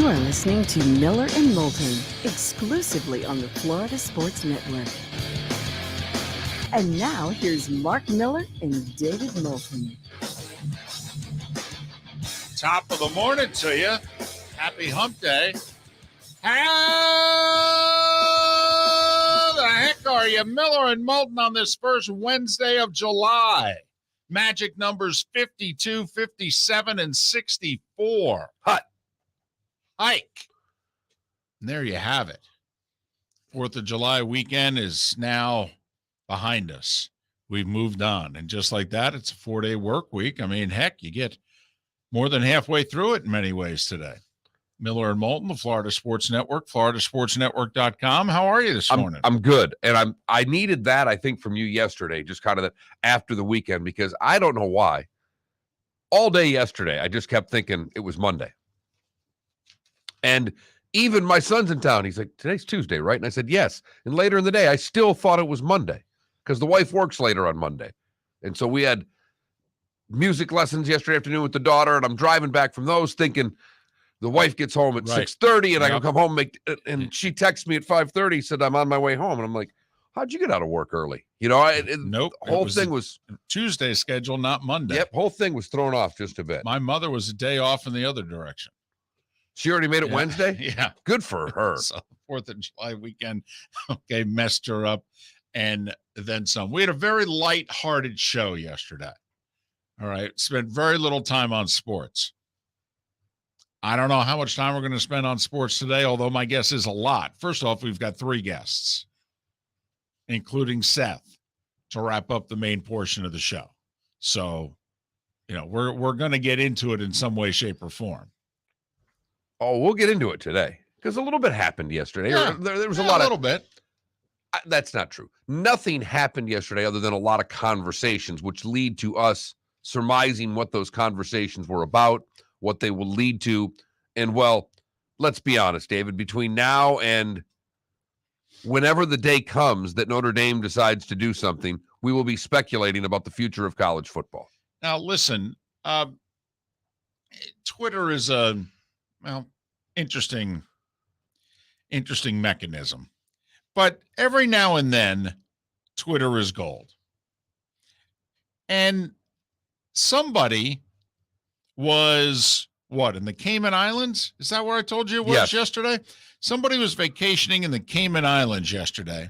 are listening to Miller and Moulton, exclusively on the Florida Sports Network. And now, here's Mark Miller and David Moulton. Top of the morning to you. Happy hump day. How the heck are you? Miller and Moulton on this first Wednesday of July. Magic numbers 52, 57, and 64. Hike. And there you have it. 4th of July weekend is now behind us. We've moved on. And just like that, it's a 4-day work week. I mean, heck, you get more than halfway through it in many ways today. Miller and Moulton, the Florida Sports Network, floridasportsnetwork.com. How are you this morning? I'm good. And I needed that, I think, from you yesterday, just kind of after the weekend, because I don't know why. All day yesterday, I just kept thinking it was Monday. And even my son's in town. He's like, today's Tuesday, right? And I said, yes. And later in the day, I still thought it was Monday because the wife works later on Monday. And so we had music lessons yesterday afternoon with the daughter, and I'm driving back from those thinking the wife gets home at 6:30, and I can come home and she texts me at 5:30, said I'm on my way home. And I'm like, how'd you get out of work early? You know, nope. The whole thing was Tuesday schedule, not Monday. Yep, whole thing was thrown off just a bit. My mother was a day off in the other direction. She already made it Wednesday? Yeah. Good for her. So 4th of July weekend, messed her up and then some. We had a very light-hearted show yesterday. All right. Spent very little time on sports. I don't know how much time we're going to spend on sports today, although my guess is a lot. First off, we've got 3 guests, including Seth, to wrap up the main portion of the show. So, we're going to get into it in some way, shape, or form. Oh, we'll get into it today because a little bit happened yesterday. Yeah, there was a little bit. That's not true. Nothing happened yesterday other than a lot of conversations, which lead to us surmising what those conversations were about, what they will lead to. And, well, let's be honest, David, between now and whenever the day comes that Notre Dame decides to do something, we will be speculating about the future of college football. Now, listen, Twitter is a interesting mechanism. But every now and then, Twitter is gold. And somebody was, in the Cayman Islands? Is that where I told you it was yesterday? Somebody was vacationing in the Cayman Islands yesterday,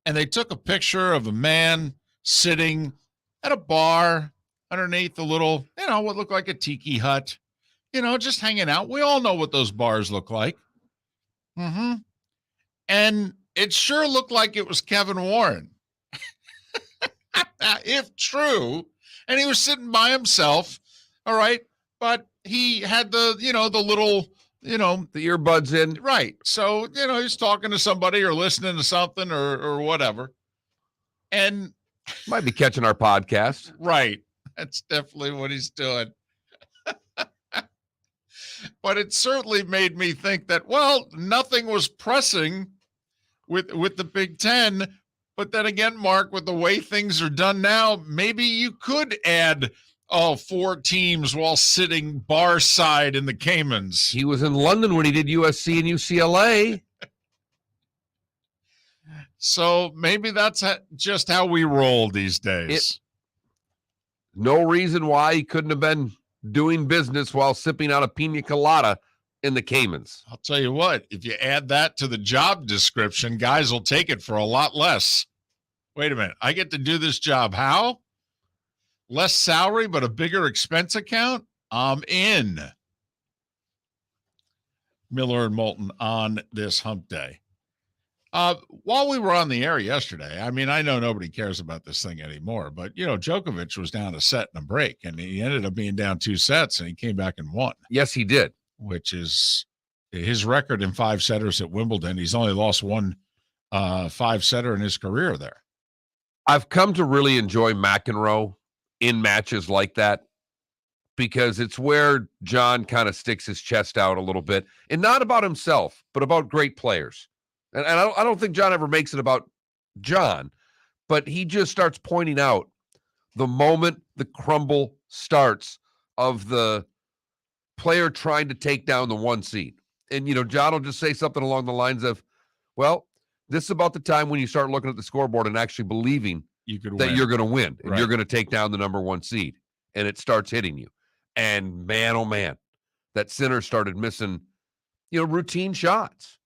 and they took a picture of a man sitting at a bar underneath a little, what looked like a tiki hut. Just hanging out. We all know what those bars look like. Mm-hmm. And it sure looked like it was Kevin Warren. If true. And he was sitting by himself. All right. But he had the little, the earbuds in. Right. So, he's talking to somebody or listening to something or whatever. And might be catching our podcast. Right. That's definitely what he's doing. But it certainly made me think that, nothing was pressing with the Big Ten. But then again, Mark, with the way things are done now, maybe you could add 4 teams while sitting bar side in the Caymans. He was in London when he did USC and UCLA. So maybe that's just how we roll these days. No reason why he couldn't have been doing business while sipping on a pina colada in the Caymans. I'll tell you what, if you add that to the job description, guys will take it for a lot less. Wait a minute. I get to do this job. How? Less salary, but a bigger expense account? I'm in. Miller and Moulton on this hump day. While we were on the air yesterday, I mean, I know nobody cares about this thing anymore, but, Djokovic was down a set and a break, and he ended up being down 2 sets, and he came back and won. Yes, he did. Which is his record in 5-setters at Wimbledon. He's only lost one 5-setter in his career there. I've come to really enjoy McEnroe in matches like that because it's where John kind of sticks his chest out a little bit, and not about himself, but about great players. And I don't think John ever makes it about John, but he just starts pointing out the moment the crumble starts of the player trying to take down the 1 seed. And, John will just say something along the lines of, well, this is about the time when you start looking at the scoreboard and actually believing that you're going to win and you're going to take down the number 1 seed. And it starts hitting you. And man, oh man, that center started missing, routine shots.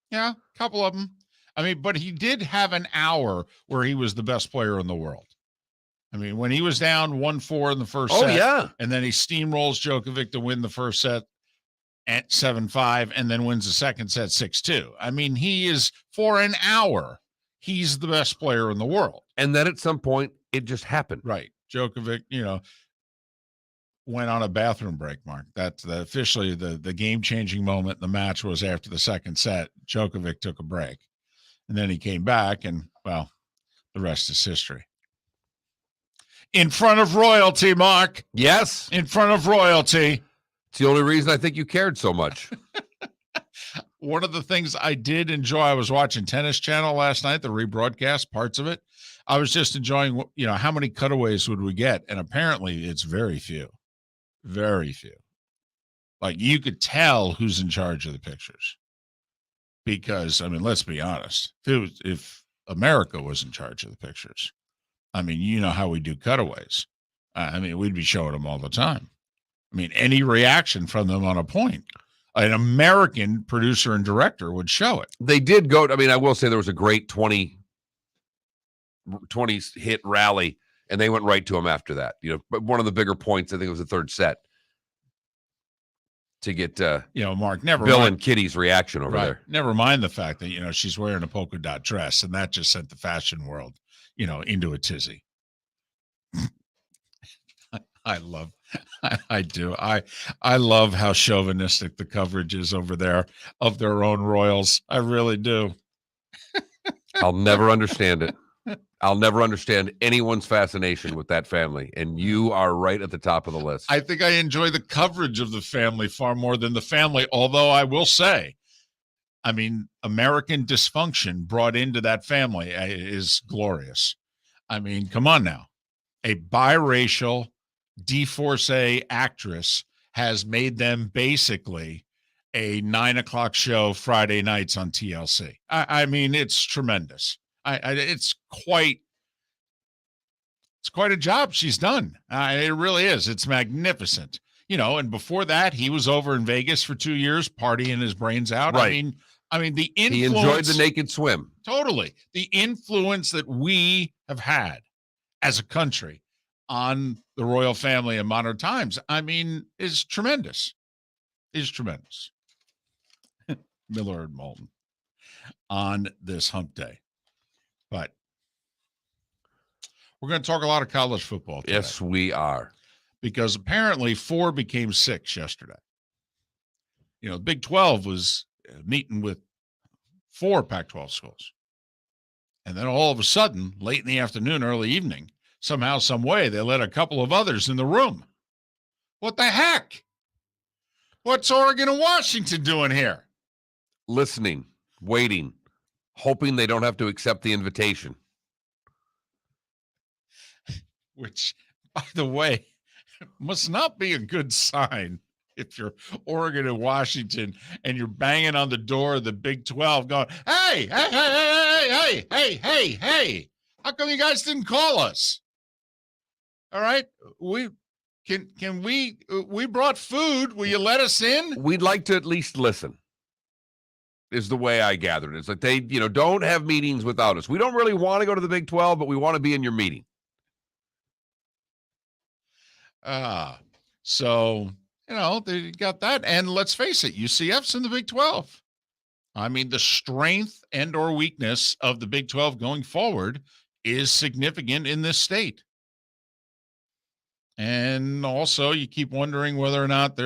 Yeah, a couple of them. I mean, but he did have an hour where he was the best player in the world. I mean, when he was down 1-4 in the first set. Oh, yeah. And then he steamrolls Djokovic to win the first set at 7-5 and then wins the second set 6-2. I mean, he is, for an hour, he's the best player in the world. And then at some point, it just happened. Right. Djokovic, went on a bathroom break, Mark. That's officially the game-changing moment in the match was after the second set. Djokovic took a break. And then he came back, and, well, the rest is history. In front of royalty, Mark. Yes. In front of royalty. It's the only reason I think you cared so much. One of the things I did enjoy, I was watching Tennis Channel last night, the rebroadcast, parts of it. I was just enjoying, how many cutaways would we get? And apparently it's very few. Very few. Like, you could tell who's in charge of the pictures. Because, I mean, let's be honest. If America was in charge of the pictures, I mean, you know how we do cutaways. I mean, we'd be showing them all the time. I mean, any reaction from them on a point, an American producer and director would show it. They did go. I mean, I will say there was a great 20 hit rally, and they went right to him after that. But one of the bigger points, I think it was the third set, to get Mark, Bill and Kitty's reaction over there. Never mind the fact that she's wearing a polka dot dress, and that just sent the fashion world into a tizzy. I do. I love how chauvinistic the coverage is over there of their own royals. I really do. I'll never understand it. I'll never understand anyone's fascination with that family. And you are right at the top of the list. I think I enjoy the coverage of the family far more than the family. Although I will say, I mean, American dysfunction brought into that family is glorious. I mean, come on now. A biracial divorcee actress has made them basically a 9:00 show Friday nights on TLC. I mean, it's tremendous. It's quite a job she's done. It really is. It's magnificent. And before that, he was over in Vegas for 2 years, partying his brains out. Right. I mean, the influence. He enjoyed the naked swim. Totally. The influence that we have had as a country on the royal family in modern times, I mean, is tremendous. Miller and Moulton on this hump day. But we're going to talk a lot of college football today. Yes, we are. Because apparently 4 became 6 yesterday. The Big 12 was meeting with 4 Pac-12 schools. And then all of a sudden, late in the afternoon, early evening, somehow, some way, they let a couple of others in the room. What the heck? What's Oregon and Washington doing here? Listening, waiting, hoping they don't have to accept the invitation. Which, by the way, must not be a good sign if you're Oregon and Washington and you're banging on the door of the Big 12 going, hey, how come you guys didn't call us? All right. We brought food. Will you let us in? We'd like to at least listen, is the way I gathered it. It's like they, don't have meetings without us. We don't really want to go to the Big 12, but we want to be in your meeting. So, they got that. And let's face it, UCF's in the Big 12. I mean, the strength and or weakness of the Big 12 going forward is significant in this state. And also, you keep wondering whether or not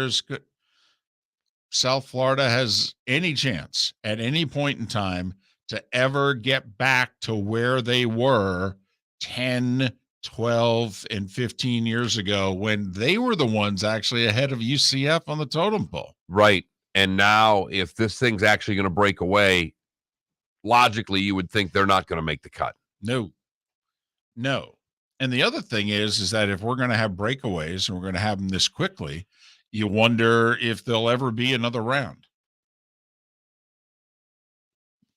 South Florida has any chance at any point in time to ever get back to where they were 10, 12, and 15 years ago when they were the ones actually ahead of UCF on the totem pole. Right. And now if this thing's actually going to break away, logically, you would think they're not going to make the cut. No. And the other thing is that if we're going to have breakaways and we're going to have them this quickly, you wonder if there'll ever be another round.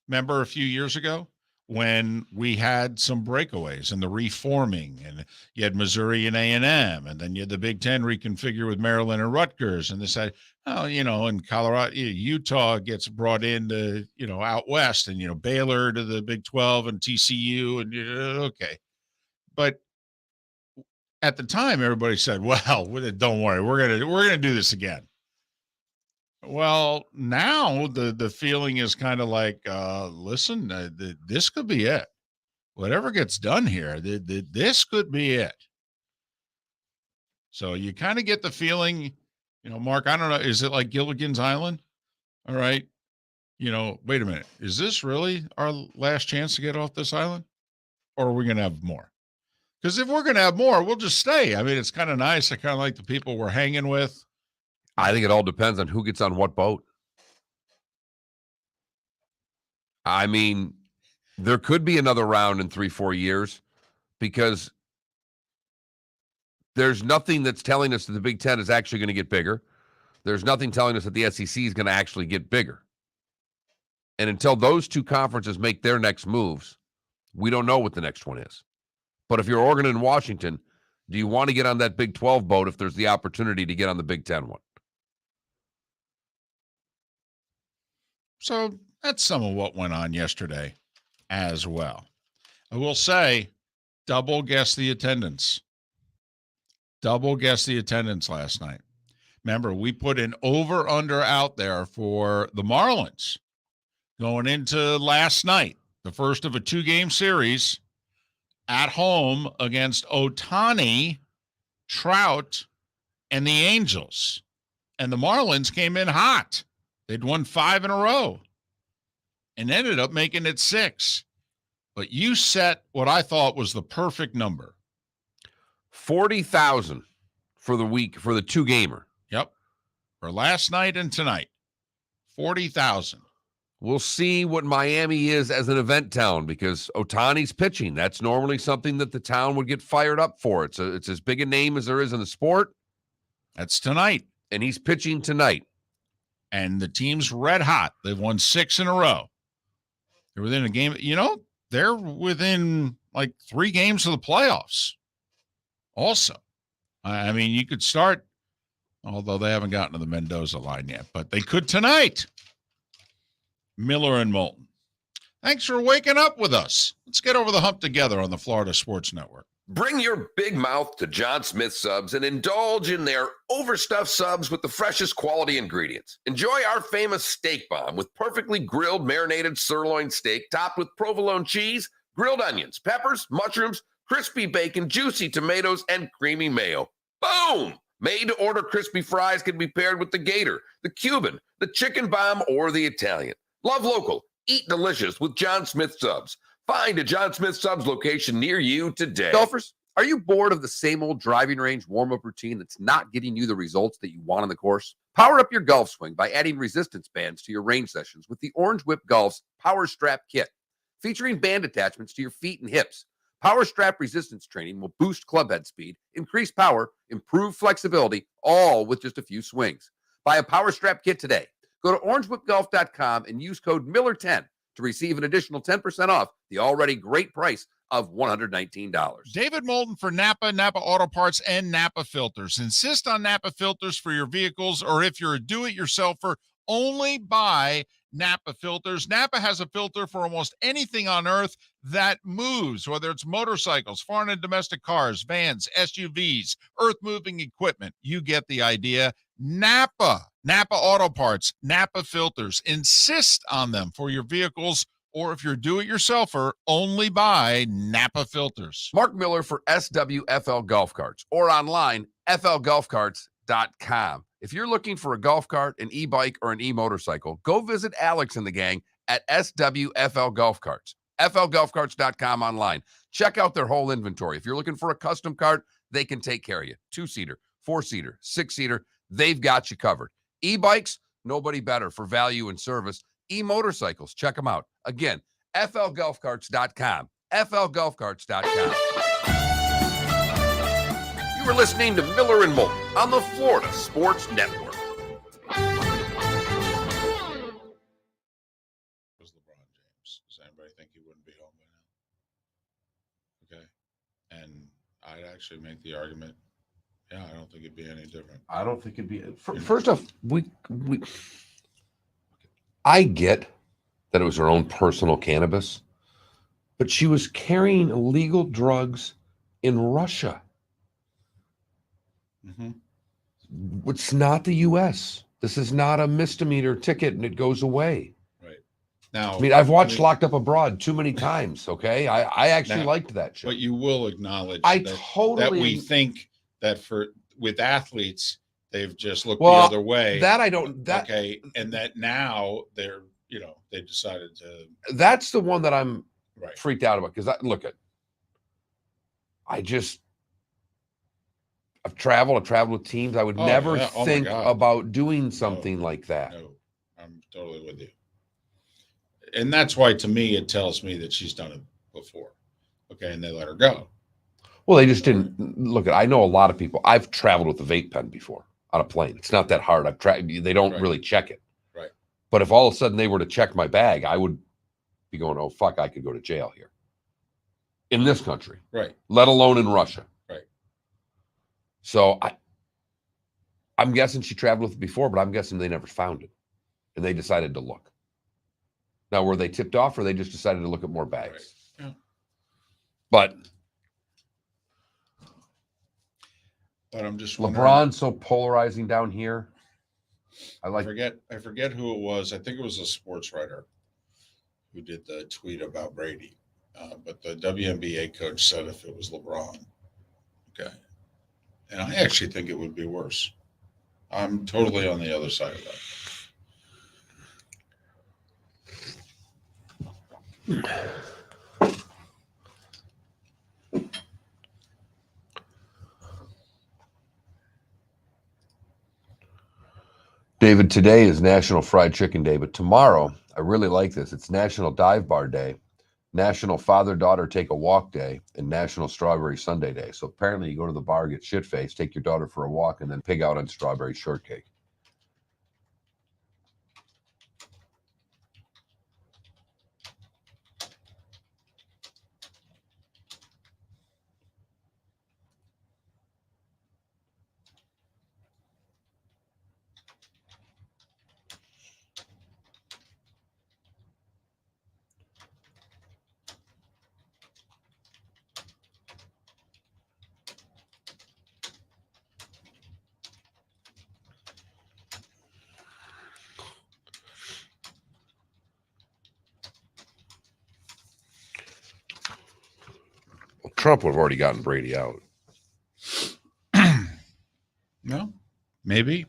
Remember a few years ago when we had some breakaways and the reforming, and you had Missouri and A&M, and then you had the Big Ten reconfigure with Maryland and Rutgers, and they said, oh, in Colorado, Utah gets brought into, out west, and, Baylor to the Big 12 and TCU, and okay. But at the time, everybody said, well, don't worry, we're going to do this again. Well, now the feeling is kind of like, listen, this could be it. Whatever gets done here, this could be it. So you kind of get the feeling, Mark, I don't know, is it like Gilligan's Island? All right. Wait a minute. Is this really our last chance to get off this island? Or are we going to have more? Because if we're going to have more, we'll just stay. I mean, it's kind of nice. I kind of like the people we're hanging with. I think it all depends on who gets on what boat. I mean, there could be another round in 3-4 years because there's nothing that's telling us that the Big Ten is actually going to get bigger. There's nothing telling us that the SEC is going to actually get bigger. And until those two conferences make their next moves, we don't know what the next one is. But if you're Oregon and Washington, do you want to get on that Big 12 boat if there's the opportunity to get on the Big 10 one? So that's some of what went on yesterday as well. I will say, double guess the attendance. Double guess the attendance last night. Remember, we put an over-under out there for the Marlins going into last night, the first of a 2-game series at home against Ohtani, Trout, and the Angels. And the Marlins came in hot. They'd won 5 in a row and ended up making it 6. But you set what I thought was the perfect number. 40,000 for the week, for the 2-gamer. Yep. For last night and tonight. 40,000. We'll see what Miami is as an event town because Ohtani's pitching. That's normally something that the town would get fired up for. It's as big a name as there is in the sport. That's tonight. And he's pitching tonight. And the team's red hot. They've won 6 in a row. They're within a game. They're within like 3 games of the playoffs. Also, I mean, you could start, although they haven't gotten to the Mendoza line yet, but they could tonight. Miller and Moulton. Thanks for waking up with us. Let's get over the hump together on the Florida Sports Network. Bring your big mouth to John Smith Subs and indulge in their overstuffed subs with the freshest quality ingredients. Enjoy our famous steak bomb with perfectly grilled, marinated sirloin steak topped with provolone cheese, grilled onions, peppers, mushrooms, crispy bacon, juicy tomatoes, and creamy mayo. Boom! Made-to-order crispy fries can be paired with the Gator, the Cuban, the chicken bomb, or the Italian. Love local. Eat delicious with John Smith Subs. Find a John Smith Subs location near you today. Golfers, are you bored of the same old driving range warm-up routine that's not getting you the results that you want on the course? Power up your golf swing by adding resistance bands to your range sessions with the Orange Whip Golf's Power Strap Kit. Featuring band attachments to your feet and hips, Power Strap resistance training will boost clubhead speed, increase power, improve flexibility, all with just a few swings. Buy a Power Strap Kit today. Go to orangewhipgolf.com and use code Miller10 to receive an additional 10% off the already great price of $119. David Moulton for Napa, Napa Auto Parts, and Napa Filters. Insist on Napa filters for your vehicles, or if you're a do-it-yourselfer, only buy Napa filters. Napa has a filter for almost anything on earth that moves, whether it's motorcycles, foreign and domestic cars, vans, SUVs, earth-moving equipment. You get the idea. Napa Auto Parts, Napa filters. Insist on them for your vehicles, or if you're do-it-yourselfer, only buy Napa filters. Mark Miller for SWFL Golf Carts, or online, flgolfcarts.com. If you're looking for a golf cart, an e-bike, or an e-motorcycle, go visit Alex and the gang at SWFL Golf Carts. flgolfcarts.com online. Check out their whole inventory. If you're looking for a custom cart, they can take care of you. 2-seater, 4-seater, 6-seater, they've got you covered. E-bikes, nobody better for value and service. E-motorcycles, check them out. Again, flgolfcarts.com. flgolfcarts.com. You were listening to Miller and Moulton on the Florida Sports Network. Was LeBron James. I'd actually make the argument. Yeah, I don't think it'd be any different. I don't think it'd be. First off, I get that it was her own personal cannabis, but she was carrying illegal drugs in Russia. Mm-hmm. It's not the U.S. This is not a misdemeanor ticket and it goes away. Right. Now, I mean, I've watched Locked Up Abroad too many times, okay? I actually liked that show. But you will acknowledge that we think that with athletes, they've just looked the Well, other way. That I don't. Okay, and that now they decided to. That's the one that I'm Right. freaked out about because I've traveled with teams. I would never think about doing something like that. No, I'm totally with you. And that's why, to me, it tells me that she's done it before. Okay, and they let her go. Well, they just didn't I know a lot of people. I've traveled with a vape pen before on a plane. It's not that hard. They don't really check it. Right. But if all of a sudden they were to check my bag, I would be going, oh, fuck, I could go to jail here. In this country. Right. Let alone in Russia. Right. So I'm guessing she traveled with it before, but I'm guessing they never found it. And they decided to look. Now, were they tipped off or they just decided to look at more bags? Right. Yeah. But I'm just LeBron's so polarizing down here. I forget who it was. I think it was a sports writer who did the tweet about Brady. But the WNBA coach said if it was LeBron, okay. And I actually think it would be worse. I'm totally on the other side of that. David, today is National Fried Chicken Day, but tomorrow, I really like this. It's National Dive Bar Day, National Father-Daughter Take a Walk Day, and National Strawberry Sundae Day. So apparently you go to the bar, get shit-faced, take your daughter for a walk, and then pig out on strawberry shortcake. Trump would have already gotten Brady out. No, maybe.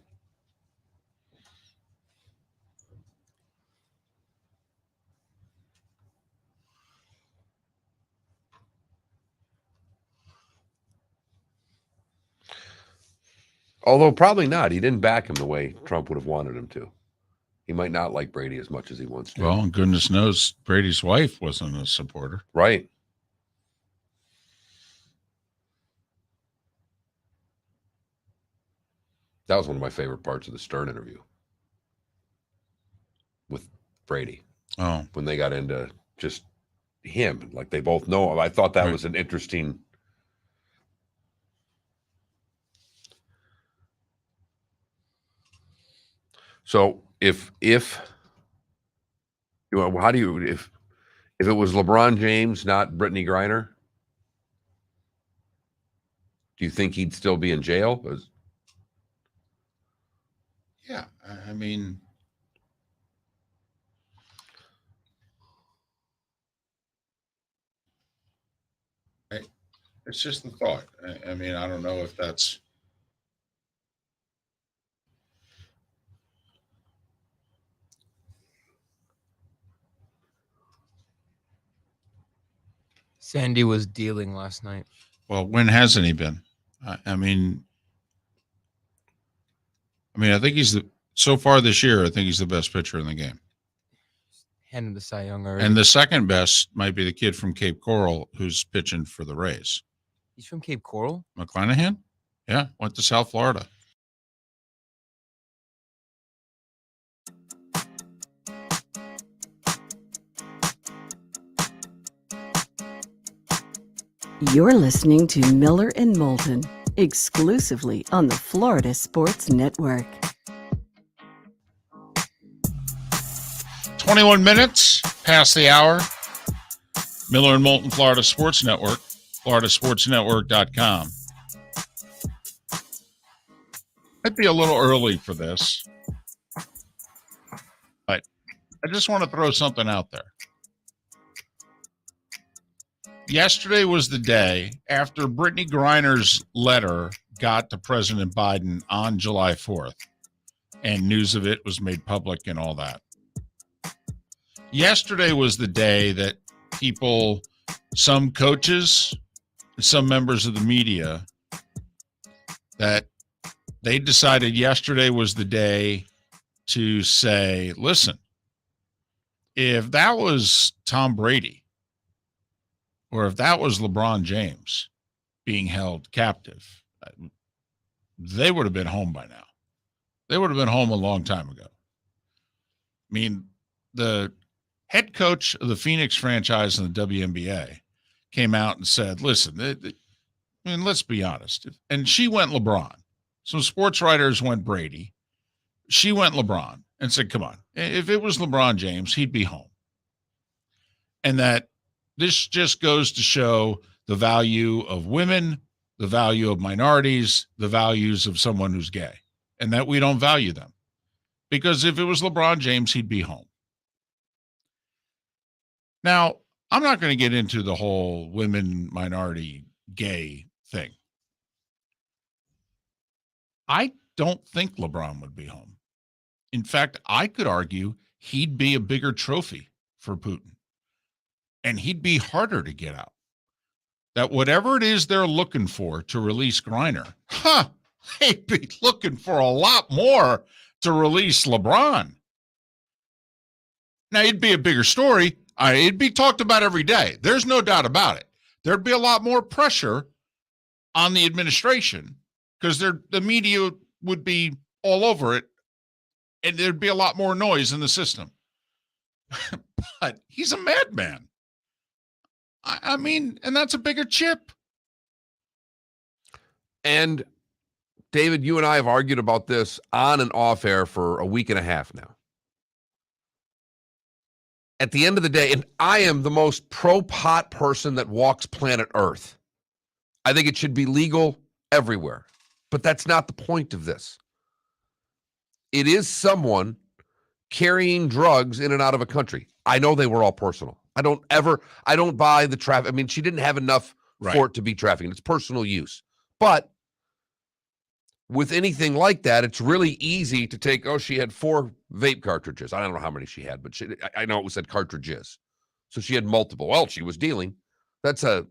Although probably not. He didn't back him the way Trump would have wanted him to. He might not like Brady as much as he wants to. Well, goodness knows Brady's wife wasn't a supporter. Right. That was one of my favorite parts of the Stern interview with Brady. Oh. When they got into just him, like they both know him. I thought that was an interesting. So if how do you if it was LeBron James, not Brittany Griner, do you think he'd still be in jail? Yeah, I mean, it's just the thought. I mean, I don't know if that's. Sandy was dealing last night. Well, when hasn't he been? I mean, I think so far this year, I think he's the best pitcher in the game. Handed the Cy Young already. And the second best might be the kid from Cape Coral who's pitching for the Rays. He's from Cape Coral? McClanahan? Yeah, went to South Florida. You're listening to Miller and Moulton, exclusively on the Florida Sports Network. 21 minutes past the hour. Miller and Moulton, Florida Sports Network, floridasportsnetwork.com. Might be a little early for this, but I just want to throw something out there. Yesterday was the day after Brittany Griner's letter got to President Biden on July 4th, and news of it was made public and all that. Yesterday was the day that people, some coaches, some members of the media, that they decided yesterday was the day to say, listen, if that was Tom Brady or if that was LeBron James being held captive, they would have been home by now. They would have been home a long time ago. I mean, the head coach of the Phoenix franchise in the WNBA came out and said, listen, let's be honest. And she went LeBron. Some sports writers went Brady. She went LeBron and said, come on, if it was LeBron James, he'd be home. And that this just goes to show the value of women, the value of minorities, the values of someone who's gay, and that we don't value them. Because if it was LeBron James, he'd be home. Now, I'm not going to get into the whole women, minority, gay thing. I don't think LeBron would be home. In fact, I could argue he'd be a bigger trophy for Putin. And he'd be harder to get out. That whatever it is they're looking for to release Griner, they'd be looking for a lot more to release LeBron. Now, it'd be a bigger story. It'd be talked about every day. There's no doubt about it. There'd be a lot more pressure on the administration because the media would be all over it, and there'd be a lot more noise in the system. But he's a madman. I mean, and that's a bigger chip. And David, you and I have argued about this on and off air for a week and a half now. At the end of the day, and I am the most pro-pot person that walks planet Earth. I think it should be legal everywhere. But that's not the point of this. It is someone carrying drugs in and out of a country. I know they were all personal. I don't buy the traffic. I mean, she didn't have enough for it to be trafficking. It's personal use. But with anything like that, it's really easy to take, she had 4 vape cartridges. I don't know how many she had, but I know it said cartridges. So she had multiple. Well, she was dealing. That's an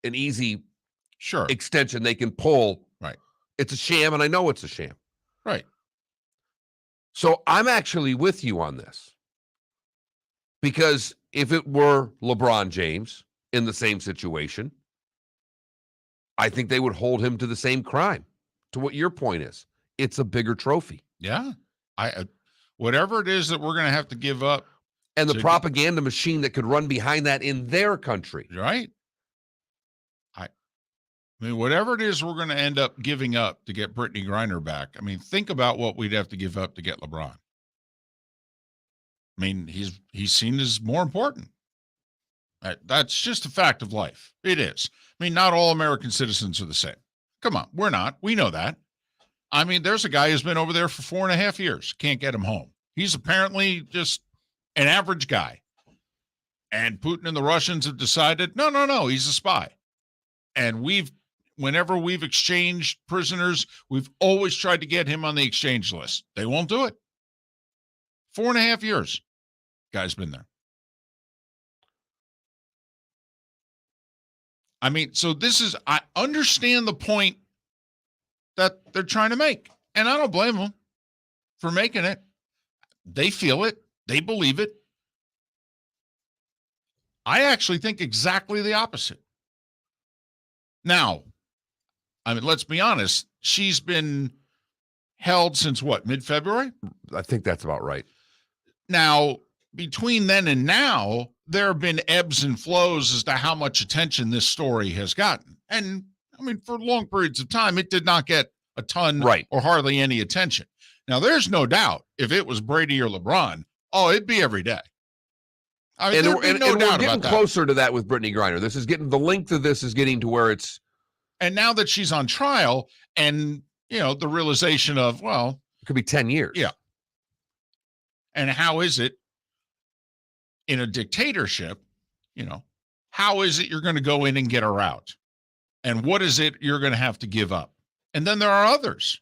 easy extension they can pull. Right. It's a sham, and I know it's a sham. Right. So I'm actually with you on this. Because if it were LeBron James in the same situation, I think they would hold him to the same crime. To what your point is, it's a bigger trophy. Yeah. Whatever it is that we're going to have to give up. And the propaganda machine that could run behind that in their country. Right. I mean, whatever it is we're going to end up giving up to get Brittany Griner back. I mean, think about what we'd have to give up to get LeBron. I mean, he's seen as more important. That's just a fact of life. It is. I mean, not all American citizens are the same. Come on, we're not. We know that. I mean, there's a guy who's been over there for 4.5 years. Can't get him home. He's apparently just an average guy. And Putin and the Russians have decided, no, he's a spy. And whenever we've exchanged prisoners, we've always tried to get him on the exchange list. They won't do it. 4.5 years. Guy's been there. I mean, so I understand the point that they're trying to make. And I don't blame them for making it. They feel it. They believe it. I actually think exactly the opposite. Now, I mean, let's be honest. She's been held since what, mid-February? I think that's about right. Now, between then and now, there have been ebbs and flows as to how much attention this story has gotten. And I mean, for long periods of time, it did not get a ton Right. or hardly any attention. Now, there's no doubt if it was Brady or LeBron, it'd be every day. I mean, there'd be no we're doubt getting about that. closer to that with Brittany Griner. The length of this is getting to where it's. And now that she's on trial and, the realization of, well, It could be 10 years. Yeah. And how is it in a dictatorship, how is it you're going to go in and get her out? And what is it you're going to have to give up? And then there are others.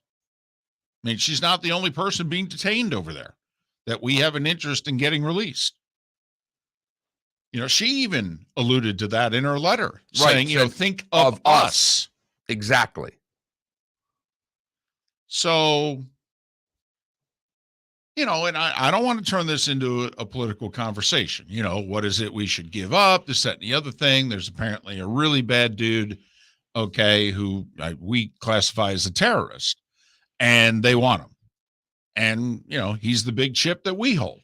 I mean, she's not the only person being detained over there that we have an interest in getting released. She even alluded to that in her letter, saying, think of us. Exactly. So, and I don't want to turn this into a political conversation. What is it we should give up, this, that, and the other thing? There's apparently a really bad dude, who we classify as a terrorist, and they want him. And, he's the big chip that we hold.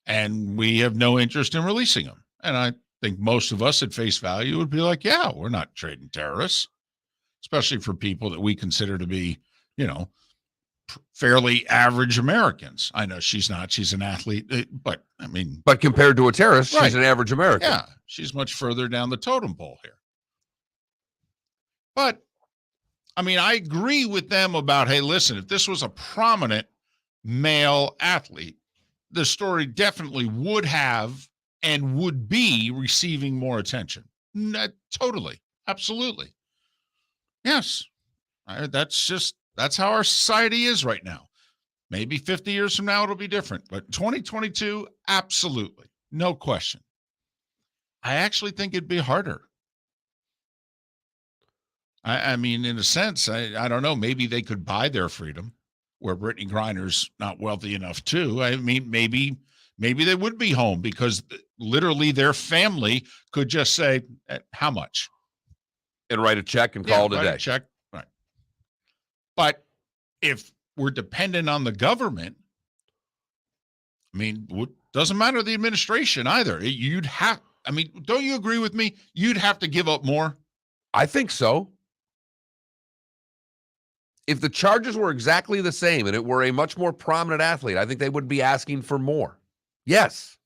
And we have no interest in releasing him. And I think most of us at face value would be like, yeah, we're not trading terrorists, especially for people that we consider to be, fairly average Americans. I know she's not. She's an athlete. But, I mean. But compared to a terrorist, Right. she's an average American. Yeah, she's much further down the totem pole here. But, I mean, I agree with them about, hey, listen, if this was a prominent male athlete, the story definitely would have and would be receiving more attention. Totally. Absolutely. Yes. That's how our society is right now. Maybe 50 years from now, it'll be different, but 2022, absolutely. No question. I actually think it'd be harder. I mean, in a sense, I don't know, maybe they could buy their freedom where Brittany Griner's not wealthy enough too. I mean, maybe they would be home because literally their family could just say, how much? And write a check and call it a write day. Check. Right. But if we're dependent on the government, I mean, doesn't matter the administration either. Don't you agree with me? You'd have to give up more. I think so. If the charges were exactly the same and it were a much more prominent athlete, I think they would be asking for more. Yes.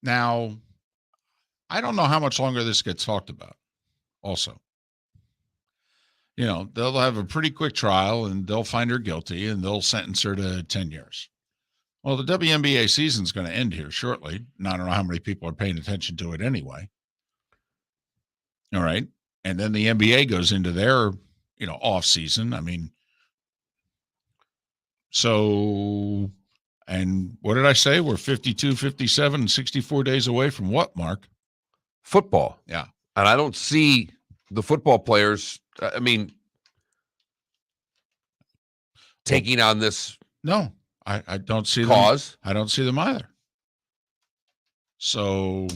Now, I don't know how much longer this gets talked about also. They'll have a pretty quick trial and they'll find her guilty and they'll sentence her to 10 years. Well, the WNBA season's going to end here shortly. And I don't know how many people are paying attention to it anyway. All right. And then the NBA goes into their, off season. I mean, so, and what did I say? We're 52, 57, and 64 days away from what, Mark? Football. Yeah. And I don't see the football players, taking on this. No, I don't see cause. them. I don't see them either. So,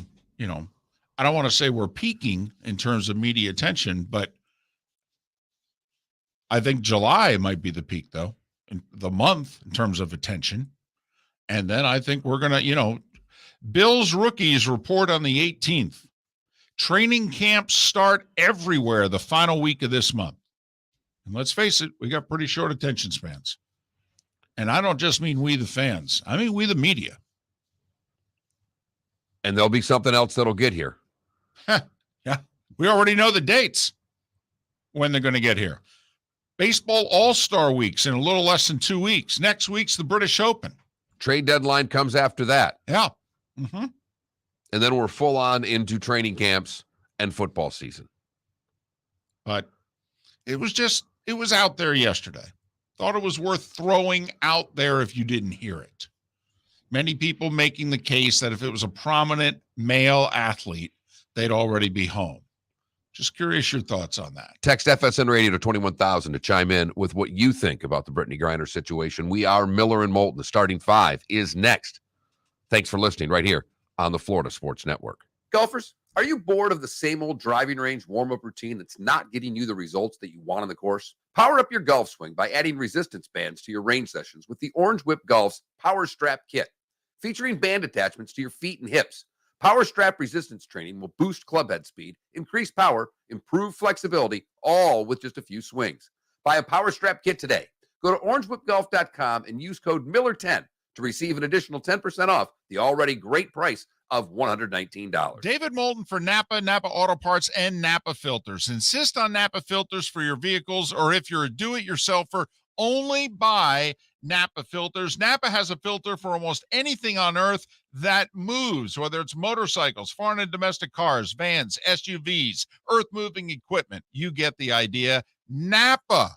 I don't want to say we're peaking in terms of media attention, but I think July might be the peak, though, in the month in terms of attention. And then I think we're going to, Bills rookies report on the 18th. Training camps start everywhere the final week of this month. And let's face it, we got pretty short attention spans. And I don't just mean we the fans. I mean we the media. And there'll be something else that'll get here. Yeah. We already know the dates when they're going to get here. Baseball All-Star Weeks in a little less than 2 weeks. Next week's the British Open. Trade deadline comes after that. Yeah. Mm-hmm. And then we're full on into training camps and football season. But it was out there yesterday. Thought it was worth throwing out there if you didn't hear it. Many people making the case that if it was a prominent male athlete, they'd already be home. Just curious your thoughts on that. Text FSN Radio to 21,000 to chime in with what you think about the Brittany Griner situation. We are Miller and Moulton. The starting five is next. Thanks for listening right here on the Florida Sports Network. Golfers, Are you bored of the same old driving range warm-up routine that's not getting you the results that you want on the course? Power up your golf swing by adding resistance bands to your range sessions with the Orange Whip Golf's Power Strap Kit. Featuring band attachments to your feet and hips, Power Strap resistance training will boost club head speed, increase power, improve flexibility, all with just a few swings. Buy a Power Strap Kit today. Go to orangewhipgolf.com and use code Miller10 to receive an additional 10% off the already great price of $119. David Moulton for Napa, Napa Auto Parts, and Napa Filters. Insist on Napa filters for your vehicles, or if you're a do-it-yourselfer, only buy Napa filters. Napa has a filter for almost anything on earth that moves, whether it's motorcycles, foreign and domestic cars, vans, SUVs, earth-moving equipment. You get the idea. Napa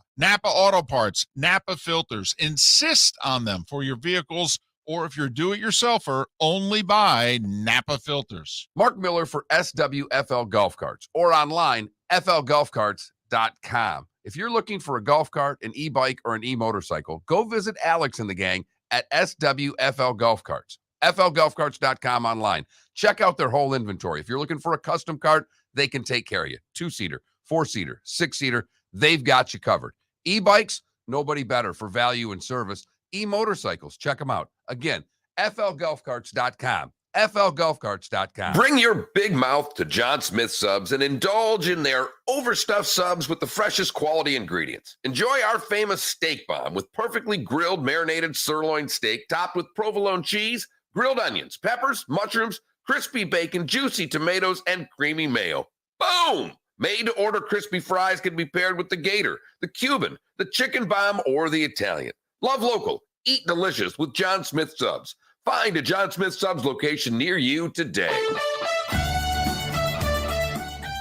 Auto Parts, Napa filters. Insist on them for your vehicles, or if you're do-it-yourselfer, only buy Napa filters. Mark Miller for SWFL Golf Carts, or online, flgolfcarts.com. If you're looking for a golf cart, an e-bike, or an e-motorcycle, go visit Alex and the gang at SWFL Golf Carts. flgolfcarts.com online. Check out their whole inventory. If you're looking for a custom cart, they can take care of you. 2-seater, 4-seater, 6-seater, they've got you covered. E-bikes, nobody better for value and service. E-motorcycles, check them out. Again, flgolfcarts.com. flgolfcarts.com. Bring your big mouth to John Smith Subs and indulge in their overstuffed subs with the freshest quality ingredients. Enjoy our famous steak bomb with perfectly grilled marinated sirloin steak topped with provolone cheese, grilled onions, peppers, mushrooms, crispy bacon, juicy tomatoes, and creamy mayo. Boom! Made-to-order crispy fries can be paired with the Gator, the Cuban, the chicken bomb, or the Italian. Love local, eat delicious with John Smith Subs. Find a John Smith Subs location near you today.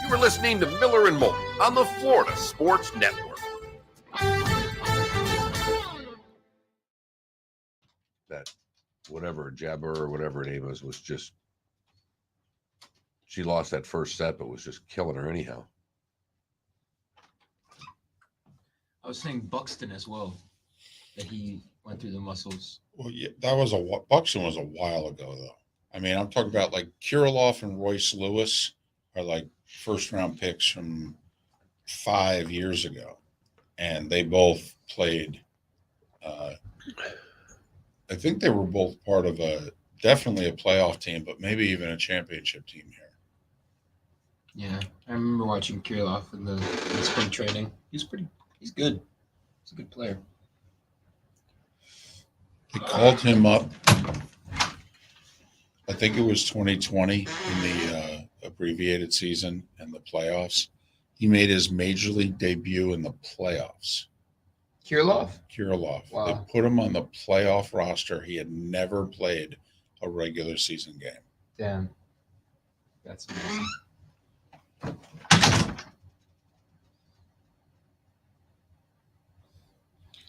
You were listening to Miller and Moulton on the Florida Sports Network. That whatever Jabber or whatever her name was just, she lost that first set, but was just killing her anyhow. I was saying Buxton as well, that he went through the muscles. Well, yeah, that was Buxton was a while ago, though. I mean, I'm talking about like Kirilloff and Royce Lewis are like first round picks from 5 years ago, and they both played. I think they were both part of definitely a playoff team, but maybe even a championship team here. Yeah, I remember watching Kirilloff in spring training. He's good. He's a good player. They called him up. I think it was 2020 in the abbreviated season and the playoffs. He made his major league debut in the playoffs. Kirilloff. Wow. They put him on the playoff roster. He had never played a regular season game. Damn. That's amazing.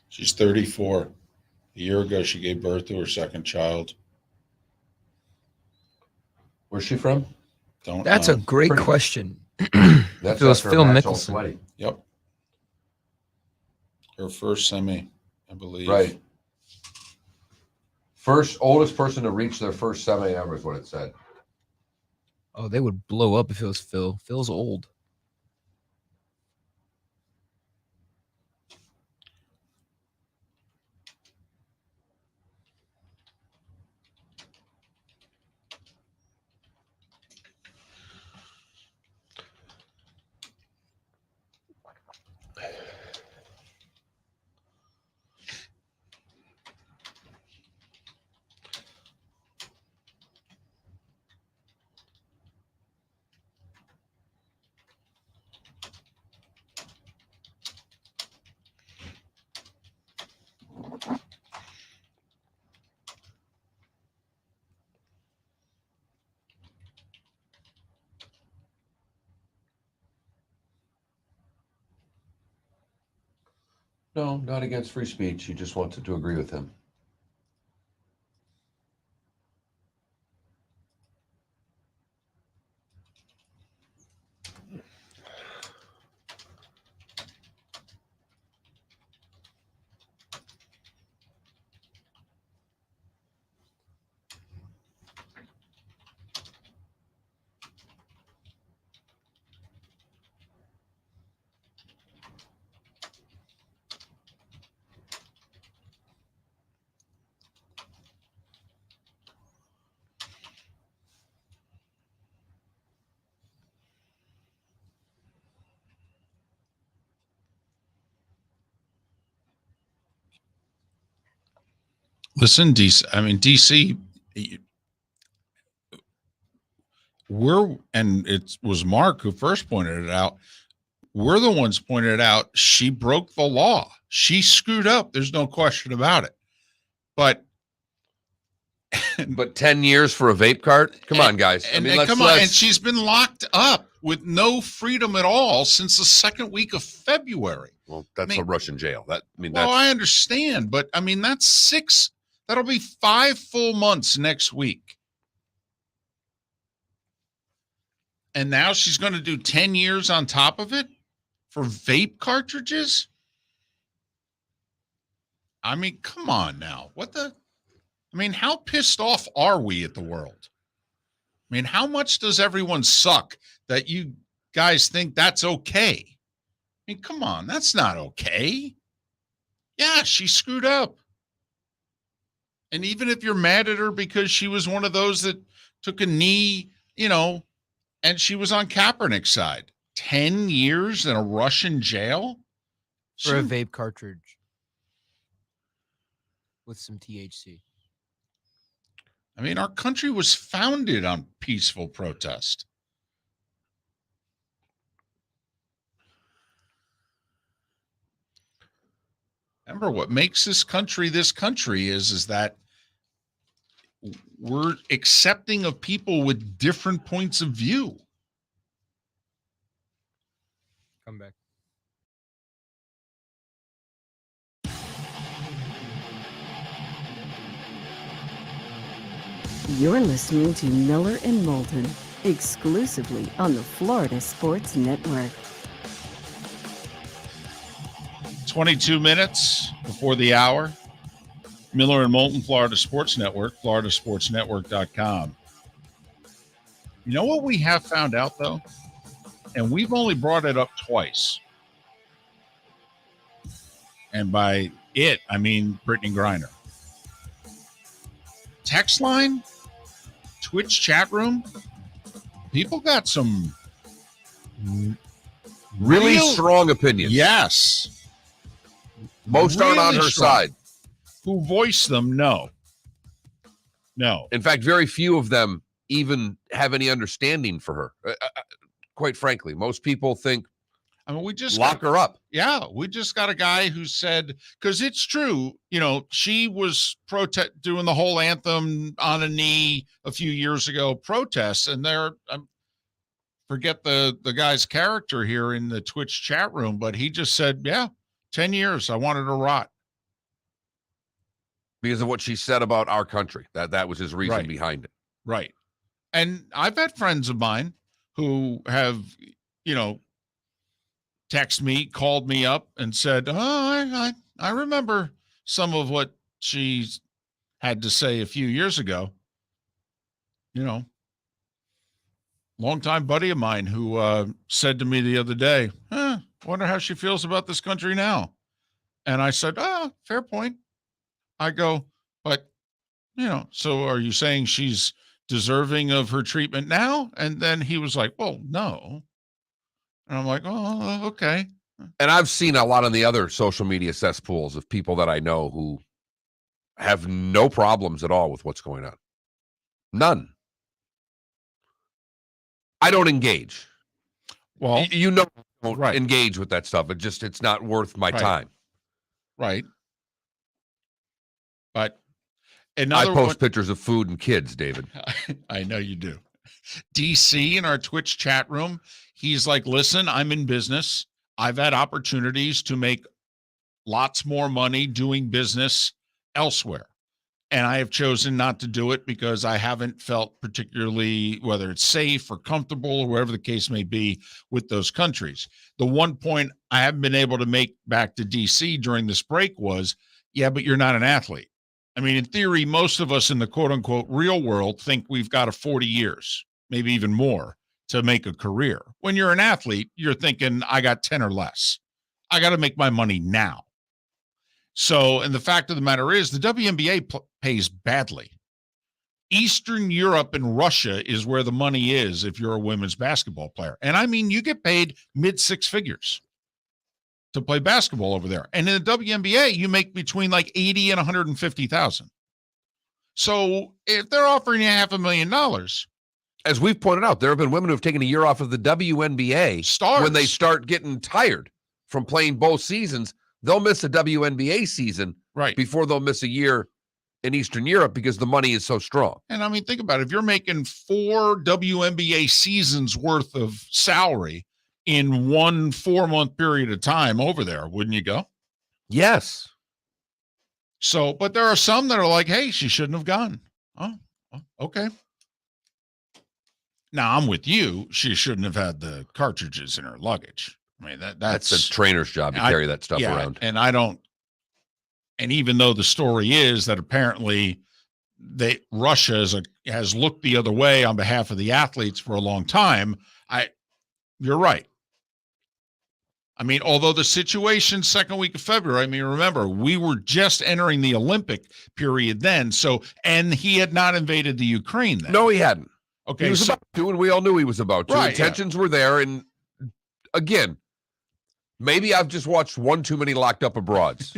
She's 34. A year ago, she gave birth to her second child. Where's she from? Don't That's know. a great Pretty- question. That's It was after Phil a match all Mickelson. sweaty. Yep. Her first semi, I believe. Right. Oldest person to reach their first semi ever is what it said. Oh, they would blow up if it was Phil. Phil's old. No, not against free speech. He just wanted to agree with him. Listen, DC, and it was Mark who first pointed it out. We're the ones pointed out she broke the law. She screwed up. There's no question about it. But 10 years for a vape cart? Come on, guys. And she's been locked up with no freedom at all since the second week of February. Well, that's a Russian jail. I understand, but that's 6. That'll be 5 full months next week. And now she's going to do 10 years on top of it for vape cartridges? Come on now. How pissed off are we at the world? How much does everyone suck that you guys think that's okay? Come on, that's not okay. Yeah, she screwed up. And even if you're mad at her because she was one of those that took a knee, and she was on Kaepernick's side, 10 years in a Russian jail? For a vape cartridge with some THC. Our country was founded on peaceful protest. Remember, what makes this country is that we're accepting of people with different points of view. Come back. You're listening to Miller and Moulton, exclusively on the Florida Sports Network. 22 minutes before the hour. Miller and Moulton, Florida Sports Network, floridasportsnetwork.com. You know what we have found out, though? And we've only brought it up twice. And by it, I mean Brittany Griner. Text line, Twitch chat room, people got some really strong opinions. Yes. Most aren't on her side. Who voice them? No. In fact, very few of them even have any understanding for her. Quite frankly, most people think, we just lock her up. Yeah, we just got a guy who said, because it's true, she was doing the whole anthem on a knee a few years ago, protests, and forget the guy's character here in the Twitch chat room, but he just said, 10 years, I wanted to rot. Because of what she said about our country. That was his reason behind it. Right. And I've had friends of mine who have, text me, called me up and said, I remember some of what she had to say a few years ago. Longtime buddy of mine who said to me the other day, wonder how she feels about this country now. And I said, fair point. I go, but, so are you saying she's deserving of her treatment now? And then he was like, well, no. And I'm like, oh, okay. And I've seen a lot on the other social media cesspools of people that I know who have no problems at all with what's going on. None. I don't engage. Well, I don't engage with that stuff. It's not worth my time. Right. But I post pictures of food and kids, David. I know you do. DC in our Twitch chat room, he's like, listen, I'm in business. I've had opportunities to make lots more money doing business elsewhere. And I have chosen not to do it because I haven't felt particularly, whether it's safe or comfortable or whatever the case may be, with those countries. The one point I haven't been able to make back to DC during this break was, but you're not an athlete. In theory, most of us in the quote unquote real world think we've got 40 years, maybe even more, to make a career. When you're an athlete, you're thinking, I got 10 or less. I got to make my money now. So, and the fact of the matter is the WNBA pays badly. Eastern Europe and Russia is where the money is if you're a women's basketball player. And you get paid mid-6 figures to play basketball over there. And in the WNBA, you make between like 80 and 150,000. So if they're offering you $500,000, As we've pointed out, there have been women who have taken a year off of the WNBA starts when they start getting tired from playing both seasons. They'll miss a WNBA season right. before they'll miss a year in Eastern Europe because the money is so strong. And I mean, think about it. If you're making 4 WNBA seasons worth of salary in one 4-month period of time over there, wouldn't you go? Yes. So, but there are some that are like, hey, she shouldn't have gone. Oh, okay. Now I'm with you. She shouldn't have had the cartridges in her luggage. I mean, that's a trainer's job to carry that stuff around. And I don't. And even though the story is that apparently Russia has looked the other way on behalf of the athletes for a long time, you're right. I mean, although the situation second week of February, I mean, remember, we were just entering the Olympic period then. So, and he had not invaded the Ukraine then. No, he hadn't. Okay. He was about to, and we all knew he was about to. Right, Intentions were there. And again, maybe I've just watched one too many Locked Up Abroads.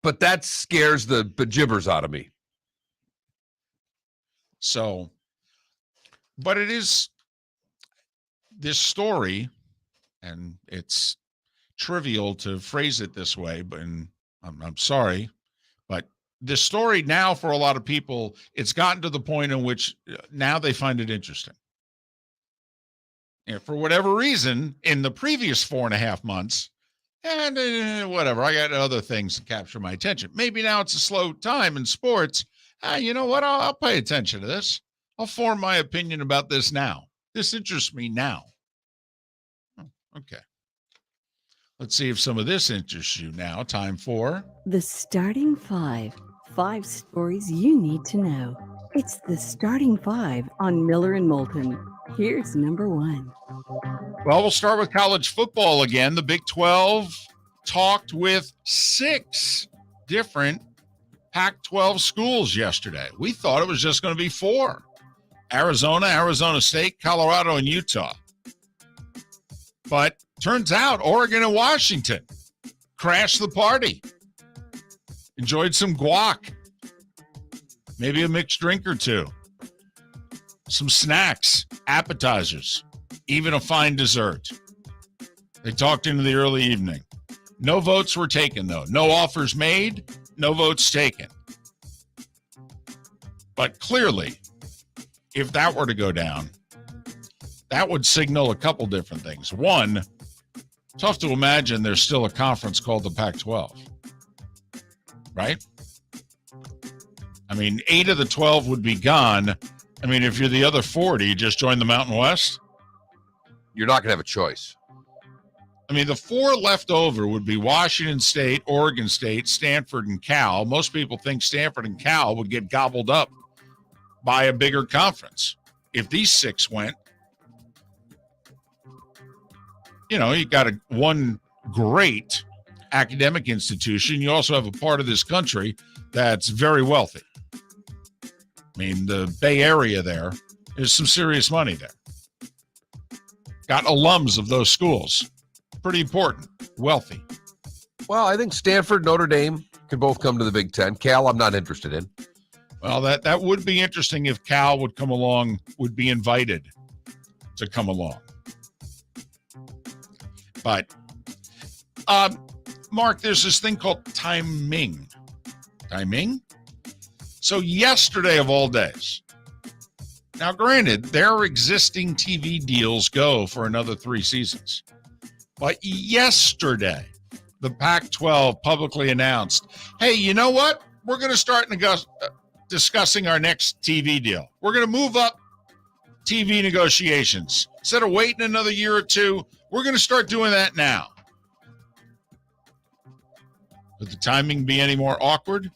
But that scares the bejibbers out of me. So, but it is this story, and it's trivial to phrase it this way, but I'm sorry, but this story now for a lot of people, it's gotten to the point in which now they find it interesting. And for whatever reason, in the previous 4.5 months, and whatever, I got other things to capture my attention. Maybe now it's a slow time in sports. You know what? I'll pay attention to this. I'll form my opinion about this now. This interests me now. Okay. Let's see if some of this interests you now. Time for The Starting Five. 5 stories you need to know. It's the Starting Five on Miller and Moulton. Here's number 1. Well, we'll start with college football again. The Big 12 talked with 6 different Pac-12 schools yesterday. We thought it was just going to be 4. Arizona, Arizona State, Colorado, and Utah. But turns out Oregon and Washington crashed the party. Enjoyed some guac. Maybe a mixed drink or two. Some snacks, appetizers, even a fine dessert. They talked into the early evening. No votes were taken, though. No offers made, no votes taken. But clearly, if that were to go down, that would signal a couple different things. One, tough to imagine there's still a conference called the Pac-12, right? I mean, 8 of the 12 would be gone. I mean, if you're the other 40, just join the Mountain West. You're not going to have a choice. I mean, the 4 left over would be Washington State, Oregon State, Stanford, and Cal. Most people think Stanford and Cal would get gobbled up by a bigger conference. If these 6 went, you know, you got one great academic institution. You also have a part of this country that's very wealthy. I mean, the Bay Area there is some serious money there. Got alums of those schools. Pretty important. Wealthy. Well, I think Stanford, Notre Dame can both come to the Big Ten. Cal, I'm not interested in. Well, that would be interesting if Cal would come along, would be invited to come along. But, Mark, there's this thing called timing. Timing? So yesterday of all days. Now, granted, their existing TV deals go for another 3 seasons. But yesterday, the Pac-12 publicly announced, hey, you know what? We're going to start discussing our next TV deal. We're going to move up TV negotiations. Instead of waiting another year or 2, we're going to start doing that now. Would the timing be any more awkward?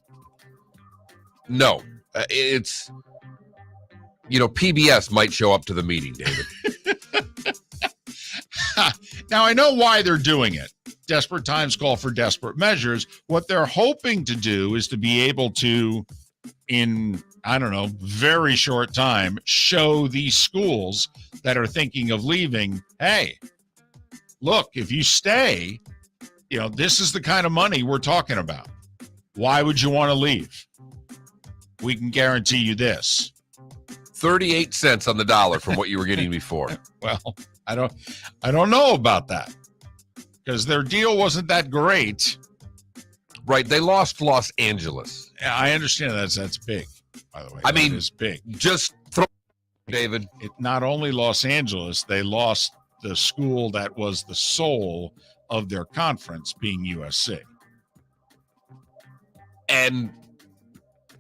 No. It's, PBS might show up to the meeting, David. Now, I know why they're doing it. Desperate times call for desperate measures. What they're hoping to do is to be able to, in, very short time, show these schools that are thinking of leaving, hey, look, if you stay, this is the kind of money we're talking about. Why would you want to leave? we can guarantee you this. 38 cents on the dollar from what you were getting before. Well, I don't know about that because their deal wasn't that great. Right. They lost Los Angeles. I understand that's big, by the way. I mean, it's big. Just throw, David. It not only Los Angeles, they lost the school that was the soul of their conference, being USC. And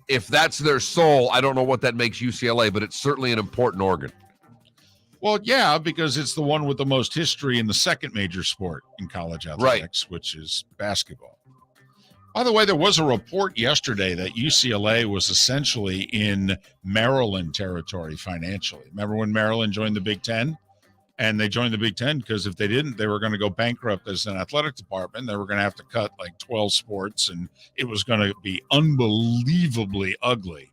if that's their soul, I don't know what that makes UCLA, but it's certainly an important organ. Well, yeah, because it's the one with the most history in the second major sport in college athletics, which is basketball. By the way, there was a report yesterday that UCLA was essentially in Maryland territory financially. Remember when Maryland joined the Big Ten? And they joined the Big Ten because if they didn't, they were going to go bankrupt as an athletic department. They were going to have to cut like 12 sports, and it was going to be unbelievably ugly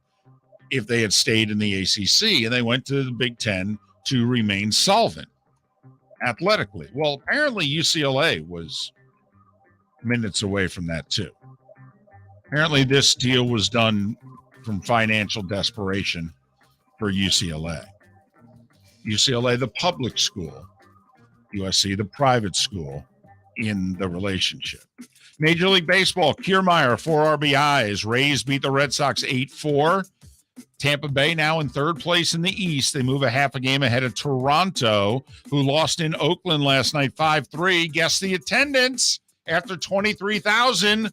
if they had stayed in the ACC. And they went to the Big Ten to remain solvent athletically. Well, apparently UCLA was minutes away from that too. Apparently this deal was done from financial desperation for UCLA. UCLA, the public school, USC, the private school in the relationship. Major League Baseball, Kiermaier, 4 RBIs. Rays beat the Red Sox 8-4. Tampa Bay now in third place in the East. They move a half a game ahead of Toronto, who lost in Oakland last night 5-3. Guess the attendance after 23,000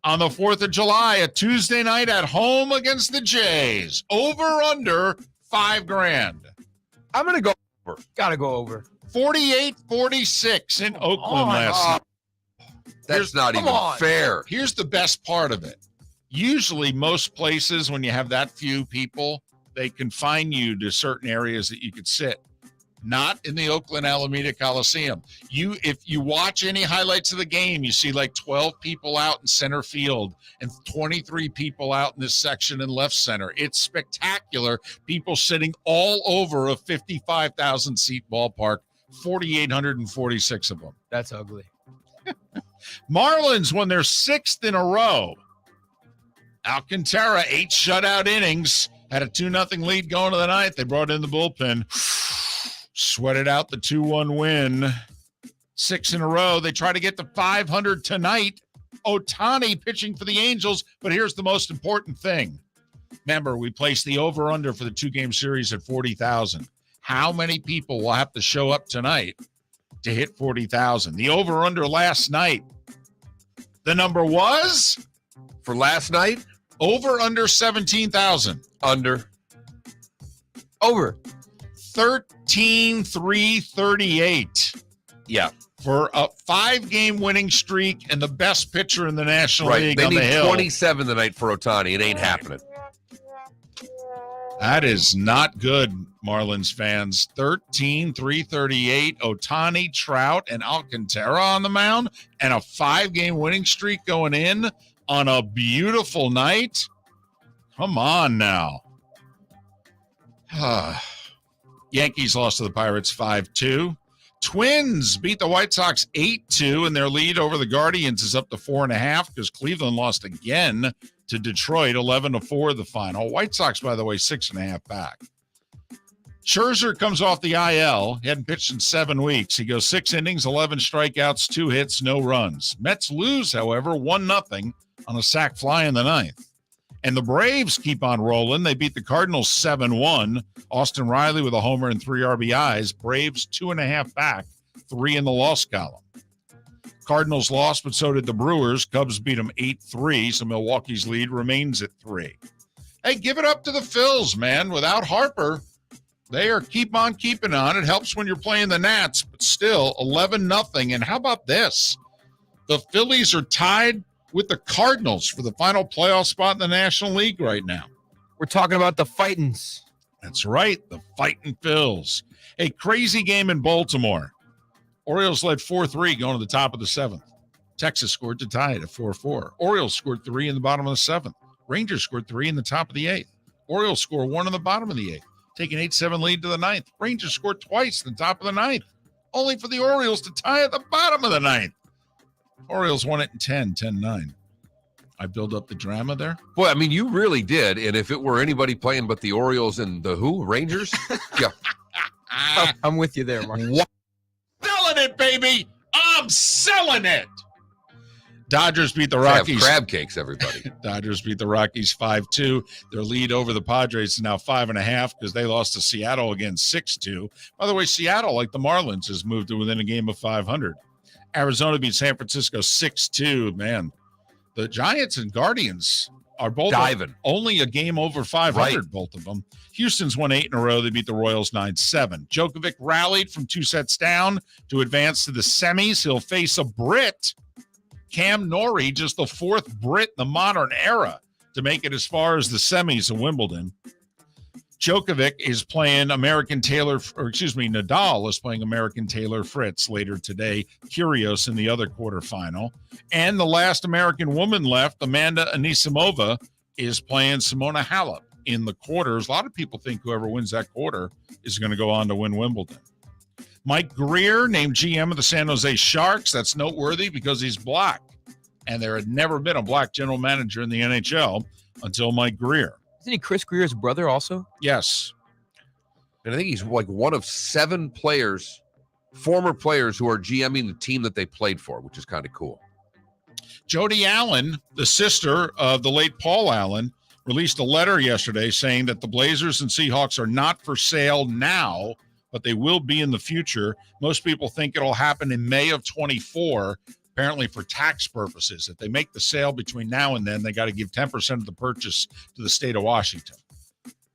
on the 4th of July, a Tuesday night at home against the Jays. Over under $5,000. I'm going to go over. Gotta go over. 48-46 in Oakland last night. That's not even fair. Here's the best part of it. Usually most places, when you have that few people, they confine you to certain areas that you could sit. Not in the Oakland Alameda Coliseum. If you watch any highlights of the game, you see like 12 people out in center field and 23 people out in this section in left center. It's spectacular. People sitting all over a 55,000 seat ballpark, 4,846 of them. That's ugly. Marlins won their 6th in a row. Alcantara, 8 shutout innings, had a 2-0 lead going to the 9th. They brought in the bullpen. Sweated out the 2-1 win. 6 in a row. They try to get to 500 tonight. Ohtani pitching for the Angels. But here's the most important thing. Remember, we placed the over-under for the 2-game series at 40,000. How many people will have to show up tonight to hit 40,000? The over-under last night. The number was? For last night? Over-under 17,000. Under. Over. 13,338 Yeah. for a 5-game winning streak and the best pitcher in the National Right. League They on the need hill. 27 tonight for Ohtani. It ain't happening. That is not good, Marlins fans. 13,338. Ohtani, Trout, and Alcantara on the mound, and a 5-game winning streak going in on a beautiful night. Come on now. Yankees lost to the Pirates 5-2. Twins beat the White Sox 8-2, and their lead over the Guardians is up to 4.5 because Cleveland lost again to Detroit 11-4 the final. White Sox, by the way, 6.5 back. Scherzer comes off the IL. He hadn't pitched in 7 weeks. He goes 6 innings, 11 strikeouts, 2 hits, no runs. Mets lose, however, 1-0 on a sac fly in the 9th. And the Braves keep on rolling. They beat the Cardinals 7-1. Austin Riley with a homer and 3 RBIs. Braves 2.5 back, 3 in the loss column. Cardinals lost, but so did the Brewers. Cubs beat them 8-3, so Milwaukee's lead remains at 3. Hey, give it up to the Phils, man. Without Harper, they are keep on keeping on. It helps when you're playing the Nats, but still 11-0. And how about this? The Phillies are tied with the Cardinals for the final playoff spot in the National League right now. We're talking about the Fightins. That's right, the Fightin' Phils. A crazy game in Baltimore. Orioles led 4-3 going to the top of the 7th. Texas scored to tie it at 4-4. Orioles scored 3 in the bottom of the 7th. Rangers scored 3 in the top of the 8th. Orioles score 1 in the bottom of the 8th, taking 8-7 lead to the 9th. Rangers scored twice in the top of the 9th, only for the Orioles to tie at the bottom of the 9th. Orioles won it in 10-9. I build up the drama there. Boy, I mean, you really did. And if it were anybody playing but the Orioles and the Rangers? Yeah. I'm with you there, Mark. What? Selling it, baby. I'm selling it. Dodgers beat the Have Rockies. crab cakes, everybody. Dodgers beat the Rockies 5-2. Their lead over the Padres is now 5.5 because they lost to Seattle again 6-2. By the way, Seattle, like the Marlins, has moved to within a game of 500. Arizona beat San Francisco 6-2. Man, the Giants and Guardians are both Diving. only a game over 500, Right. both of them. Houston's won 8 in a row. They beat the Royals 9-7. Djokovic rallied from 2 sets down to advance to the semis. He'll face a Brit, Cam Norrie, just the 4th Brit in the modern era to make it as far as the semis of Wimbledon. Djokovic is playing Nadal is playing American Taylor Fritz later today. Kyrgios in the other quarterfinal. And the last American woman left, Amanda Anisimova, is playing Simona Halep in the quarters. A lot of people think whoever wins that quarter is going to go on to win Wimbledon. Mike Greer named GM of the San Jose Sharks. That's noteworthy because he's black. And there had never been a black general manager in the NHL until Mike Greer. Isn't he Chris Greer's brother also? Yes. And I think he's like one of 7 players, former players, who are GMing the team that they played for, which is kind of cool. Jody Allen, the sister of the late Paul Allen, released a letter yesterday saying that the Blazers and Seahawks are not for sale now, but they will be in the future. Most people think it'll happen in May of 24, apparently for tax purposes. If they make the sale between now and then, they got to give 10% of the purchase to the state of Washington.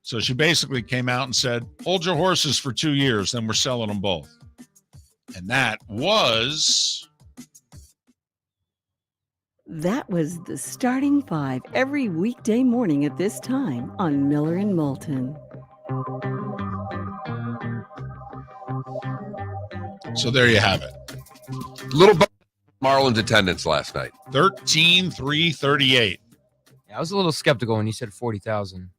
So she basically came out and said, hold your horses for 2 years, then we're selling them both. And that was the starting 5 every weekday morning at this time on Miller and Moulton. so there you have it. Little Marlins attendance last night. 13,338. Yeah, I was a little skeptical when you said 40,000.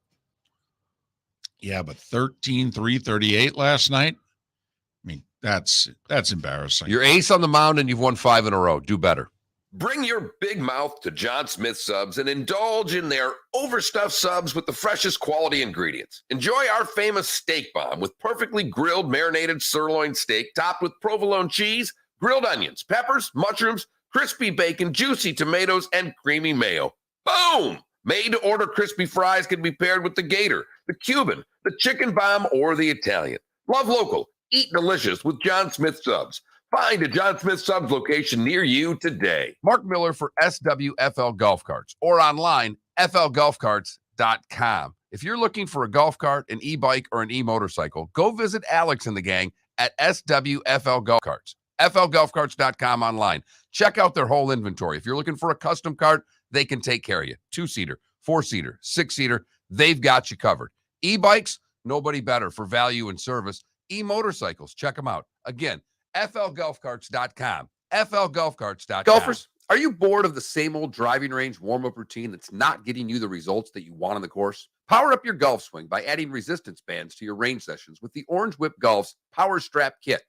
Yeah, but 13,338 last night. I mean, that's embarrassing. You're ace on the mound and you've won 5 in a row. Do better. Bring your big mouth to John Smith Subs and indulge in their overstuffed subs with the freshest quality ingredients. Enjoy our famous steak bomb with perfectly grilled marinated sirloin steak topped with provolone cheese, grilled onions, peppers, mushrooms, crispy bacon, juicy tomatoes, and creamy mayo. Boom! Made-to-order crispy fries can be paired with the Gator, the Cuban, the Chicken Bomb, or the Italian. Love local. Eat delicious with John Smith Subs. Find a John Smith Subs location near you today. Mark Miller for SWFL Golf Carts or online, flgolfcarts.com. If you're looking for a golf cart, an e-bike, or an e-motorcycle, go visit Alex and the gang at SWFL Golf Carts. flgolfcarts.com online. Check out their whole inventory. If you're looking for a custom cart, they can take care of you. 2-seater, 4-seater, 6-seater, they've got you covered. E-bikes, nobody better for value and service. E-motorcycles, check them out. Again, flgolfcarts.com. flgolfcarts.com. Golfers, are you bored of the same old driving range warm-up routine that's not getting you the results that you want on the course? Power up your golf swing by adding resistance bands to your range sessions with the Orange Whip Golf's Power Strap Kit.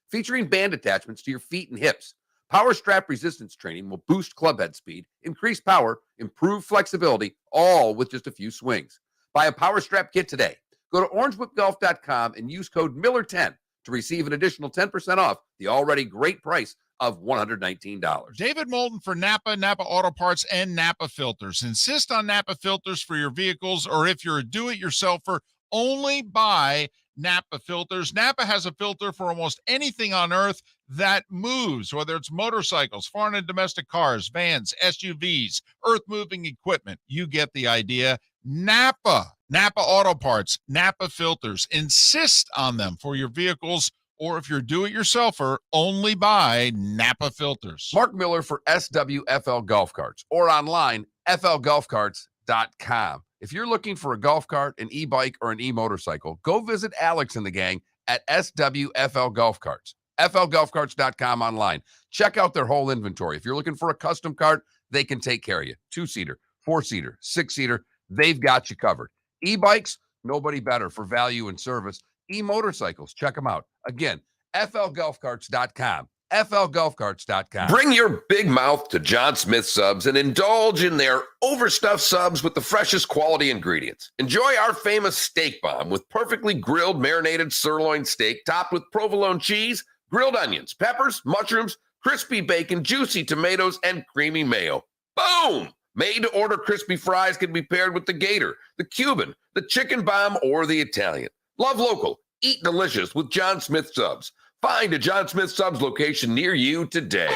Featuring band attachments to your feet and hips, Power Strap resistance training will boost club head speed, increase power, improve flexibility, all with just a few swings. Buy a Power Strap Kit today. Go to orangewhipgolf.com and use code Miller10 to receive an additional 10% off the already great price of $119. David Moulton for Napa, Napa Auto Parts, and Napa Filters. Insist on Napa filters for your vehicles, or if you're a do-it-yourselfer, only buy Napa filters. Napa has a filter for almost anything on earth that moves, whether it's motorcycles, foreign and domestic cars, vans, SUVs, earth-moving equipment. You get the idea. Napa Auto Parts, Napa filters. Insist on them for your vehicles, or if you're do-it-yourselfer, only buy Napa filters. Mark Miller for SWFL Golf Carts or online, flgolfcarts.com. If you're looking for a golf cart, an e-bike, or an e-motorcycle, go visit Alex and the gang at SWFL Golf Carts. flgolfcarts.com online. Check out their whole inventory. If you're looking for a custom cart, they can take care of you. 2-seater, 4-seater, 6-seater, they've got you covered. E-bikes, nobody better for value and service. E-motorcycles, check them out. Again, flgolfcarts.com. FLGolfCarts.com. Bring your big mouth to John Smith Subs and indulge in their overstuffed subs with the freshest quality ingredients. Enjoy our famous steak bomb with perfectly grilled marinated sirloin steak topped with provolone cheese, grilled onions, peppers, mushrooms, crispy bacon, juicy tomatoes, and creamy mayo. Boom! Made-to-order crispy fries can be paired with the Gator, the Cuban, the Chicken Bomb, or the Italian. Love local. Eat delicious with John Smith Subs. Find a John Smith Subs location near you today.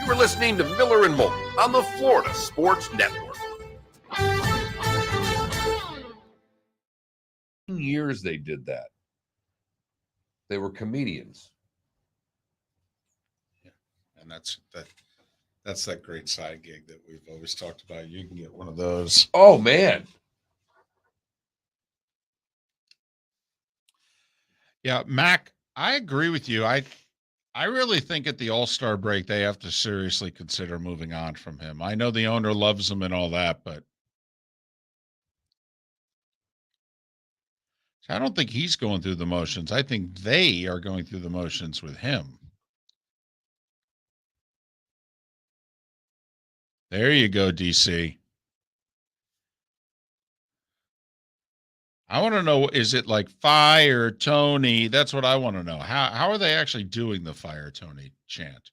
You are listening to Miller and Moulton on the Florida Sports Network. Years they did that. They were comedians. And that's that great side gig that we've always talked about. You can get one of those. Oh, man. Yeah, Mac, I agree with you. I really think at the All-Star break they have to seriously consider moving on from him. I know the owner loves him and all that, but I don't think he's going through the motions. I think they are going through the motions with him. There you go, DC. I want to know, is it like Fire Tony? That's what I want to know. How are they actually doing the Fire Tony chant?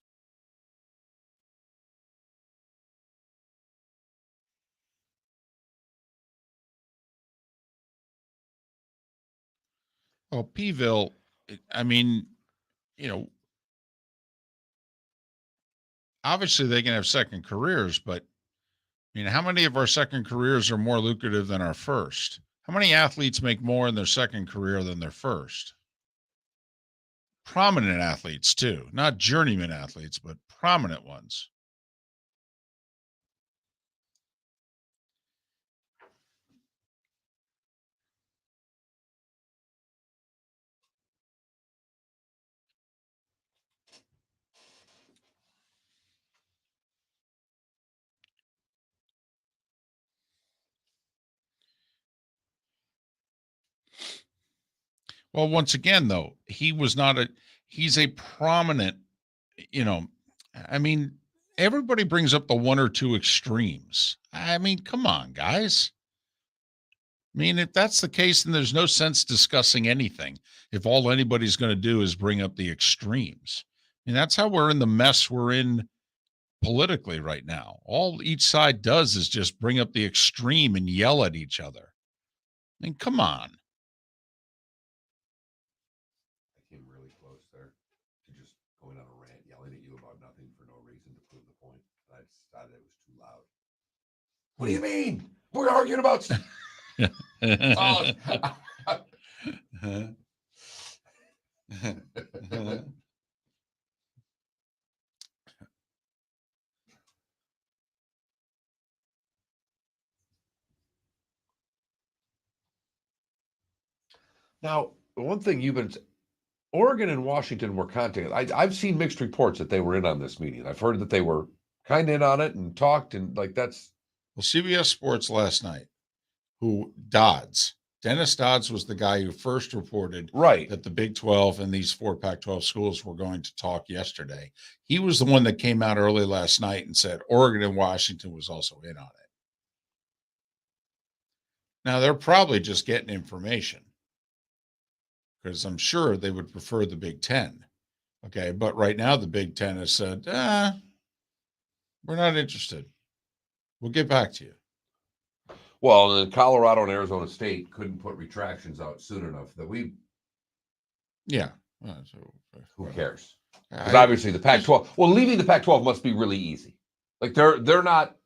Well, Peeville, I mean, obviously they can have second careers, but I mean, how many of our second careers are more lucrative than our first? How many athletes make more in their second career than their first? Prominent athletes, too. Not journeyman athletes, but prominent ones. Well, once again, though, he's a prominent, I mean, everybody brings up the one or two extremes. I mean, come on, guys. I mean, if that's the case, then there's no sense discussing anything if all anybody's going to do is bring up the extremes. I mean, that's how we're in the mess we're in politically right now. All each side does is just bring up the extreme and yell at each other. I mean, come on. Came really close there to just going on a rant, yelling at you about nothing for no reason to prove the point. I decided it was too loud. What do you mean? We're arguing about. Now, the one thing you've been. Oregon and Washington were contacted. I've seen mixed reports that they were in on this meeting. I've heard that they were kind of in on it and talked and like that's. Well, CBS Sports last night, Dennis Dodds was the guy who first reported that the Big 12 and these 4 Pac-12 schools were going to talk yesterday. He was the one that came out early last night and said Oregon and Washington was also in on it. Now, they're probably just getting information, because I'm sure they would prefer the Big 10. Okay, but right now the Big 10 has said, we're not interested. We'll get back to you. Well, and then Colorado and Arizona State couldn't put retractions out soon enough that we. Yeah. Who cares? Because obviously the Pac-12. Well, leaving the Pac-12 must be really easy. Like they're not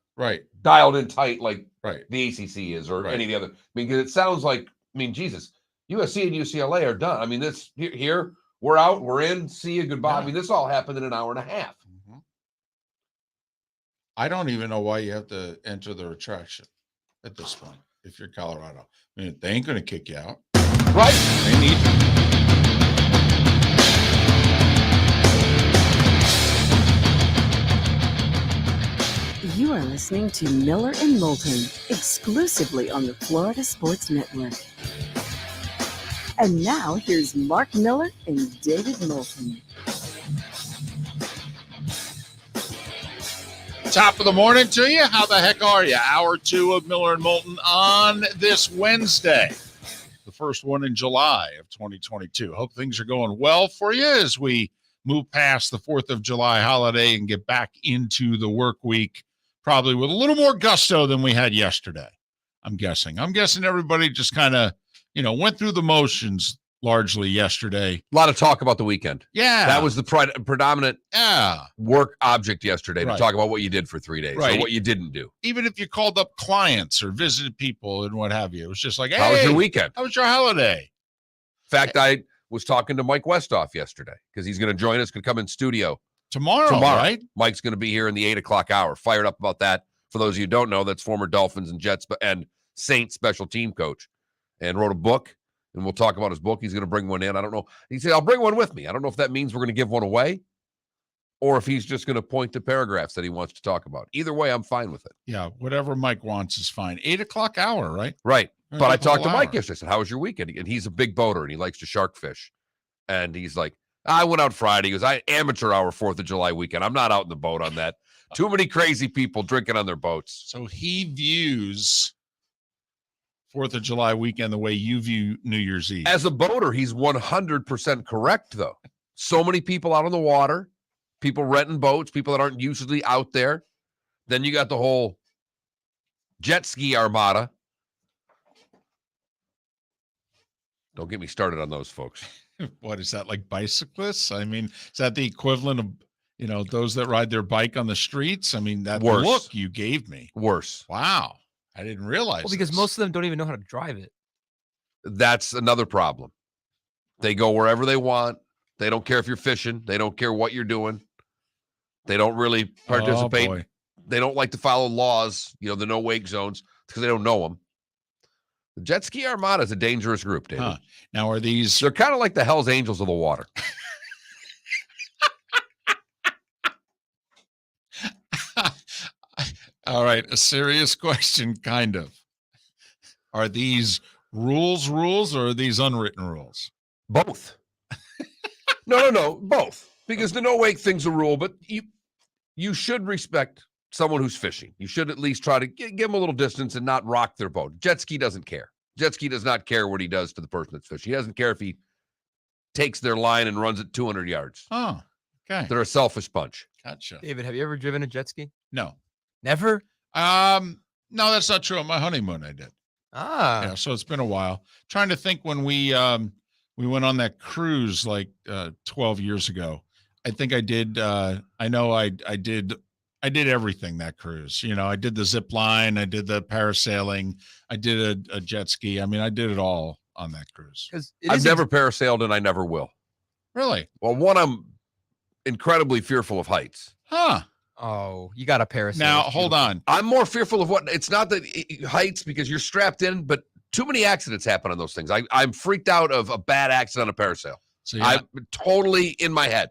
dialed in tight like the ACC is or any of the other. I mean, because it sounds like. I mean, Jesus. USC and UCLA are done. I mean, this here, we're out, we're in, see you, goodbye. Yeah. I mean, this all happened in an hour and a half. Mm-hmm. I don't even know why you have to enter the retraction at this point if you're Colorado. I mean, they ain't going to kick you out. Right. They need to. You are listening to Miller and Moulton, exclusively on the Florida Sports Network. And now here's Mark Miller and David Moulton. Top of the morning to you. How the heck are you? Hour 2 of Miller and Moulton on this Wednesday, the first one in July of 2022. Hope things are going well for you as we move past the 4th of July holiday and get back into the work week, probably with a little more gusto than we had yesterday. I'm guessing everybody just kind of, went through the motions largely yesterday. A lot of talk about the weekend. Yeah. That was the predominant work object yesterday, to talk about what you did for 3 days or what you didn't do. Even if you called up clients or visited people and what have you, it was just like, hey, how was your weekend? How was your holiday? In fact, I was talking to Mike Westhoff yesterday because he's going to join us, going to come in studio Tomorrow, right? Mike's going to be here in the 8 o'clock hour. Fired up about that. For those of you who don't know, that's former Dolphins and Jets and Saints special team coach, and wrote a book. And we'll talk about his book. He's going to bring one in. I don't know. He said, I'll bring one with me. I don't know if that means we're going to give one away or if he's just going to point to paragraphs that he wants to talk about. Either way, I'm fine with it. Yeah, whatever Mike wants is fine. 8 o'clock hour, right? Right. But I talked to Mike yesterday. I said, how was your weekend? And he's a big boater, and he likes to shark fish. And he's like, I went out Friday. He goes, amateur hour 4th of July weekend. I'm not out in the boat on that. Too many crazy people drinking on their boats. So he views 4th of July weekend the way you view New Year's Eve. As a boater, he's 100% correct, though. So many people out on the water, people renting boats, people that aren't usually out there. Then you got the whole jet ski armada. Don't get me started on those folks. What is that, like bicyclists? I mean, is that the equivalent of, those that ride their bike on the streets? I mean, that Worse. look you gave me. Worse. Wow. I didn't realize. Well, because this. most of them don't even know how to drive it. That's another problem. They go wherever they want. They don't care if you're fishing. They don't care what you're doing. They don't really participate. Oh, boy. They don't like to follow laws, the no wake zones, because they don't know them. The jet ski armada is a dangerous group, David. Huh. Now, are these? They're kind of like the Hells Angels of the water. All right, a serious question, kind of. Are these rules, or are these unwritten rules? Both. No, both. Because the no wake thing's a rule, but you should respect someone who's fishing. You should at least try to give them a little distance and not rock their boat. Jet ski doesn't care. Jet ski does not care what he does to the person that's fishing. He doesn't care if he takes their line and runs it 200 yards. Oh, okay. They're a selfish bunch. Gotcha. David, have you ever driven a jet ski? No. Never? No, that's not true. On my honeymoon, I did. Ah. So it's been a while. Trying to think when we went on that cruise like 12 years ago. I think I did. I know I did everything that cruise. I did the zip line. I did the parasailing. I did a jet ski. I mean, I did it all on that cruise. I've never parasailed and I never will. Really? Well, one, I'm incredibly fearful of heights. Huh. Oh, you got a parasail. Now, hold on. I'm more fearful of it's not that heights because you're strapped in, but too many accidents happen on those things. I'm freaked out of a bad accident on a parasail. So I'm totally in my head.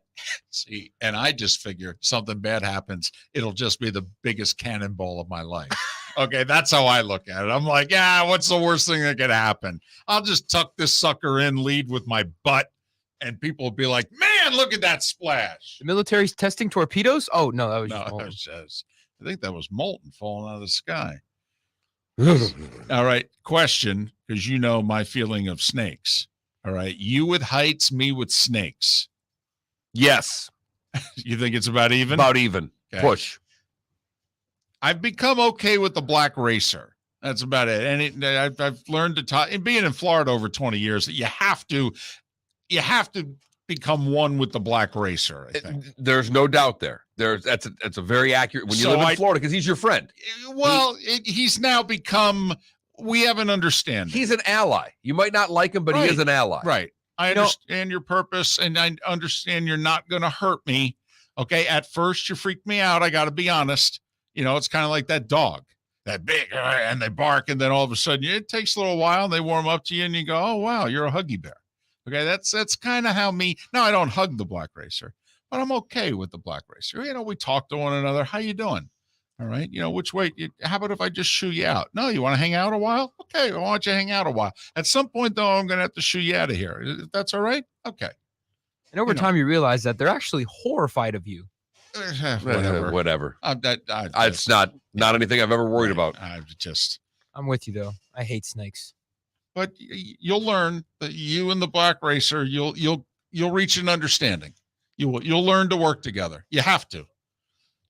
See, and I just figure something bad happens, it'll just be the biggest cannonball of my life. Okay, that's how I look at it. I'm like, yeah, what's the worst thing that could happen? I'll just tuck this sucker in, lead with my butt, and people will be like, man, look at that splash. The military's testing torpedoes? Oh, no, that was No, just it Moulton. was just, I think that was Moulton falling out of the sky. All right, question, because you know my feeling of snakes. All right, you with heights, me with snakes. Yes. You think it's about even? About even. Okay. Push. I've become okay with the black racer. That's about it. And I've learned to talk. And being in Florida over 20 years, you have to become one with the black racer. I think There's no doubt there. That's a very accurate when you So live in Florida because he's your friend. Well, he's now become. We have an understanding. He's an ally. You might not like him, but he is an ally. Right. I understand your purpose, and I understand you're not going to hurt me. Okay. At first, you freaked me out. I got to be honest. It's kind of like that dog, that big, and they bark, and then all of a sudden, it takes a little while. They warm up to you, and you go, "Oh wow, you're a huggy bear." Okay, that's kind of how me. Now I don't hug the black racer, but I'm okay with the black racer. We talk to one another. How you doing? All right. Which way? How about if I just shoo you out? No, you want to hang out a while? Okay. I want you to hang out a while. At some point, though, I'm going to have to shoo you out of here. If that's all right? Okay. And over time, you realize that they're actually horrified of you. Whatever. It's not anything I've ever worried about. I'm with you, though. I hate snakes. But you'll learn that you and the black racer, you'll reach an understanding. You'll learn to work together. You have to.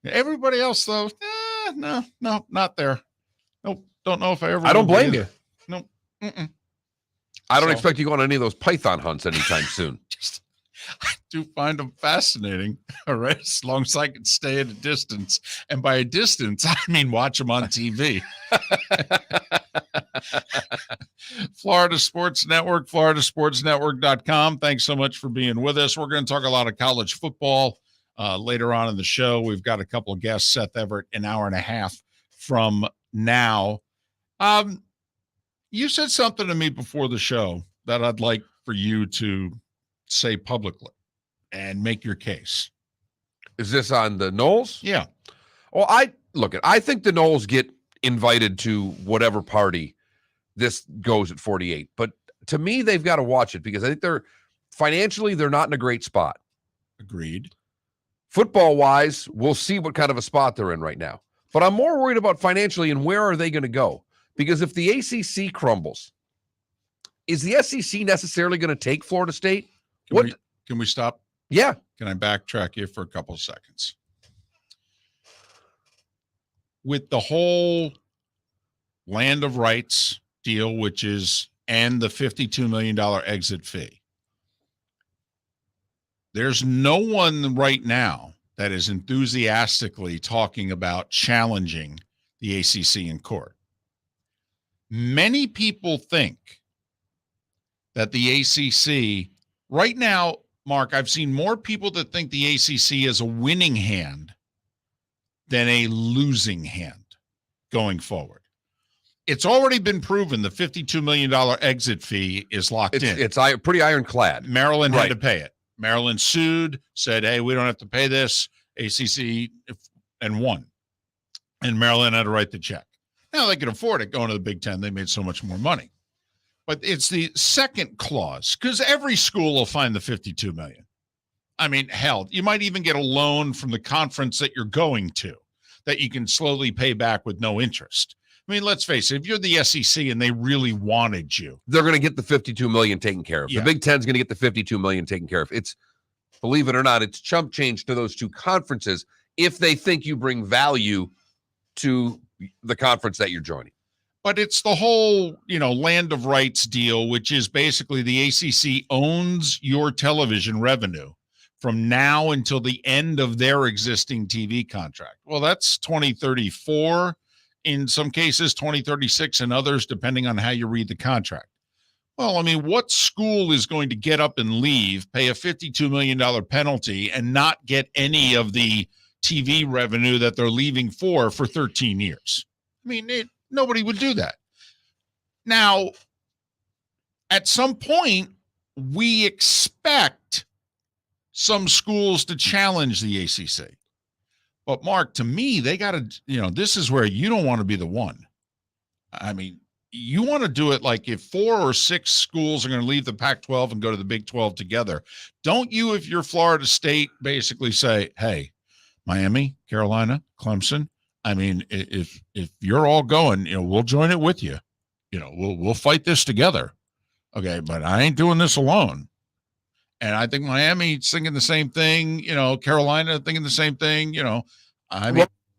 Everybody else, though, no, not there. Nope. Don't know if I ever. I don't blame you. Nope. I don't expect you to go on any of those python hunts anytime soon. I do find them fascinating, all right, as long as I can stay at a distance. And by a distance, I mean watch them on TV. Florida Sports Network, floridasportsnetwork.com. Thanks so much for being with us. We're going to talk a lot of college football later on in the show. We've got a couple of guests, Seth Everett, an hour and a half from now. You said something to me before the show that I'd like for you to say publicly and make your case. Is this on the Knowles? Yeah. Well, I think the Knowles get invited to whatever party this goes at 48. But to me, they've got to watch it because I think they're not in a great spot. Agreed. Football wise, we'll see what kind of a spot they're in right now. But I'm more worried about financially and where are they going to go? Because if the ACC crumbles, is the SEC necessarily going to take Florida State? Can we stop? Yeah. Can I backtrack you for a couple of seconds? With the whole land of rights deal, and the $52 million exit fee, there's no one right now that is enthusiastically talking about challenging the ACC in court. Many people think that the ACC right now, Mark, I've seen more people that think the ACC is a winning hand than a losing hand going forward. It's already been proven the $52 million exit fee is locked in. It's pretty ironclad. Maryland had to pay it. Maryland sued, said, hey, we don't have to pay this. ACC and won. And Maryland had to write the check. Now they can afford it going to the Big Ten. They made so much more money. But it's the second clause, because every school will find the $52 million. I mean, hell, you might even get a loan from the conference that you're going to that you can slowly pay back with no interest. I mean, let's face it, if you're the SEC and they really wanted you, they're going to get the $52 million taken care of. Yeah. The Big Ten's going to get the $52 million taken care of. It's, believe it or not, it's chump change to those two conferences if they think you bring value to the conference that you're joining. But it's the whole, land of rights deal, which is basically the ACC owns your television revenue from now until the end of their existing TV contract. Well, that's 2034, in some cases 2036, and others, depending on how you read the contract. Well, I mean, what school is going to get up and leave, pay a $52 million penalty, and not get any of the TV revenue that they're leaving for 13 years? I mean, nobody would do that. Now, at some point, we expect some schools to challenge the ACC. But, Mark, to me, they got to, this is where you don't want to be the one. I mean, you want to do it like if 4 or 6 schools are going to leave the Pac-12 and go to the Big 12 together. Don't you, if you're Florida State, basically say, hey, Miami, Carolina, Clemson, I mean, if you're all going, we'll join it with you. We'll fight this together. Okay, but I ain't doing this alone. And I think Miami's thinking the same thing. Carolina thinking the same thing.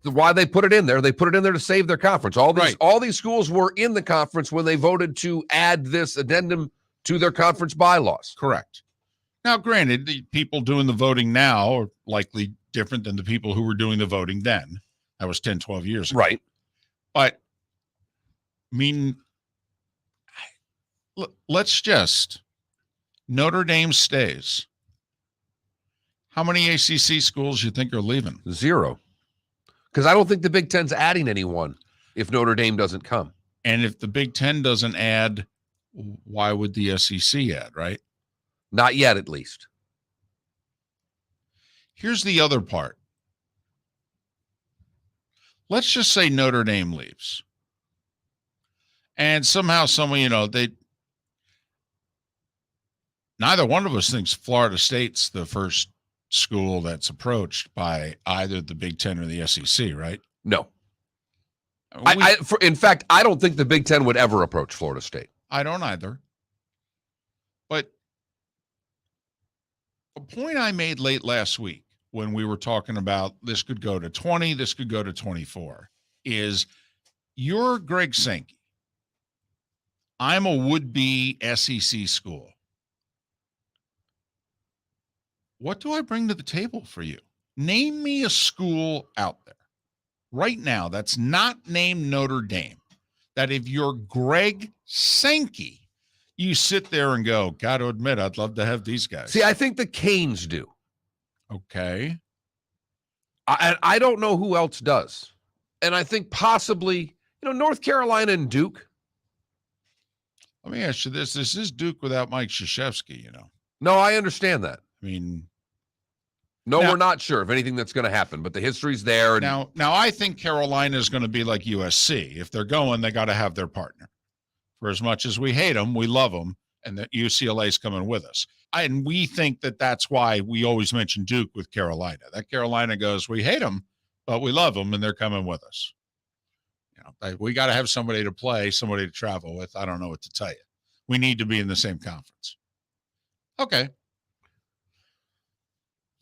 Why they put it in there? They put it in there to save their conference. All these schools were in the conference when they voted to add this addendum to their conference bylaws. Correct. Now, granted, the people doing the voting now are likely different than the people who were doing the voting then. That was 10, 12 years ago. Right. But, I mean, let's just, Notre Dame stays. How many ACC schools you think are leaving? 0. Because I don't think the Big Ten's adding anyone if Notre Dame doesn't come. And if the Big Ten doesn't add, why would the SEC add, right? Not yet, at least. Here's the other part. let's just say Notre Dame leaves. And somehow, neither one of us thinks Florida State's the first school that's approached by either the Big Ten or the SEC, right? No. In fact, I don't think the Big Ten would ever approach Florida State. I don't either. But a point I made late last week when we were talking about this could go to 20, this could go to 24, is you're Greg Sankey. I'm a would-be SEC school. What do I bring to the table for you? Name me a school out there right now that's not named Notre Dame, that if you're Greg Sankey, you sit there and go, got to admit, I'd love to have these guys. See, I think the Canes do. Okay. I don't know who else does. And I think possibly, North Carolina and Duke. Let me ask you this. This is Duke without Mike Krzyzewski, No, I understand that. I mean, no, now, we're not sure of anything that's going to happen, but the history's there. And now I think Carolina is going to be like USC. If they're going, they got to have their partner. For as much as we hate them, we love them, and that UCLA is coming with us. And we think that that's why we always mention Duke with Carolina. That Carolina goes, we hate them, but we love them, and they're coming with us. We got to have somebody to play, somebody to travel with. I don't know what to tell you. We need to be in the same conference. Okay.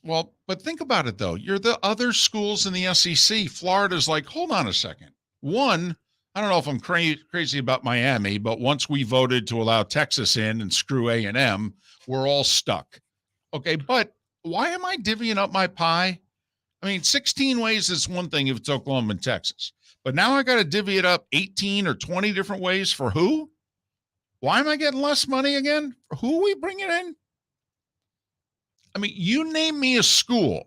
Well, but think about it, though. You're the other schools in the SEC. Florida's like, hold on a second. One, I don't know if I'm crazy about Miami, but once we voted to allow Texas in and screw A&M, we're all stuck. Okay, but why am I divvying up my pie? I mean, 16 ways is one thing if it's Oklahoma and Texas. But now I got to divvy it up 18 or 20 different ways for who? Why am I getting less money again? For who are we bringing in? I mean, you name me a school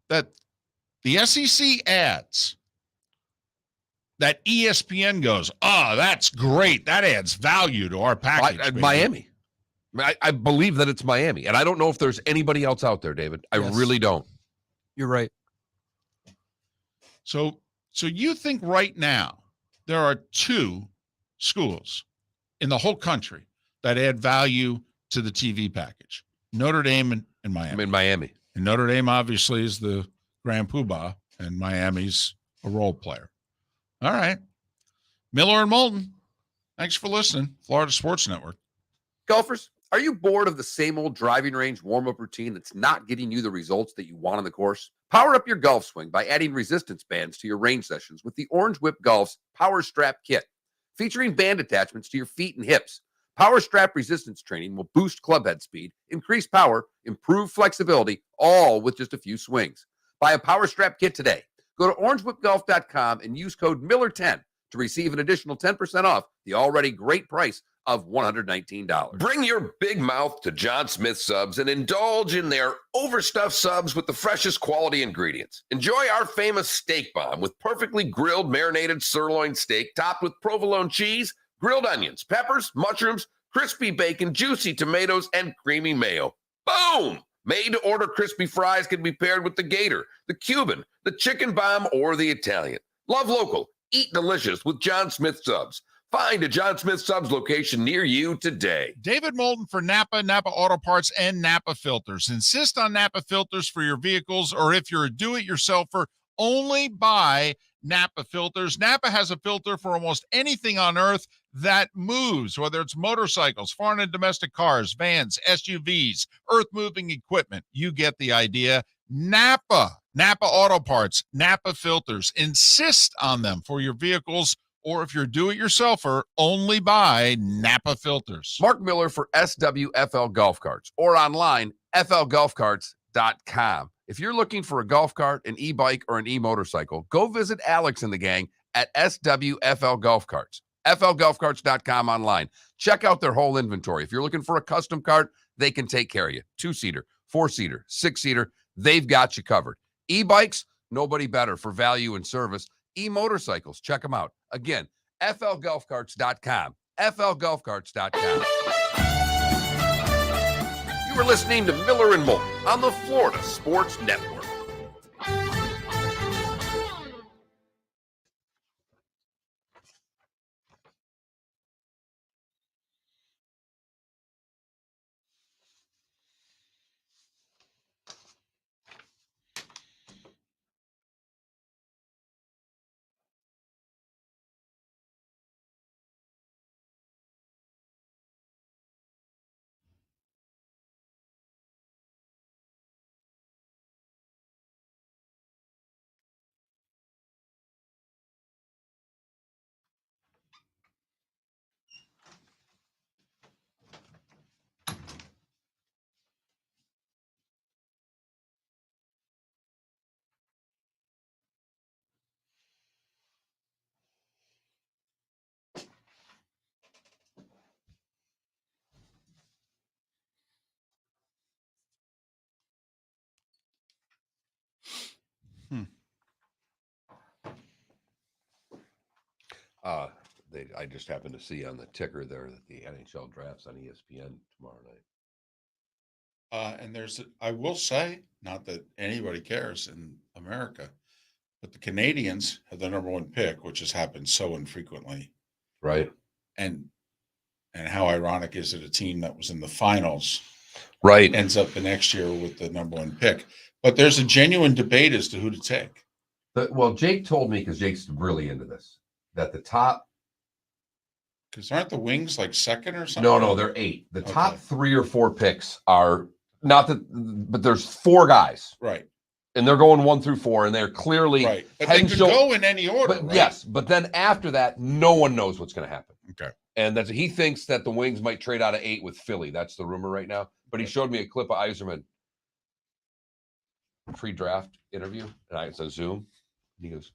that the SEC adds that ESPN goes, oh, that's great. That adds value to our package. Miami. I believe that it's Miami. And I don't know if there's anybody else out there, David. I really don't. You're right. So you think right now there are two schools in the whole country that add value to the TV package, Notre Dame and Miami. I'm in Miami. And Notre Dame obviously is the grand poobah, and Miami's a role player. All right. Miller and Moulton, thanks for listening. Florida Sports Network. Golfers, are you bored of the same old driving range warm-up routine that's not getting you the results that you want on the course? Power up your golf swing by adding resistance bands to your range sessions with the Orange Whip Golf's Power Strap Kit. Featuring band attachments to your feet and hips, Power Strap resistance training will boost club head speed, increase power, improve flexibility, all with just a few swings. Buy a Power Strap Kit today. Go to orangewhipgolf.com and use code Miller10 to receive an additional 10% off the already great price of $119. Bring your big mouth to John Smith Subs and indulge in their overstuffed subs with the freshest quality ingredients. Enjoy our famous steak bomb with perfectly grilled marinated sirloin steak topped with provolone cheese, grilled onions, peppers, mushrooms, crispy bacon, juicy tomatoes, and creamy mayo. Boom! Made-to-order crispy fries can be paired with the Gator, the Cuban, the chicken bomb, or the Italian. Love local. Eat delicious with John Smith Subs. Find a John Smith Subs location near you today. David Moulton for Napa, Napa Auto Parts, and Napa Filters. Insist on Napa Filters for your vehicles, or if you're a do-it-yourselfer, only buy Napa Filters. Napa has a filter for almost anything on earth that moves, whether it's motorcycles, foreign and domestic cars, vans, SUVs, earth-moving equipment. You get the idea. Napa Auto Parts, Napa Filters. Insist on them for your vehicles, or if you're do-it-yourselfer, only buy Napa Filters. Mark Miller for SWFL Golf Carts, or online, flgolfcarts.com. If you're looking for a golf cart, an e-bike, or an e-motorcycle, go visit Alex and the gang at SWFL Golf Carts. flgolfcarts.com online. Check out their whole inventory. If you're looking for a custom cart, they can take care of you. 2-seater, 4-seater, 6-seater, they've got you covered. E-bikes, nobody better for value and service. E-motorcycles, check them out. Again, flgolfcarts.com. flgolfcarts.com. You were listening to Miller and Moulton on the Florida Sports Network. I just happened to see on the ticker there that the NHL draft's on ESPN tomorrow night. And I will say, not that anybody cares in America, but the Canadians have the number one pick, which has happened so infrequently. Right. And how ironic is it, a team that was in the finals Right. ends up the next year with the number one pick? But there's a genuine debate as to who to take. Well, Jake told me, because Jake's really into this, that the top. Because aren't the Wings like second or something? No, they're 8. The top 3 or 4 picks are not that, but there's 4 guys. Right. And they're going 1 through 4, and they're clearly right. But they could go in any order. But right? Yes, but then after that, no one knows what's going to happen. Okay. And he thinks that the Wings might trade out of 8 with Philly. That's the rumor right now. But he showed me a clip of Yzerman pre-draft interview, and it's a Zoom. And he goes,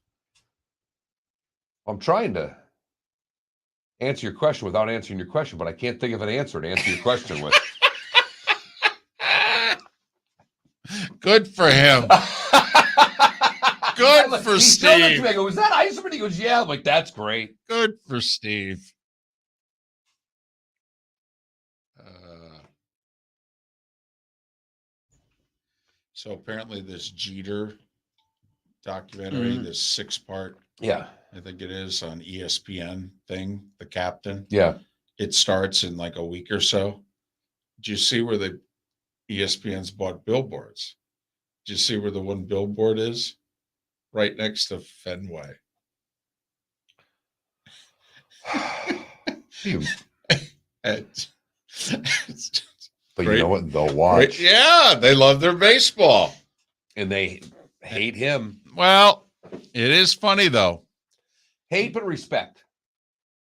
I'm trying to answer your question without answering your question, but I can't think of an answer to answer your question with. Good for him. Good for Steve. I go, was that Yzerman? He goes, yeah. I'm like, that's great. Good for Steve. So apparently this Jeter documentary, this 6-part, yeah, I think it is, on ESPN thing, The Captain. Yeah. It starts in like a week or so. Did you see where the ESPN's bought billboards? Did you see where the one billboard is? Right next to Fenway. But you know what? They'll watch. Yeah, they love their baseball. And they hate him. Well, it is funny, though. Hate but respect.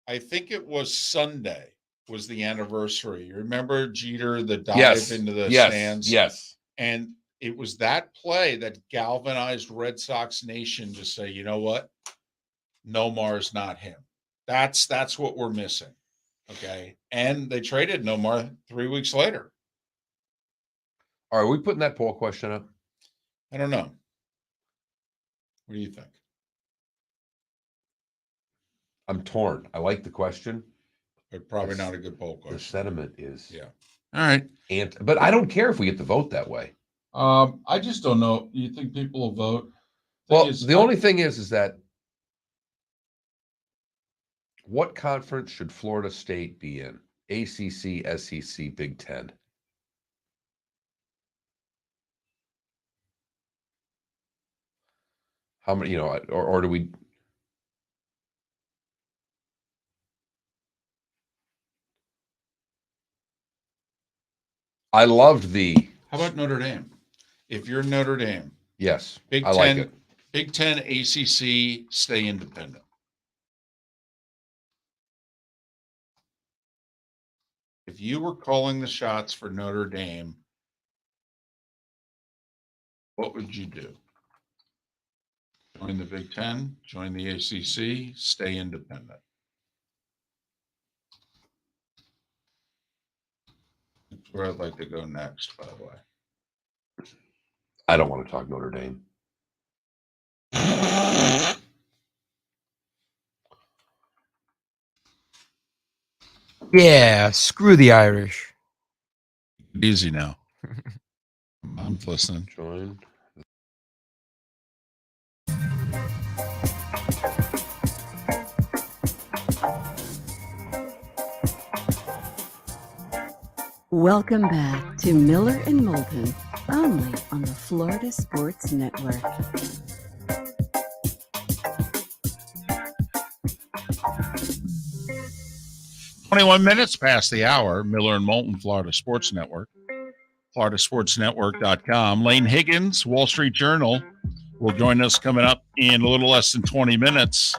I think it was Sunday was the anniversary. You remember Jeter, the dive into the stands? Yes. And it was that play that galvanized Red Sox Nation to say, you know what? Nomar's not him. That's what we're missing. Okay. And they traded Nomar 3 weeks later. All right, are we putting that poll question up? I don't know. What do you think? I'm torn. I like the question. But probably not a good poll question. The sentiment is yeah. All right. But I don't care if we get to vote that way. I just don't know. You think people will vote? Well, the only thing is that what conference should Florida State be in? ACC, SEC, Big Ten. How many, or do we? I loved the. How about Notre Dame? If you're Notre Dame, yes, Big I Ten, like it. Big Ten, ACC, stay independent. If you were calling the shots for Notre Dame, what would you do? Join the Big Ten, join the ACC, stay independent. That's where I'd like to go next, by the way. I don't want to talk Notre Dame. Yeah, screw the Irish. Easy now. I'm listening. Join. Welcome back to Miller and Moulton, only on the Florida Sports Network. Minutes past the hour. Miller and Moulton, Florida Sports Network. FloridaSportsNetwork.com. Laine Higgins, Wall Street Journal, will join us coming up in a little less than 20 minutes.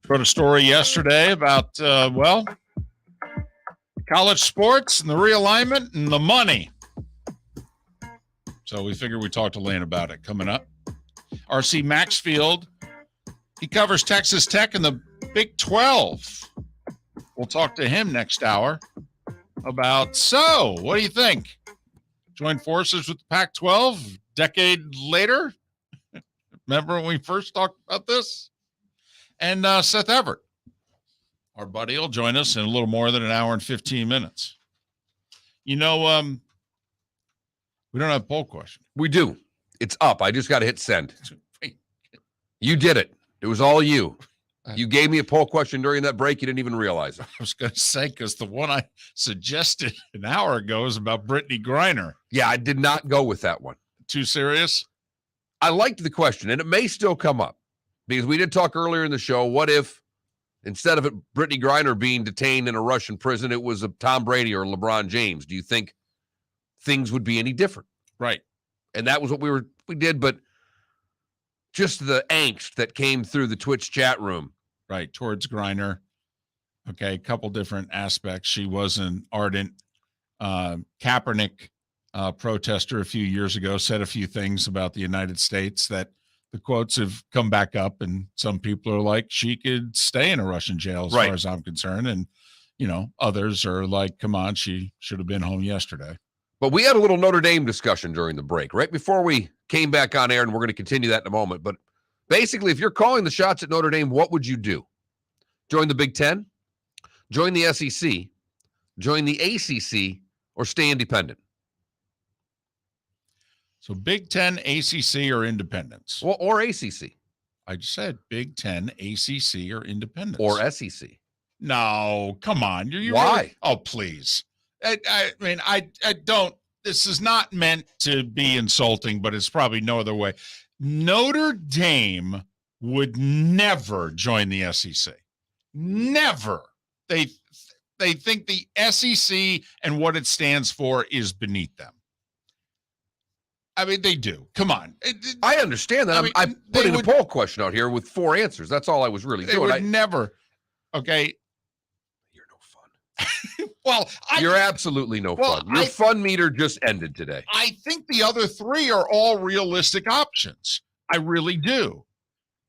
Wrote a story yesterday about, college sports and the realignment and the money. So we figured we'd talk to Laine about it coming up. RC Maxfield, he covers Texas Tech in the Big 12. We'll talk to him next hour about, so what do you think? Join forces with the Pac-12 a decade later? Remember when we first talked about this? and Seth Everett. Our buddy will join us in a little more than an hour and 15 minutes. We don't have a poll question. We do. It's up. I just got to hit send. You did it. It was all you. You gave me a poll question during that break. You didn't even realize it. I was going to say, because the one I suggested an hour ago is about Brittany Griner. Yeah, I did not go with that one. Too serious? I liked the question, and it may still come up because we did talk earlier in the show. What if instead of it, Brittany Griner being detained in a Russian prison, it was a Tom Brady or LeBron James? Do you think things would be any different? Right. And that was what we did, but just the angst that came through the Twitch chat room. Right, towards Griner. Okay, a couple different aspects. She was an ardent Kaepernick protester a few years ago, said a few things about the United States that the quotes have come back up, and some people are like, she could stay in a Russian jail as far as I'm concerned. And, others are like, come on, she should have been home yesterday. But we had a little Notre Dame discussion during the break, right before we came back on air, and we're going to continue that in a moment. But basically, if you're calling the shots at Notre Dame, what would you do? Join the Big Ten, join the SEC, join the ACC, or stay independent? So Big Ten, ACC, or independence? Well, or ACC. I just said Big Ten, ACC, or independence. Or SEC. No, come on. You're Why? Really, oh, please. I mean, I don't. This is not meant to be insulting, but it's probably no other way. Notre Dame would never join the SEC. Never. They think the SEC and what it stands for is beneath them. I mean, they do. Come on. I understand that. I'm putting a poll question out here with 4 answers. That's all I was really doing. They would never. Okay. You're no fun. Well, you're absolutely no fun. Your fun meter just ended today. I think the other 3 are all realistic options. I really do.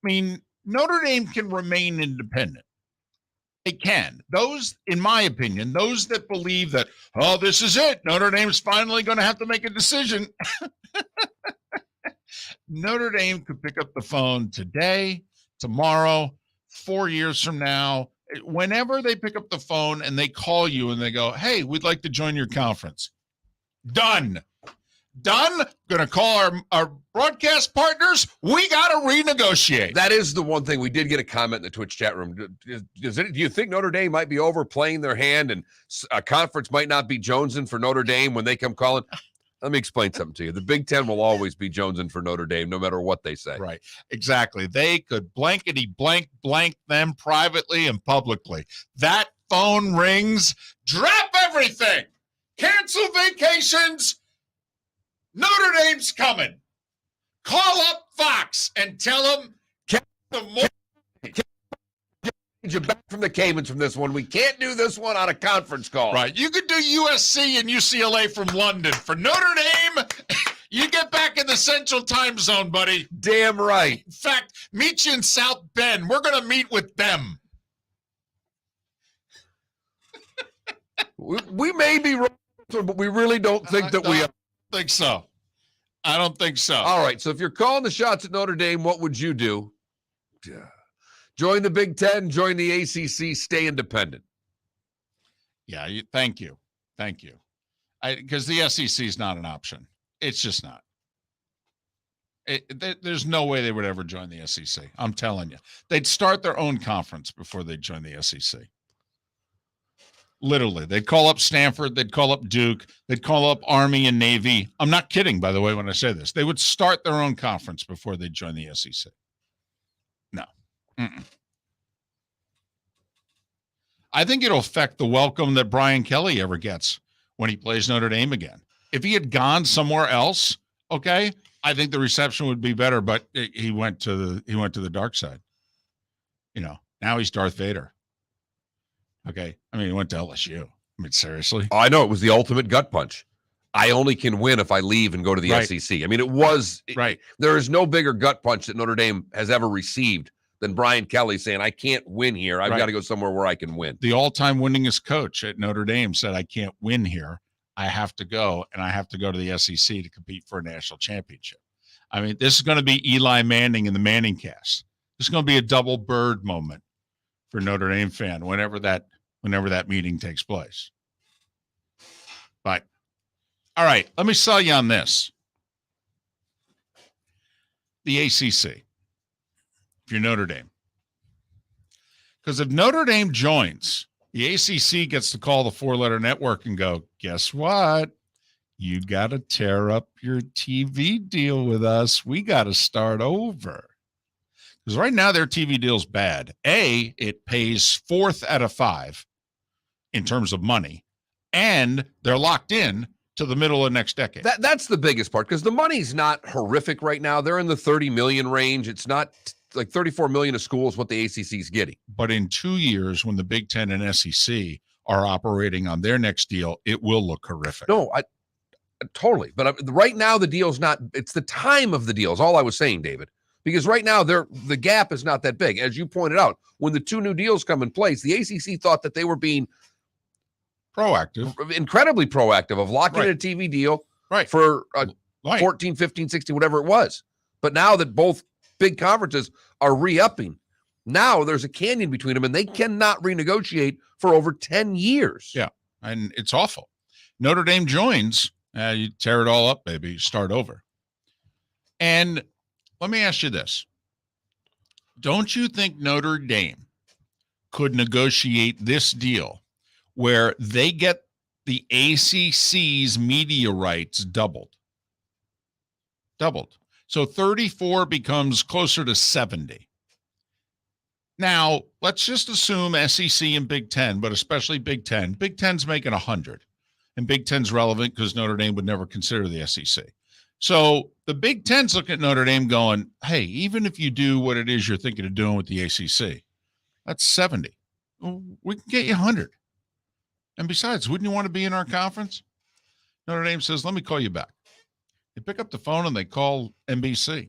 I mean, Notre Dame can remain independent. It can. Those, in my opinion, those that believe that, oh, this is it, Notre Dame's finally going to have to make a decision. Notre Dame could pick up the phone today, tomorrow, 4 years from now, whenever they pick up the phone and they call you and they go, hey, we'd like to join your conference. Done. Gonna call our broadcast partners. We got to renegotiate. That is the one thing. We did get a comment in the Twitch chat room. Do you think Notre Dame might be overplaying their hand and a conference might not be jonesing for Notre Dame when they come calling? Let me explain something to you. The Big Ten will always be jonesing for Notre Dame, no matter what they say. Right. Exactly. They could blankety blank them privately and publicly. That phone rings. Drop everything. Cancel vacations. Notre Dame's coming. Call up Fox and tell them you back from the Caymans from this one. We can't do this one on a conference call. Right. You could do USC and UCLA from London. For Notre Dame, you get back in the Central Time Zone, buddy. Damn right. In fact, meet you in South Bend. We're going to meet with them. We may be wrong, but we really don't think that we are. Think so. I don't think so. All right. So if you're calling the shots at Notre Dame, what would you do? Join the Big Ten, join the ACC, stay independent. Yeah. Thank you. Because the SEC is not an option. It's just not. There's no way they would ever join the SEC. I'm telling you. They'd start their own conference before they'd join the SEC. Literally, they'd call up Stanford, they'd call up Duke, they'd call up Army and Navy. I'm not kidding, by the way, when I say this. They would start their own conference before they'd join the SEC. No. Mm-mm. I think it'll affect the welcome that Brian Kelly ever gets when he plays Notre Dame again. If he had gone somewhere else, okay, I think the reception would be better, but he went to the dark side. Now he's Darth Vader. Okay. I mean, he went to LSU. I mean, seriously. Oh, I know. It was the ultimate gut punch. I only can win if I leave and go to the SEC. I mean, it was right. There is no bigger gut punch that Notre Dame has ever received than Brian Kelly saying, I can't win here. I've got to go somewhere where I can win. The all-time winningest coach at Notre Dame said, I can't win here. I have to go, and I have to go to the SEC to compete for a national championship. I mean, this is going to be Eli Manning in the Manning cast. It's going to be a double bird moment for Notre Dame fan whenever that meeting takes place. But all right, let me sell you on this. The ACC, if you're Notre Dame. Because if Notre Dame joins, the ACC gets to call the four-letter network and go, guess what? You got to tear up your TV deal with us. We got to start over. Because right now their TV deal's bad. A, it pays 4th out of 5 in terms of money, and they're locked in to the middle of next decade. That's the biggest part, because the money's not horrific right now. They're in the 30 million range. It's not like 34 million a school is what the ACC is getting. But in 2 years, when the Big Ten and SEC are operating on their next deal, it will look horrific. No, I totally. But right now, the deal's not. It's the time of the deal is all I was saying, David. Because right now, the gap is not that big. As you pointed out, when the 2 new deals come in place, the ACC thought that they were being proactive, incredibly proactive of locking in a TV deal for 14, 15, 16, whatever it was. But now that both big conferences are re-upping, now there's a canyon between them, and they cannot renegotiate for over 10 years. Yeah, and it's awful. Notre Dame joins, you tear it all up, baby. You start over. And let me ask you this. Don't you think Notre Dame could negotiate this deal where they get the ACC's media rights doubled? So 34 becomes closer to 70. Now, let's just assume SEC and Big Ten, but especially Big Ten. Big Ten's making 100, and Big Ten's relevant because Notre Dame would never consider the SEC. So the Big Ten's looking at Notre Dame going, hey, even if you do what it is you're thinking of doing with the ACC, that's 70. Well, we can get you 100. And besides, wouldn't you want to be in our conference? Notre Dame says, let me call you back. They pick up the phone and they call NBC.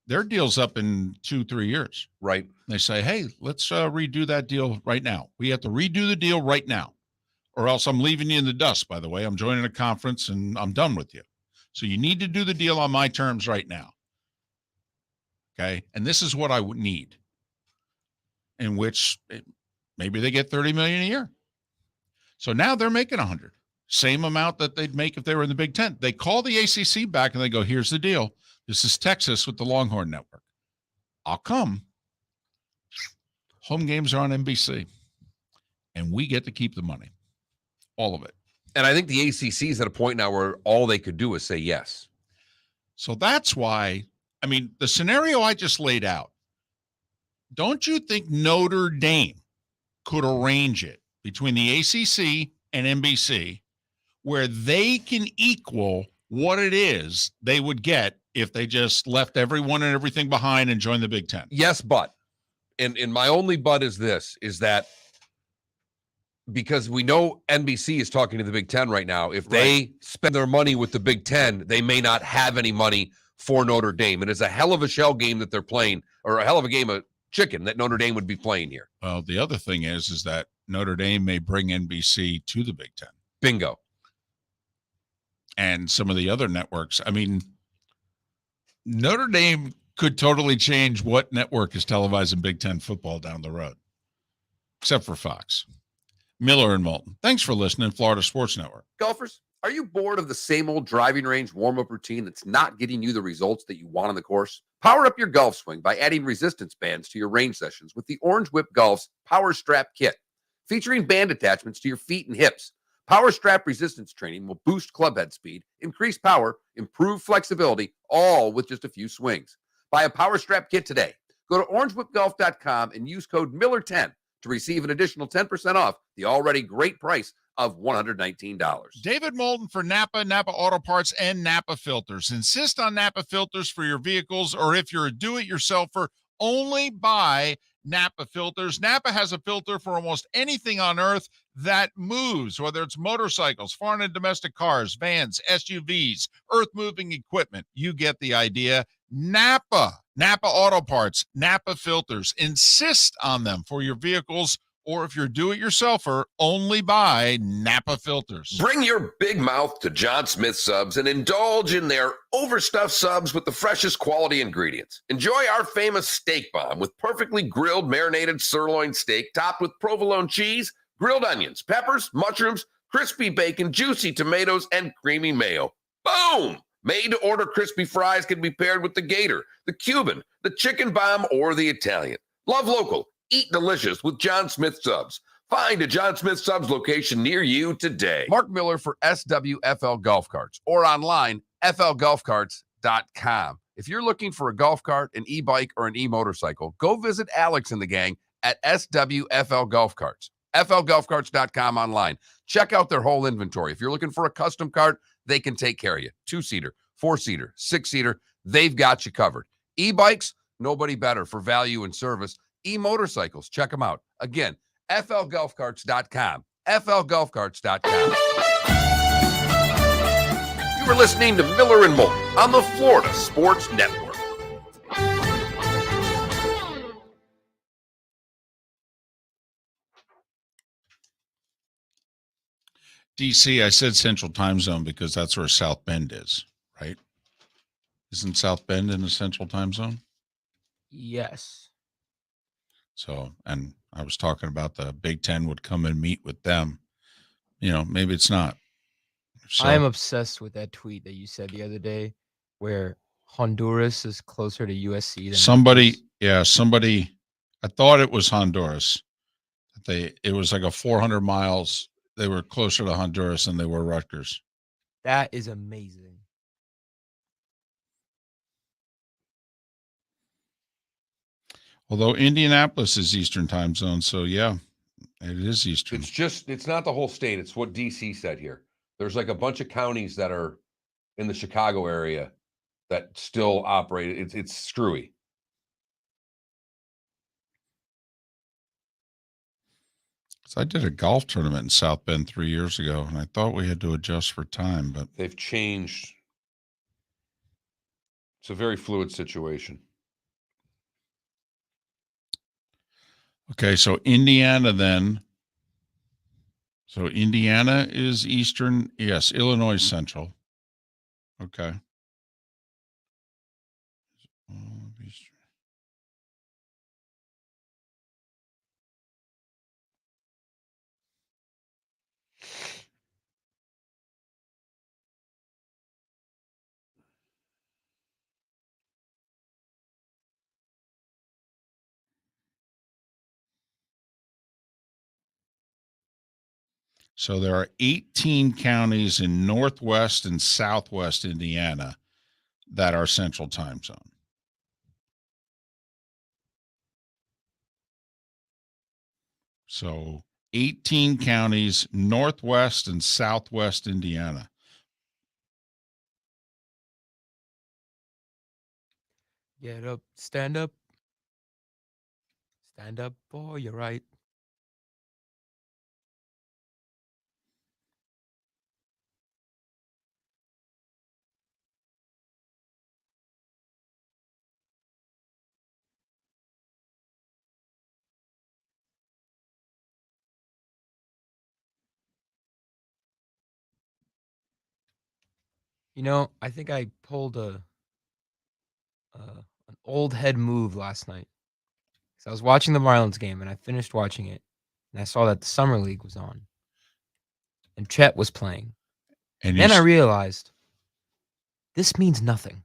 Their deal's up in 2-3 years. Right. They say, hey, let's redo that deal right now. We have to redo the deal right now, or else I'm leaving you in the dust, by the way. I'm joining a conference and I'm done with you. So you need to do the deal on my terms right now. Okay. And this is what I would need, in which maybe they get $30 million a year. So now they're making 100, same amount that they'd make if they were in the Big Ten. They call the ACC back and they go, here's the deal. This is Texas with the Longhorn Network. I'll come. Home games are on NBC, and we get to keep the money, all of it. And I think the ACC is at a point now where all they could do is say yes. So that's why, I mean, the scenario I just laid out, don't you think Notre Dame could arrange it between the ACC and NBC where they can equal what it is they would get if they just left everyone and everything behind and joined the Big Ten? Yes, but, and my only but is this, is that because we know NBC is talking to the Big Ten right now. If they spend their money with the Big Ten, they may not have any money for Notre Dame. It is a hell of a shell game that they're playing, or a hell of a game of chicken that Notre Dame would be playing here. Well, the other thing is that Notre Dame may bring NBC to the Big Ten. Bingo. And some of the other networks. I mean, Notre Dame could totally change what network is televising Big Ten football down the road, except for Fox. Miller and Moulton. Thanks for listening, Florida Sports Network. Golfers, are you bored of the same old driving range warm-up routine that's not getting you the results that you want on the course? Power up your golf swing by adding resistance bands to your range sessions with the Orange Whip Golf's Power Strap Kit. Featuring band attachments to your feet and hips, Power Strap resistance training will boost clubhead speed, increase power, improve flexibility, all with just a few swings. Buy a Power Strap Kit today. Go to orangewhipgolf.com and use code Miller10 to receive an additional 10% off the already great price of $119. David Moulton for Napa Auto Parts, and Napa Filters. Insist on Napa Filters for your vehicles, or if you're a do-it-yourselfer, only buy Napa Filters. Napa has a filter for almost anything on earth that moves, whether it's motorcycles, foreign and domestic cars, vans, SUVs, earth-moving equipment. You get the idea. Napa Auto Parts, Napa Filters. Insist on them for your vehicles Or if you're a do-it-yourselfer, only buy Napa filters. Bring your big mouth to John Smith Subs and indulge in their overstuffed subs with the freshest quality ingredients. Enjoy our famous steak bomb with perfectly grilled marinated sirloin steak topped with provolone cheese, grilled onions, peppers, mushrooms, crispy bacon, juicy tomatoes, and creamy mayo. Boom! Made-to-order crispy fries can be paired with the Gator, the Cuban, the chicken bomb, or the Italian. Love local. Eat delicious with John Smith Subs. Find a John Smith Subs location near you today. Mark Miller for SWFL Golf Carts or online, flgolfcarts.com. If you're looking for a golf cart, an e-bike, or an e-motorcycle, go visit Alex and the gang at SWFL Golf Carts. flgolfcarts.com online. Check out their whole inventory. If you're looking for a custom cart, they can take care of you. 2-seater, 4-seater, 6-seater, they've got you covered. E-bikes, nobody better for value and service. E-motorcycles, check them out. Again, flgolfcarts.com. flgolfcarts.com. You were listening to Miller and Moulton on the Florida Sports Network. DC, I said Central Time Zone because that's where South Bend is, right? Isn't South Bend in the Central Time Zone? Yes. So, and I was talking about the Big Ten would come and meet with them. Maybe it's not. So, I am obsessed with that tweet that you said the other day where Honduras is closer to USC than somebody, I thought it was Honduras. It was like a 400 miles. They were closer to Honduras than they were Rutgers. That is amazing. Although Indianapolis is Eastern Time Zone, so yeah, it is Eastern. It's not the whole state. It's what DC said here. There's like a bunch of counties that are in the Chicago area that still operate. It's screwy. So I did a golf tournament in South Bend 3 years ago, and I thought we had to adjust for time, but They've changed. It's a very fluid situation. okay, so Indiana then. So Indiana is Eastern. Yes, Illinois Central. Okay. So there are 18 counties in Northwest and Southwest Indiana that are Central Time Zone. So 18 counties, Northwest and Southwest Indiana. Get up, stand up. Stand up, boy, you're right. I think I pulled an old head move last night. So I was watching the Marlins game, and I finished watching it, and I saw that the Summer League was on, and Chet was playing. And Then I realized this means nothing,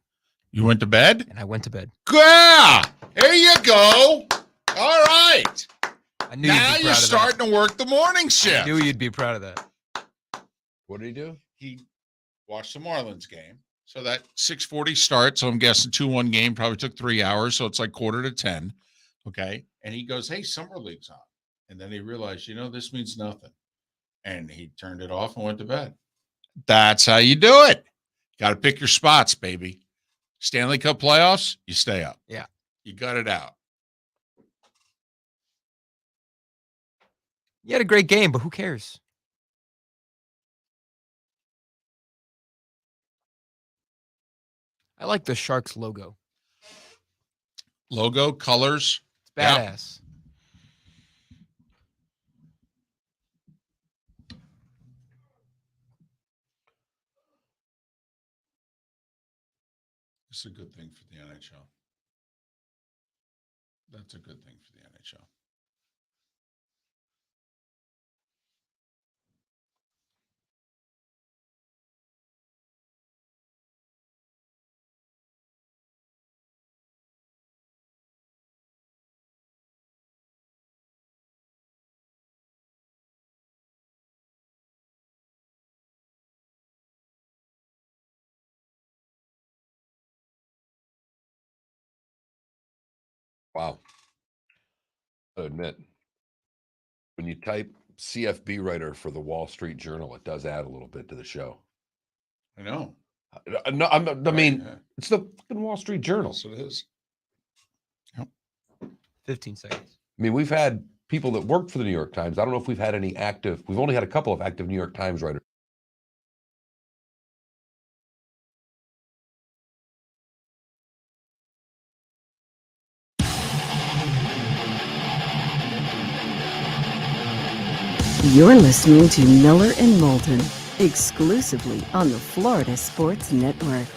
you went to bed? and I went to bed. Yeah, there you go. All right. I knew Now you'd be you're proud of starting to work the morning that. I shift. knew you'd be proud of that. What did he do? He watched the Marlins game. So that 6:40 start. So I'm guessing 2-1 game probably took 3 hours. So it's like 9:45. Okay. And he goes, hey, Summer League's on. And then he realized, this means nothing. And he turned it off and went to bed. That's how you do it. Got to pick your spots, baby. Stanley Cup playoffs, you stay up. Yeah. You got it out. You had a great game, but who cares? I like the Sharks logo. Logo, colors. It's badass. It's a good thing for the NHL. That's a good thing for the NHL. Wow. I admit, when you type CFB writer for the Wall Street Journal, it does add a little bit to the show. I know. No, I mean, Yeah. it's the fucking Wall Street Journal. That's what it is. 15 seconds. I mean, we've had people that worked for the New York Times. I don't know if we've had any active. We've only had a couple of active New York Times writers. You're listening to Miller and Moulton, exclusively on the Florida Sports Network.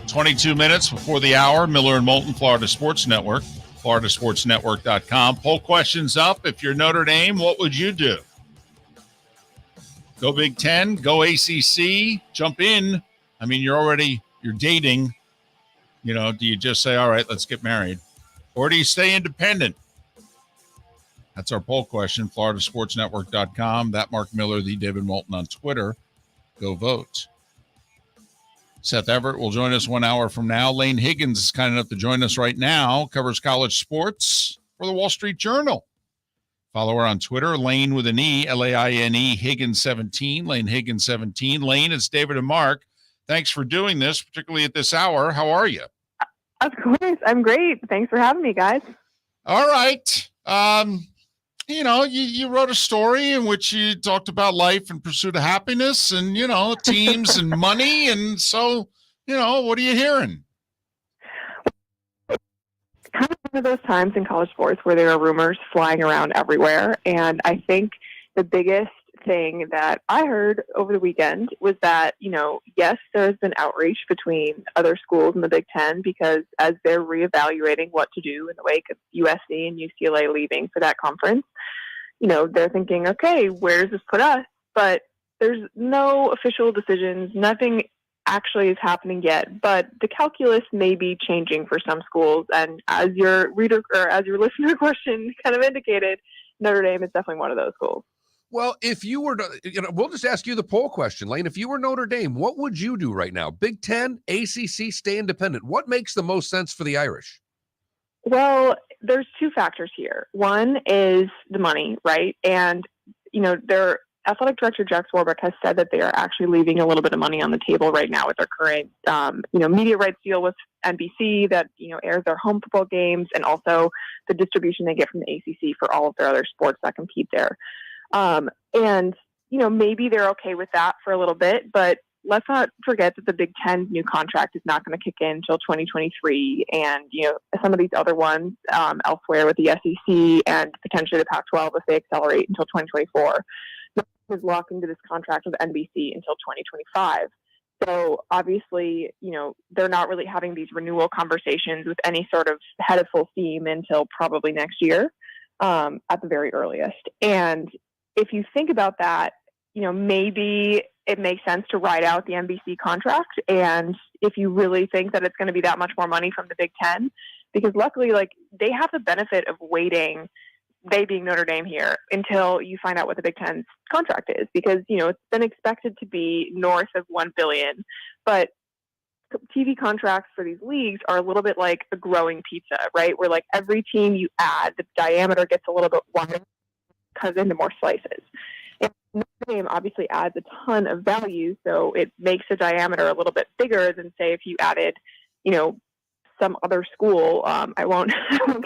22 minutes before the hour, Miller and Moulton, Florida Sports Network, floridasportsnetwork.com. Poll questions up. If you're Notre Dame, what would you do? Go Big Ten, go ACC, jump in. I mean, you're dating. You know, do you just say, all right, let's get married? Or do you stay independent? That's our poll question, floridasportsnetwork.com. That Mark Miller, the David Moulton on Twitter. Go vote. Seth Everett will join us 1 hour from now. Laine Higgins is kind enough to join us right now. Covers college sports for the Wall Street Journal. Follow her on Twitter, Laine with an E, Laine, Higgins17, Laine Higgins17. Laine, it's David and Mark. Thanks for doing this, particularly at this hour. How are you? Of course. I'm great. Thanks for having me, guys. All right. You know, you wrote a story in which you talked about life and pursuit of happiness and, you know, teams and money. And so, you know, what are you hearing? It's kind of one of those times in college sports where there are rumors flying around everywhere. And I think the biggest thing that I heard over the weekend was that, you know, yes, there's been outreach between other schools in the Big Ten because as they're reevaluating what to do in the wake of USC and UCLA leaving for that conference, you know, they're thinking, okay, where does this put us? But there's no official decisions. Nothing actually is happening yet, but the calculus may be changing for some schools. And as your reader or as your listener question kind of indicated, Notre Dame is definitely one of those schools. Well, if you were to, you know, we'll just ask you the poll question, Laine. If you were Notre Dame, what would you do right now? Big Ten, ACC, stay independent. What makes the most sense for the Irish? Well, there's two factors here. One is the money, right? And, you know, their athletic director, Jack Swarbrick, has said that they are actually leaving a little bit of money on the table right now with their current, you know, media rights deal with NBC that, you know, airs their home football games and also the distribution they get from the ACC for all of their other sports that compete there. And, you know, maybe they're okay with that for a little bit, but let's not forget that the Big Ten's new contract is not going to kick in until 2023. And, you know, some of these other ones elsewhere with the SEC and potentially the Pac-12 if they accelerate until 2024, is locked into this contract with NBC until 2025. So obviously, you know, they're not really having these renewal conversations with any sort of head of full steam until probably next year at the very earliest. And if you think about that, you know, maybe it makes sense to ride out the NBC contract. And if you really think that it's going to be that much more money from the Big Ten, because luckily, like, they have the benefit of waiting, they being Notre Dame here, until you find out what the Big Ten's contract is, because, you know, it's been expected to be north of $1 billion, but TV contracts for these leagues are a little bit like a growing pizza, right? Where like every team you add, the diameter gets a little bit wider, cuts into more slices. And Notre Dame obviously adds a ton of value, so it makes the diameter a little bit bigger than, say, if you added, you know, some other school. I won't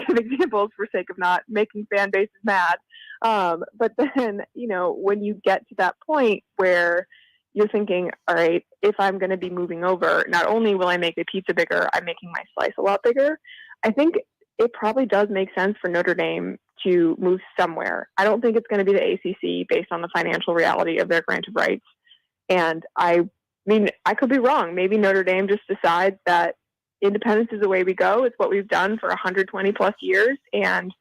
give examples for sake of not making fan bases mad. But then, you know, when you get to that point where you're thinking, all right, if I'm going to be moving over, not only will I make the pizza bigger, I'm making my slice a lot bigger. I think it probably does make sense for Notre Dame to move somewhere. I don't think it's going to be the ACC based on the financial reality of their grant of rights. And I mean, I could be wrong. Maybe Notre Dame just decides that independence is the way we go. It's what we've done for 120 plus years. And,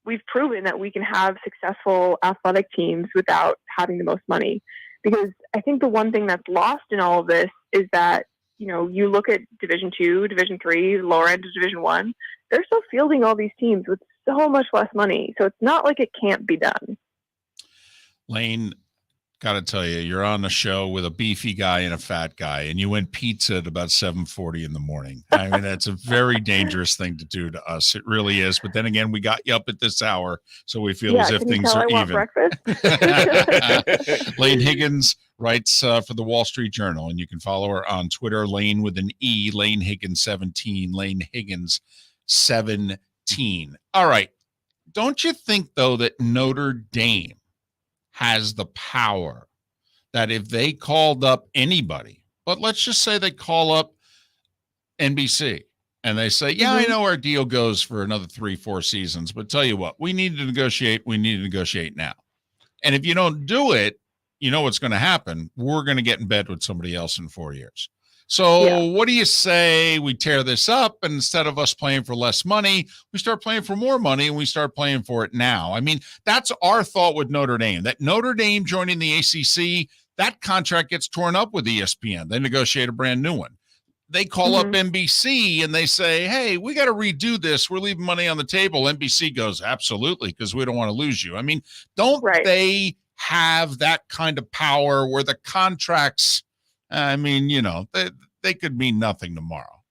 we've proven that we can have successful athletic teams without having the most money. Because I think the one thing that's lost in all of this is that, you look at Division II, Division III, lower end of Division I, they're still fielding all these teams with so much less money. So it's not like it can't be done. Laine, got to tell you, you're on the show with a beefy guy and a fat guy, and you went pizza at about 7:40 in the morning. I mean, that's a very dangerous thing to do to us. It really is. But then again, we got you up at this hour, so we feel as if things are even. Breakfast? Laine Higgins writes for the Wall Street Journal, and you can follow her on Twitter, Laine with an E, Laine Higgins 17, Laine Higgins 17. All right. Don't you think, though, that Notre Dame has the power that if they called up anybody, but let's just say they call up NBC and they say, yeah, I know our deal goes for another 3-4 seasons, but tell you what, we need to negotiate. We need to negotiate now. And if you don't do it, you know what's going to happen. We're going to get in bed with somebody else in 4 years. So what do you say we tear this up, and instead of us playing for less money, we start playing for more money, and we start playing for it now? I mean, that's our thought with Notre Dame, that Notre Dame joining the ACC, that contract gets torn up with ESPN. They negotiate a brand new one. They call up NBC and they say, hey, we got to redo this. We're leaving money on the table. NBC goes, absolutely, because we don't want to lose you. I mean, don't they have that kind of power where the contracts, I mean, they could mean nothing tomorrow.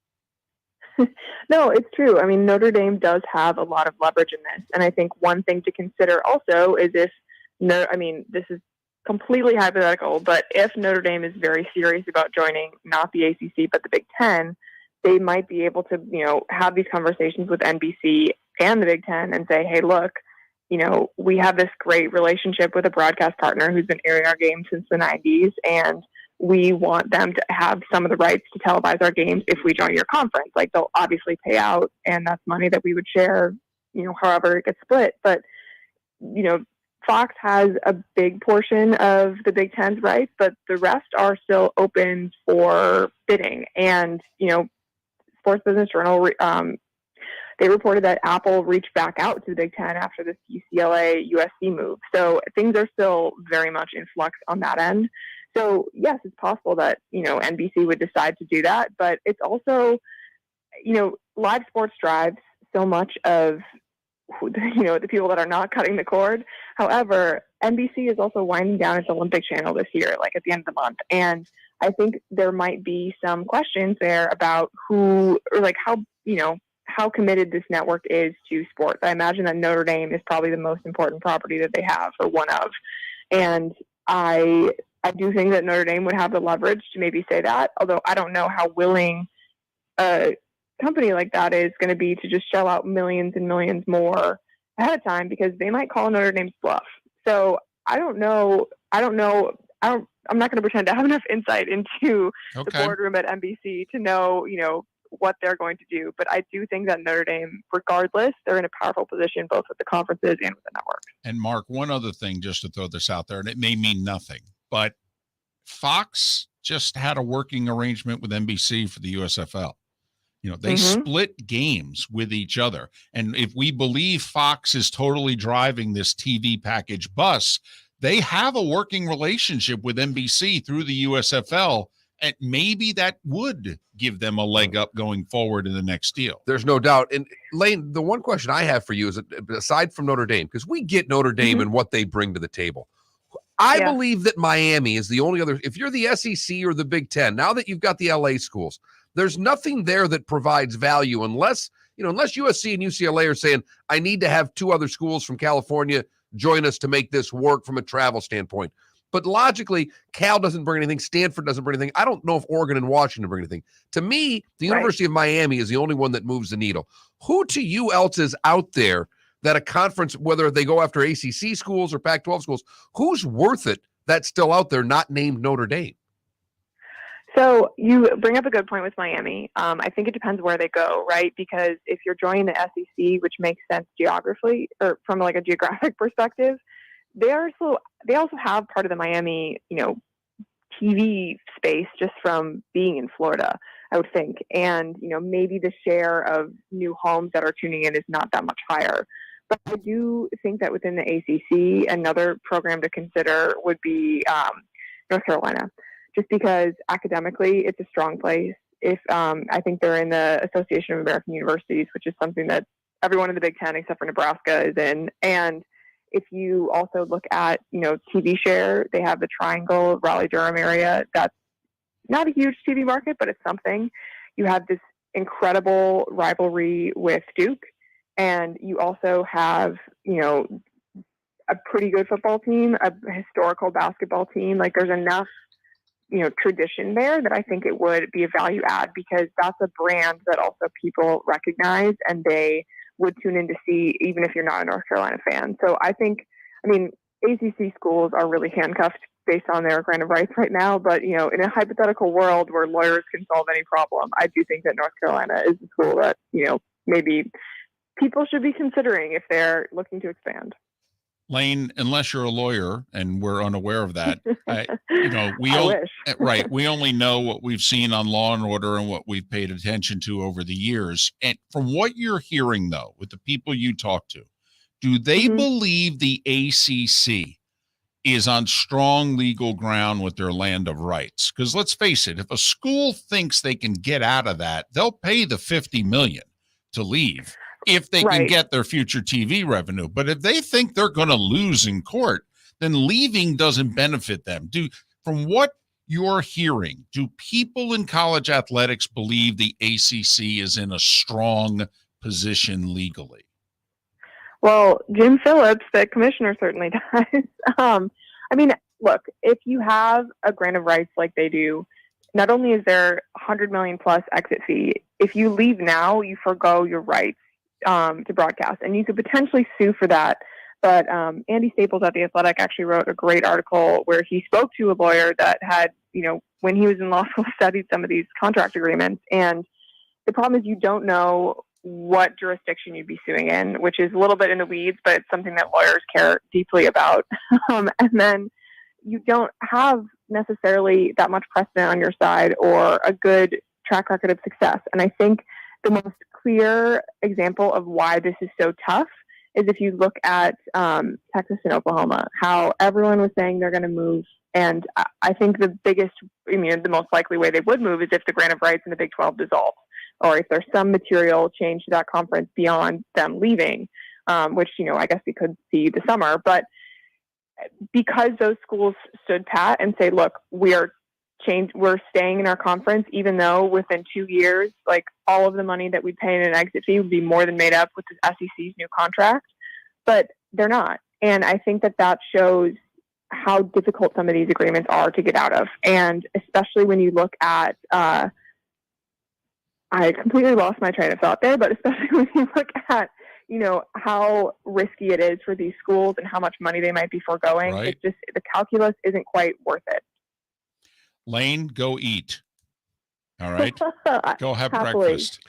No, it's true. I mean, Notre Dame does have a lot of leverage in this. And I think one thing to consider also is this is completely hypothetical, but if Notre Dame is very serious about joining not the ACC, but the Big Ten, they might be able to, have these conversations with NBC and the Big Ten and say, hey, look, we have this great relationship with a broadcast partner who's been airing our games since the 90s, and we want them to have some of the rights to televise our games if we join your conference. Like, they'll obviously pay out, and that's money that we would share, however it gets split. But, Fox has a big portion of the Big Ten's rights, but the rest are still open for bidding. And, Sports Business Journal, they reported that Apple reached back out to the Big Ten after this UCLA-USC move. So things are still very much in flux on that end. So, yes, it's possible that, NBC would decide to do that. But it's also, live sports drives so much of, the people that are not cutting the cord. However, NBC is also winding down its Olympic channel this year, like at the end of the month. And I think there might be some questions there about how committed this network is to sports. I imagine that Notre Dame is probably the most important property that they have, or one of. And I do think that Notre Dame would have the leverage to maybe say that, although I don't know how willing a company like that is going to be to just shell out millions and millions more ahead of time, because they might call Notre Dame's bluff. So I don't know. I'm not going to pretend to have enough insight into the boardroom at NBC to know, what they're going to do. But I do think that Notre Dame, regardless, they're in a powerful position both with the conferences and with the network. And Mark, one other thing, just to throw this out there, and it may mean nothing, but Fox just had a working arrangement with NBC for the USFL. They split games with each other. And if we believe Fox is totally driving this TV package bus, they have a working relationship with NBC through the USFL. And maybe that would give them a leg up going forward in the next deal. There's no doubt. And Laine, the one question I have for you is, aside from Notre Dame, because we get Notre Dame and what they bring to the table. I believe that Miami is the only other, if you're the SEC or the Big Ten, now that you've got the LA schools, there's nothing there that provides value unless USC and UCLA are saying, I need to have two other schools from California join us to make this work from a travel standpoint. But logically, Cal doesn't bring anything. Stanford doesn't bring anything. I don't know if Oregon and Washington bring anything. To me, the University of Miami is the only one that moves the needle. Who to you else is out there that a conference, whether they go after ACC schools or Pac-12 schools, who's worth it that's still out there not named Notre Dame? So you bring up a good point with Miami. I think it depends where they go, right? Because if you're joining the SEC, which makes sense geographically or from like a geographic perspective, they also have part of the Miami, TV space just from being in Florida, I would think. And, maybe the share of new homes that are tuning in is not that much higher. But I do think that within the ACC, another program to consider would be North Carolina, just because academically it's a strong place. If I think they're in the Association of American Universities, which is something that everyone in the Big Ten except for Nebraska is in. And if you also look at, TV share, they have the Triangle, Raleigh-Durham area. That's not a huge TV market, but it's something. You have this incredible rivalry with Duke, and you also have, a pretty good football team, a historical basketball team. Like, there's enough, tradition there that I think it would be a value add, because that's a brand that also people recognize and they would tune in to see, even if you're not a North Carolina fan. So I think, ACC schools are really handcuffed based on their grant of rights right now. But, in a hypothetical world where lawyers can solve any problem, I do think that North Carolina is a school that, maybe people should be considering if they're looking to expand. Laine, unless you're a lawyer and we're unaware of that, wish. We only know what we've seen on Law and Order and what we've paid attention to over the years. And from what you're hearing, though, with the people you talk to, do they believe the ACC is on strong legal ground with their land of rights? Because let's face it, if a school thinks they can get out of that, they'll pay the $50 million to leave if they can get their future TV revenue. But if they think they're going to lose in court, then leaving doesn't benefit them. From what you're hearing, do people in college athletics believe the ACC is in a strong position legally? Well, Jim Phillips, the commissioner, certainly does. Look, if you have a grant of rights like they do, not only is there $100 million plus exit fee, if you leave now, you forgo your rights to broadcast, and you could potentially sue for that. But Andy Staples at The Athletic actually wrote a great article where he spoke to a lawyer that had, when he was in law school, studied some of these contract agreements. And the problem is you don't know what jurisdiction you'd be suing in, which is a little bit in the weeds, but it's something that lawyers care deeply about. And then you don't have necessarily that much precedent on your side or a good track record of success. And I think the most clear example of why this is so tough is if you look at Texas and Oklahoma, how everyone was saying they're going to move. And I think the most likely way they would move is if the grant of rights in the Big 12 dissolves, or if there's some material change to that conference beyond them leaving, which, I guess we could see this summer. But because those schools stood pat and say, look, we're staying in our conference, even though within 2 years, like, all of the money that we pay in an exit fee would be more than made up with the SEC's new contract, but they're not. And I think that shows how difficult some of these agreements are to get out of. And especially when you look at, I completely lost my train of thought there, but especially when you look at, how risky it is for these schools and how much money they might be foregoing. Right. It's just, the calculus isn't quite worth it. Laine, go eat. All right. Go have Happily. breakfast.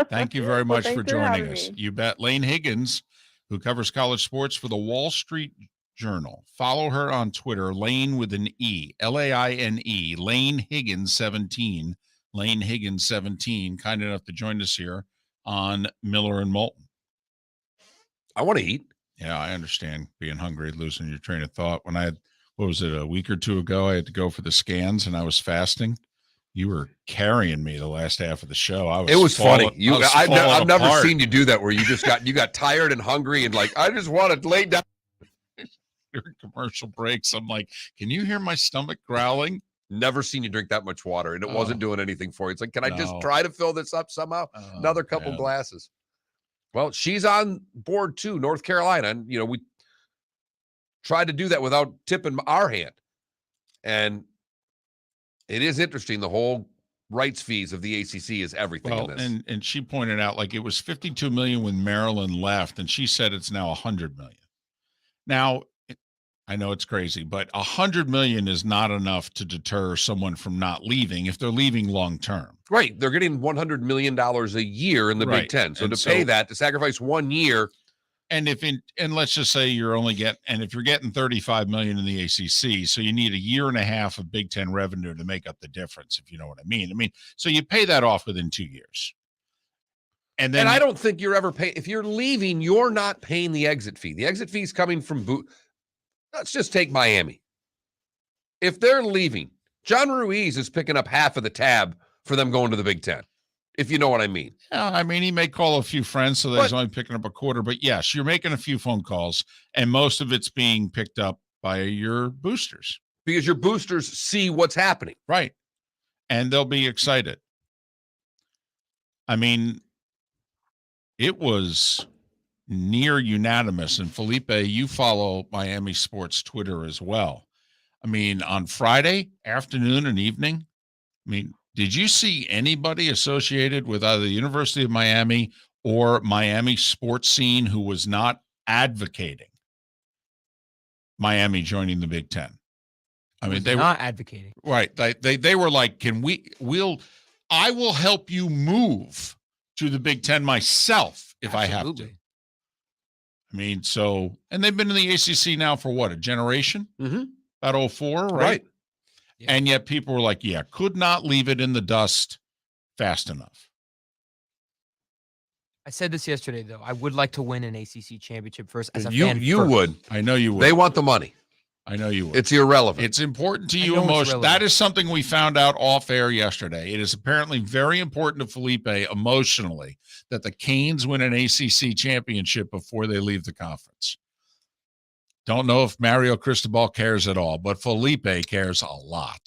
Thank you very much for joining us. You bet. Laine Higgins, who covers college sports for the Wall Street Journal. Follow her on Twitter, Laine with an E, Laine, Laine Higgins 17. Laine Higgins 17, kind enough to join us here on Miller and Moulton. I want to eat. Yeah, I understand being hungry, losing your train of thought. When I had, what was it, a week or two ago, I had to go for the scans and I was fasting. You were carrying me the last half of the show. It was funny. I've never apart. seen you do that where you got tired and hungry and like, I just want to lay down. During commercial breaks, I'm like, can you hear my stomach growling? Never seen you drink that much water, and it wasn't doing anything for you. It's like, can I just No. try to fill this up somehow? Another couple glasses. Well, she's on board too, North Carolina. And, we tried to do that without tipping our hand. And it is interesting. The whole rights fees of the ACC is everything in this. And she pointed out, like, it was $52 million when Maryland left, and she said it's now $100 million. Now, I know it's crazy, but $100 million is not enough to deter someone from not leaving if they're leaving long term. Right. They're getting $100 million a year in the Right. Big Ten. So And to pay that, to sacrifice 1 year, And and let's just say you're only if you're getting 35 million in the ACC, so you need a year and a half of Big Ten revenue to make up the difference, if you know what I mean. So you pay that off within 2 years. And then I don't think you're ever paying. If you're leaving, you're not paying the exit fee. The exit fee is coming from Let's just take Miami. If they're leaving, John Ruiz is picking up half of the tab for them going to the Big Ten, if you know what I mean. Yeah, he may call a few friends, so that he's only picking up a quarter. But yes, you're making a few phone calls, and most of it's being picked up by your boosters. Because your boosters see what's happening. Right. And they'll be excited. It was near unanimous. And Felipe, you follow Miami sports Twitter as well. On Friday afternoon and evening, did you see anybody associated with either the University of Miami or Miami sports scene who was not advocating Miami joining the Big Ten? They were not advocating. Right. They were like, I will help you move to the Big Ten myself if Absolutely. I have to. And they've been in the ACC now for what, a generation? Mm-hmm. About 04, right? Yeah. And yet people were like, could not leave it in the dust fast enough. I said this yesterday, though. I would like to win an ACC championship first as a you fan. You would. I know you would. They want the money. I know you would. It's irrelevant. It's important to you emotionally. That is something we found out off air yesterday. It is apparently very important to Felipe emotionally that the Canes win an ACC championship before they leave the conference. Don't know if Mario Cristobal cares at all, but Felipe cares a lot.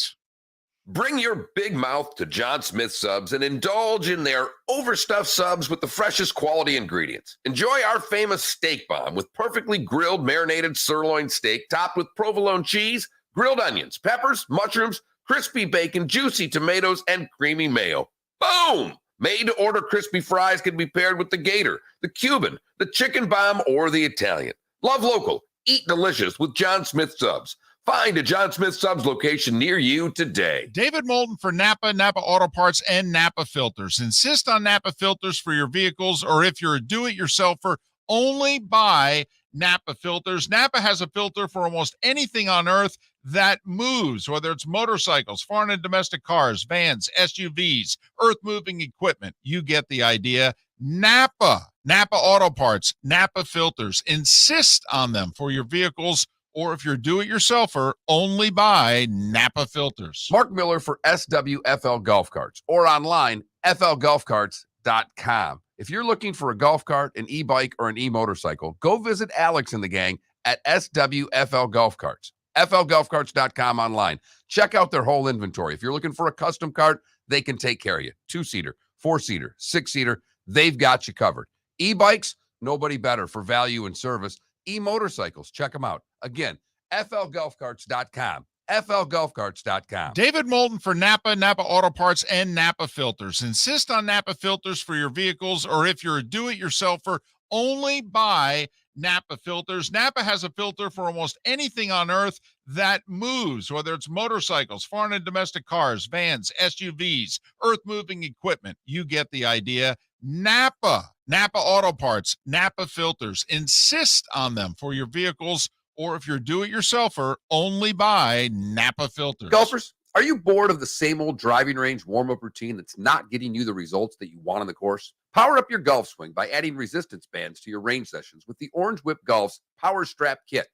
Bring your big mouth to John Smith Subs and indulge in their overstuffed subs with the freshest quality ingredients. Enjoy our famous steak bomb with perfectly grilled marinated sirloin steak topped with provolone cheese, grilled onions, peppers, mushrooms, crispy bacon, juicy tomatoes, and creamy mayo. Boom! Made-to-order crispy fries can be paired with the Gator, the Cuban, the chicken bomb, or the Italian. Love local. Eat delicious with John Smith Subs. Find a John Smith Subs location near you today. David Moulton for Napa Auto Parts, and Napa Filters. Insist on Napa filters for your vehicles, or if you're a do-it-yourselfer, only buy Napa filters. Napa has a filter for almost anything on earth that moves, whether it's motorcycles, foreign and domestic cars, vans, SUVs, earth-moving equipment. You get the idea. Napa Auto Parts, Napa filters. Insist on them for your vehicles, or if you're do-it-yourselfer, only buy Napa filters. Mark Miller for SWFL Golf Carts, or online, flgolfcarts.com. If you're looking for a golf cart, an e-bike, or an e-motorcycle, go visit Alex and the gang at SWFL Golf Carts. flgolfcarts.com online. Check out their whole inventory. If you're looking for a custom cart, they can take care of you. 2-seater, 4-seater, 6-seater, they've got you covered. E-bikes, nobody better for value and service. E-motorcycles, check them out. Again, flgolfcarts.com. flgolfcarts.com. David Moulton for Napa Auto Parts, and Napa filters. Insist on Napa filters for your vehicles, or if you're a do-it-yourselfer, only buy Napa filters. Napa has a filter for almost anything on earth that moves, whether it's motorcycles, foreign and domestic cars, vans, SUVs, earth-moving equipment. You get the idea. Napa Auto Parts, Napa filters. Insist on them for your vehicles, or if you're do-it-yourselfer, only buy Napa filters. Golfers, are you bored of the same old driving range warm-up routine that's not getting you the results that you want on the course? Power up your golf swing by adding resistance bands to your range sessions with the Orange Whip Golf's Power Strap Kit.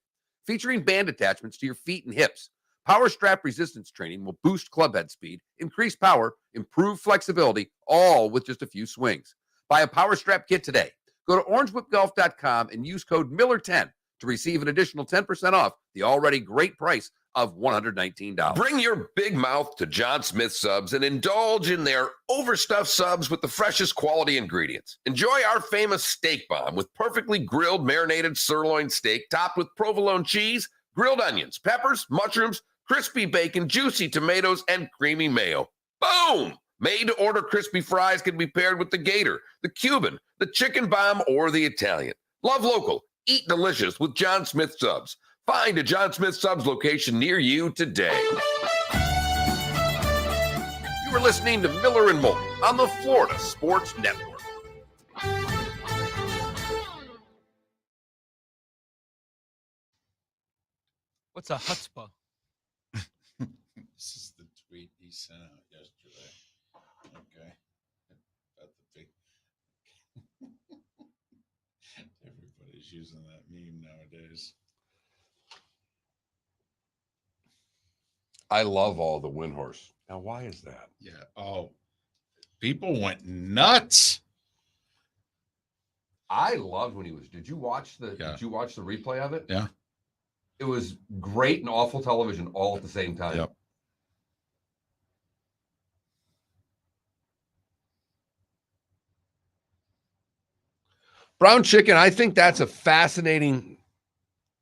Featuring band attachments to your feet and hips, Power Strap resistance training will boost club head speed, increase power, improve flexibility, all with just a few swings. Buy a Power Strap Kit today. Go to orangewhipgolf.com and use code Miller10 to receive an additional 10% off the already great price of $119. Bring your big mouth to John Smith Subs and indulge in their overstuffed subs with the freshest quality ingredients. Enjoy our famous steak bomb with perfectly grilled marinated sirloin steak topped with provolone cheese, grilled onions, peppers, mushrooms, crispy bacon, juicy tomatoes, and creamy mayo. Boom! Made-to-order crispy fries can be paired with the Gator, the Cuban, the chicken bomb, or the Italian. Love local. Eat delicious with John Smith Subs. Find a John Smith Subs location near you today. You are listening to Miller and Moulton on the Florida Sports Network. What's a chutzpah? This is the tweet he sent out yesterday. Okay. About the big. Everybody's using that meme nowadays. I love all the Windhorse. Now, why is that? Yeah. Oh, people went nuts. I loved when he was. Did you watch the replay of it? Yeah. It was great and awful television all at the same time. Yep. Brown chicken, I think that's a fascinating.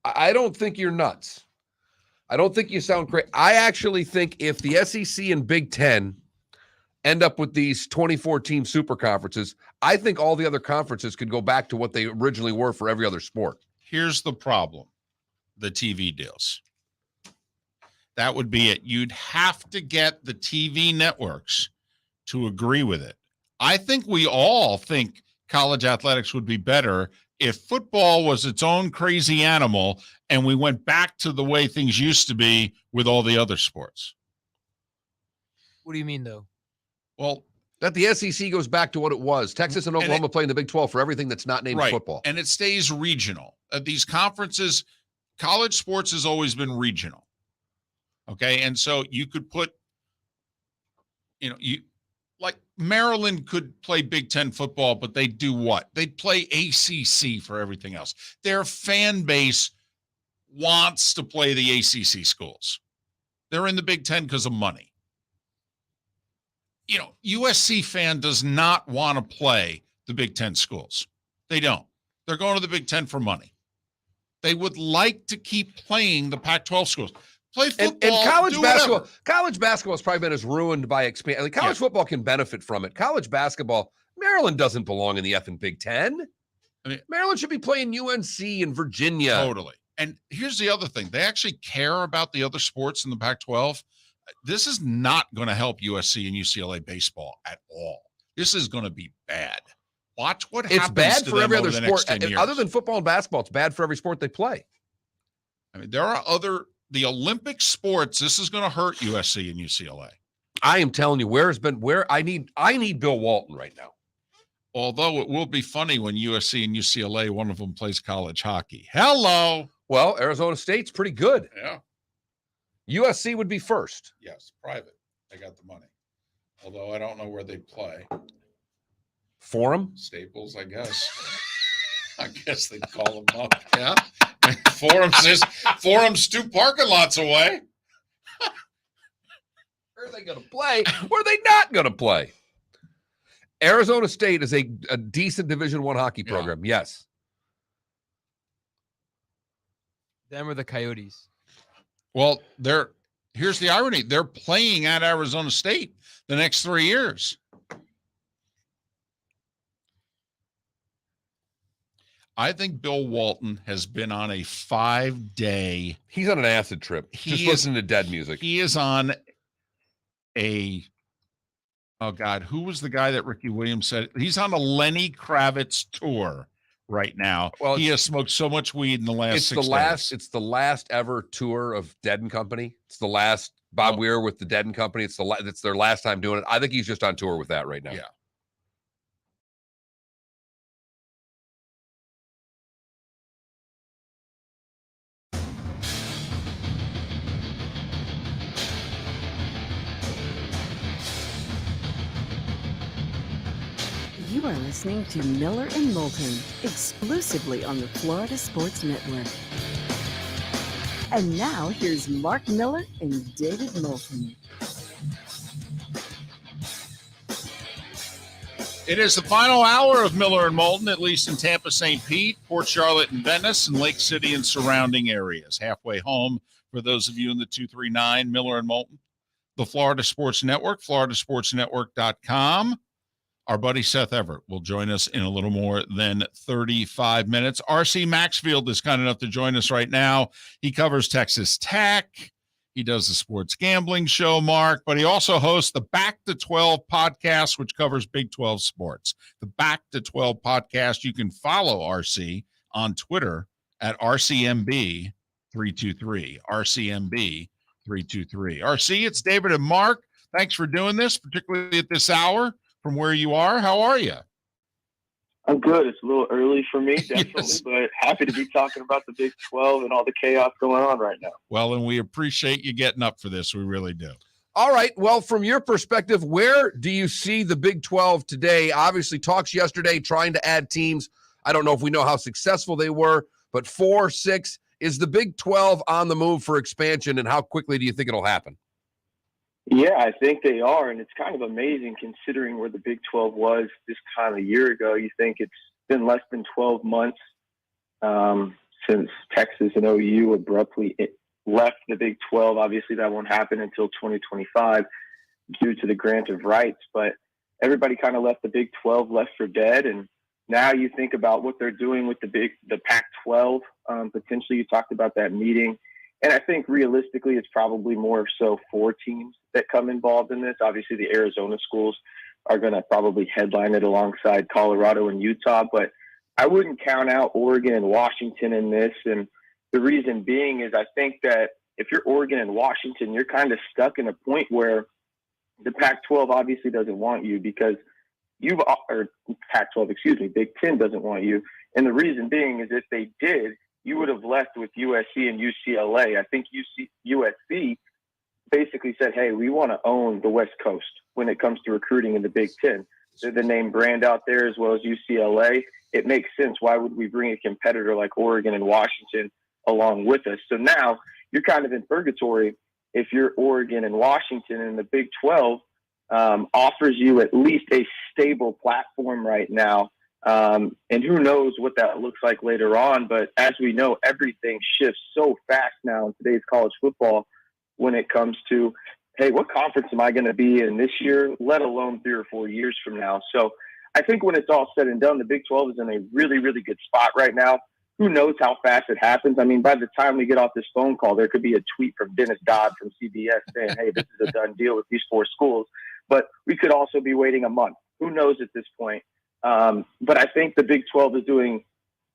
I don't think you're nuts. I don't think you sound crazy. I actually think if the SEC and Big Ten end up with these 24-team super conferences, I think all the other conferences could go back to what they originally were for every other sport. Here's the problem. The TV deals. That would be it. You'd have to get the TV networks to agree with it. I think we all think college athletics would be better if football was its own crazy animal and we went back to the way things used to be with all the other sports. What do you mean, though? Well, That the SEC goes back to what it was. Texas and Oklahoma play in the Big 12 for everything that's not named football. And it stays regional. These conferences, college sports has always been regional. Okay. And so you could put, like Maryland could play Big Ten football, but they do what? They'd play ACC for everything else. Their fan base wants to play the ACC schools. They're in the Big Ten because of money. USC fan does not want to play the Big Ten schools. They don't. They're going to the Big Ten for money. They would like to keep playing the Pac-12 schools. Play football. And college basketball, whatever. college basketball has probably been as ruined by expand. Like college football can benefit from it. College basketball, Maryland doesn't belong in the effing Big Ten. Maryland should be playing UNC and Virginia. Totally. And here's the other thing. They actually care about the other sports in the Pac-12. This is not going to help USC and UCLA baseball at all. This is going to be bad. Watch what happens. It's bad to for them every over other the sport. next 10 years. Other than football and basketball, it's bad for every sport they play. I mean, there are the Olympic sports. This is going to hurt USC and UCLA. I am telling you, I need Bill Walton right now. Although it will be funny when USC and UCLA, one of them plays college hockey. Hello. Well, Arizona State's pretty good. Yeah. USC would be first. Yes, private. They got the money. Although I don't know where they play. Forum? Staples, I guess. I guess they call them up. Yeah. Forum's 2 parking lots away. Where are they going to play? Where are they not going to play? Arizona State is a decent Division I hockey program. Yes. Them or the Coyotes? Well, here's the irony. They're playing at Arizona State the next 3 years. I think Bill Walton has been on a 5-day. He's on an acid trip. Just listening to dead music. He is on oh God, who was the guy that Ricky Williams said? He's on a Lenny Kravitz tour right now. Well, he has smoked so much weed in the last 6 days. It's the last ever tour of Dead and Company. It's the last Bob Weir with the Dead and Company. It's their last time doing it. I think he's just on tour with that right now. Yeah. You are listening to Miller and Moulton, exclusively on the Florida Sports Network. And now, here's Mark Miller and David Moulton. It is the final hour of Miller and Moulton, at least in Tampa, St. Pete, Port Charlotte and Venice, and Lake City and surrounding areas. Halfway home for those of you in the 239, Miller and Moulton. The Florida Sports Network, floridasportsnetwork.com. Our buddy Seth Everett will join us in a little more than 35 minutes. RC Maxfield is kind enough to join us right now. He covers Texas Tech. He does the sports gambling show, Mark, but he also hosts the Back to 12 podcast, which covers Big 12 sports. The Back to 12 podcast, you can follow RC on Twitter at RCMB365. 323. RCMB 323. RC, it's David and Mark. Thanks for doing this, particularly at this hour from where you are. How are you? I'm good. It's a little early for me, definitely, Yes. but happy to be talking about the Big 12 and all the chaos going on right now. Well, and we appreciate you getting up for this. We really do. All right. Well, from your perspective, where do you see the Big 12 today? Obviously, talks yesterday trying to add teams. I don't know if we know how successful they were, but 4, 6. Is the Big 12 on the move for expansion, and how quickly do you think it'll happen? Yeah, I think they are, and it's kind of amazing considering where the Big 12 was this time a year ago. You think it's been less than 12 months since Texas and OU abruptly left the Big 12. Obviously, that won't happen until 2025 due to the grant of rights, but everybody kind of left the Big 12 left for dead, and now you think about what they're doing with the Pac-12. Potentially, you talked about that meeting. And I think realistically, it's probably more so 4 teams that come involved in this. Obviously, the Arizona schools are going to probably headline it alongside Colorado and Utah, but I wouldn't count out Oregon and Washington in this. And the reason being is I think that if you're Oregon and Washington, you're kind of stuck in a point where the Pac-12 obviously doesn't want you because Pac-12, Big Ten doesn't want you. And the reason being is if they did, you would have left with USC and UCLA. I think USC basically said, hey, we want to own the West Coast when it comes to recruiting in the Big Ten. They're the name brand out there as well as UCLA. It makes sense. Why would we bring a competitor like Oregon and Washington along with us? So now you're kind of in purgatory if you're Oregon and Washington, and the Big 12 offers you at least a stable platform right now. And who knows what that looks like later on. But as we know, everything shifts so fast now in today's college football when it comes to, hey, what conference am I going to be in this year, let alone 3 or 4 years from now? So I think when it's all said and done, the Big 12 is in a really, really good spot right now. Who knows how fast it happens? I mean, by the time we get off this phone call, there could be a tweet from Dennis Dodd from CBS saying, hey, this is a done deal with these 4 schools. But we could also be waiting a month. Who knows at this point? But I think the Big 12 is doing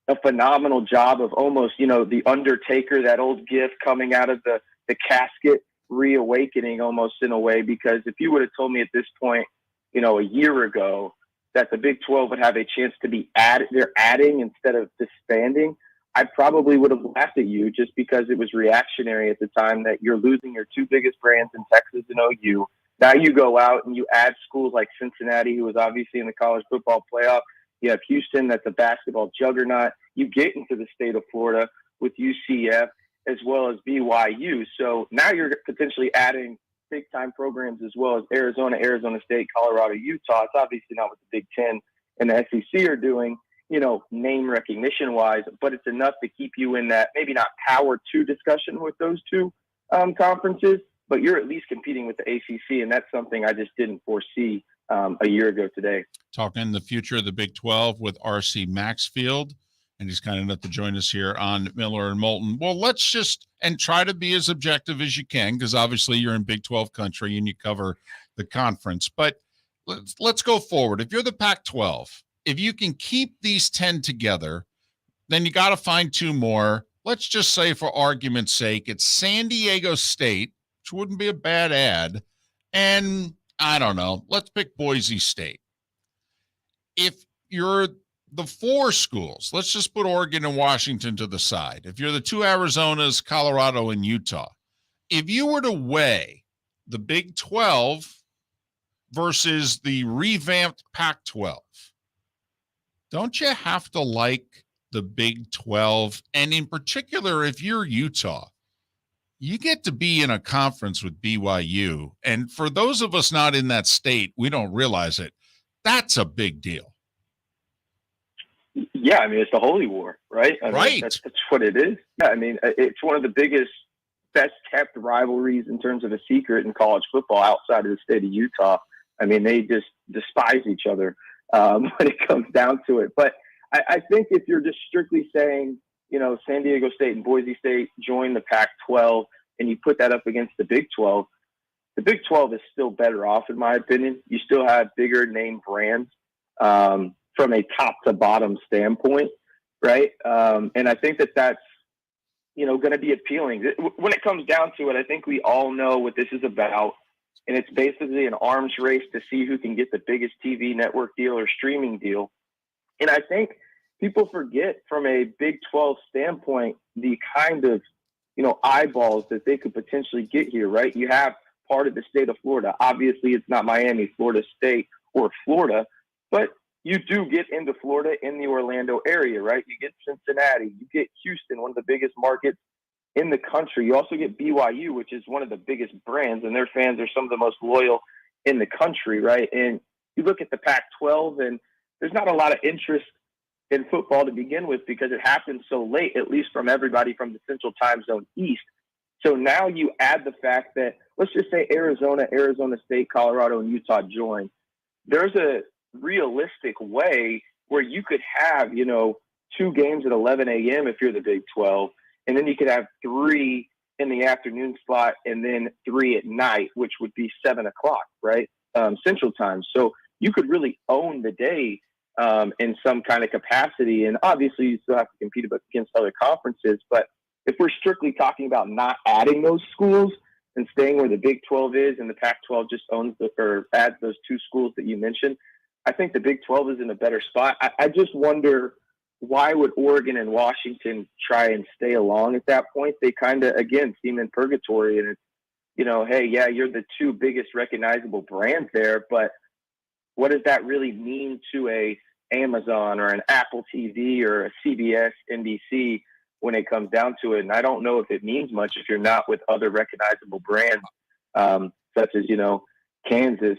a phenomenal job of almost, the Undertaker, that old gif coming out of the casket, reawakening almost in a way, because if you would have told me at this point, a year ago that the Big 12 would have a chance to be they're adding instead of disbanding, I probably would have laughed at you just because it was reactionary at the time that you're losing your 2 biggest brands in Texas and OU. Now you go out and you add schools like Cincinnati, who is obviously in the college football playoff. You have Houston, that's a basketball juggernaut. You get into the state of Florida with UCF as well as BYU. So now you're potentially adding big-time programs as well as Arizona, Arizona State, Colorado, Utah. It's obviously not what the Big Ten and the SEC are doing, name recognition-wise, but it's enough to keep you in that maybe not power 2 discussion with those 2 conferences, but you're at least competing with the ACC, and that's something I just didn't foresee a year ago today. Talking the future of the Big 12 with RC Maxfield, and he's kind enough to join us here on Miller and Moulton. Well, let's just and try to be as objective as you can, because obviously you're in Big 12 country and you cover the conference. But let's go forward. If you're the Pac-12, if you can keep these 10 together, then you got to find 2 more. Let's just say, for argument's sake, it's San Diego State, which wouldn't be a bad ad, and I don't know, let's pick Boise State. If you're the 4 schools, let's just put Oregon and Washington to the side. If you're the 2 Arizonas, Colorado, and Utah, if you were to weigh the Big 12 versus the revamped Pac-12, don't you have to like the Big 12? And in particular, if you're Utah, you get to be in a conference with BYU. And for those of us not in that state, we don't realize it. That's a big deal. Yeah, I mean, it's the holy war, right? I mean, that's what it is. Yeah, I mean, it's one of the biggest, best-kept rivalries in terms of a secret in college football outside of the state of Utah. I mean, they just despise each other when it comes down to it. But I think if you're just strictly saying, San Diego State and Boise State join the Pac-12 and you put that up against the Big 12, the Big 12 is still better off, in my opinion. You still have bigger name brands from a top to bottom standpoint, right? And I think that's going to be appealing. When it comes down to it, I think we all know what this is about. And it's basically an arms race to see who can get the biggest TV network deal or streaming deal. And I think people forget from a Big 12 standpoint, the kind of, eyeballs that they could potentially get here, right? You have part of the state of Florida. Obviously, it's not Miami, Florida State, or Florida, but you do get into Florida in the Orlando area, right? You get Cincinnati, you get Houston, one of the biggest markets in the country. You also get BYU, which is one of the biggest brands, and their fans are some of the most loyal in the country, right? And you look at the Pac-12, and there's not a lot of interest in football to begin with because it happens so late, at least from everybody from the Central Time Zone East. So now you add the fact that, let's just say Arizona, Arizona State, Colorado, and Utah join. There's a realistic way where you could have, 2 games at 11 a.m. if you're the Big 12, and then you could have 3 in the afternoon slot and then 3 at night, which would be 7 o'clock, right? Central Time. So you could really own the day in some kind of capacity. And obviously you still have to compete against other conferences. But if we're strictly talking about not adding those schools and staying where the Big 12 is and the Pac-12 just owns or adds those 2 schools that you mentioned, I think the Big 12 is in a better spot. I just wonder, why would Oregon and Washington try and stay along at that point? They kind of, again, seem in purgatory. And it's, hey, yeah, you're the 2 biggest recognizable brands there, but what does that really mean to a Amazon or an Apple TV or a CBS, NBC when it comes down to it? And I don't know if it means much if you're not with other recognizable brands, such as, Kansas.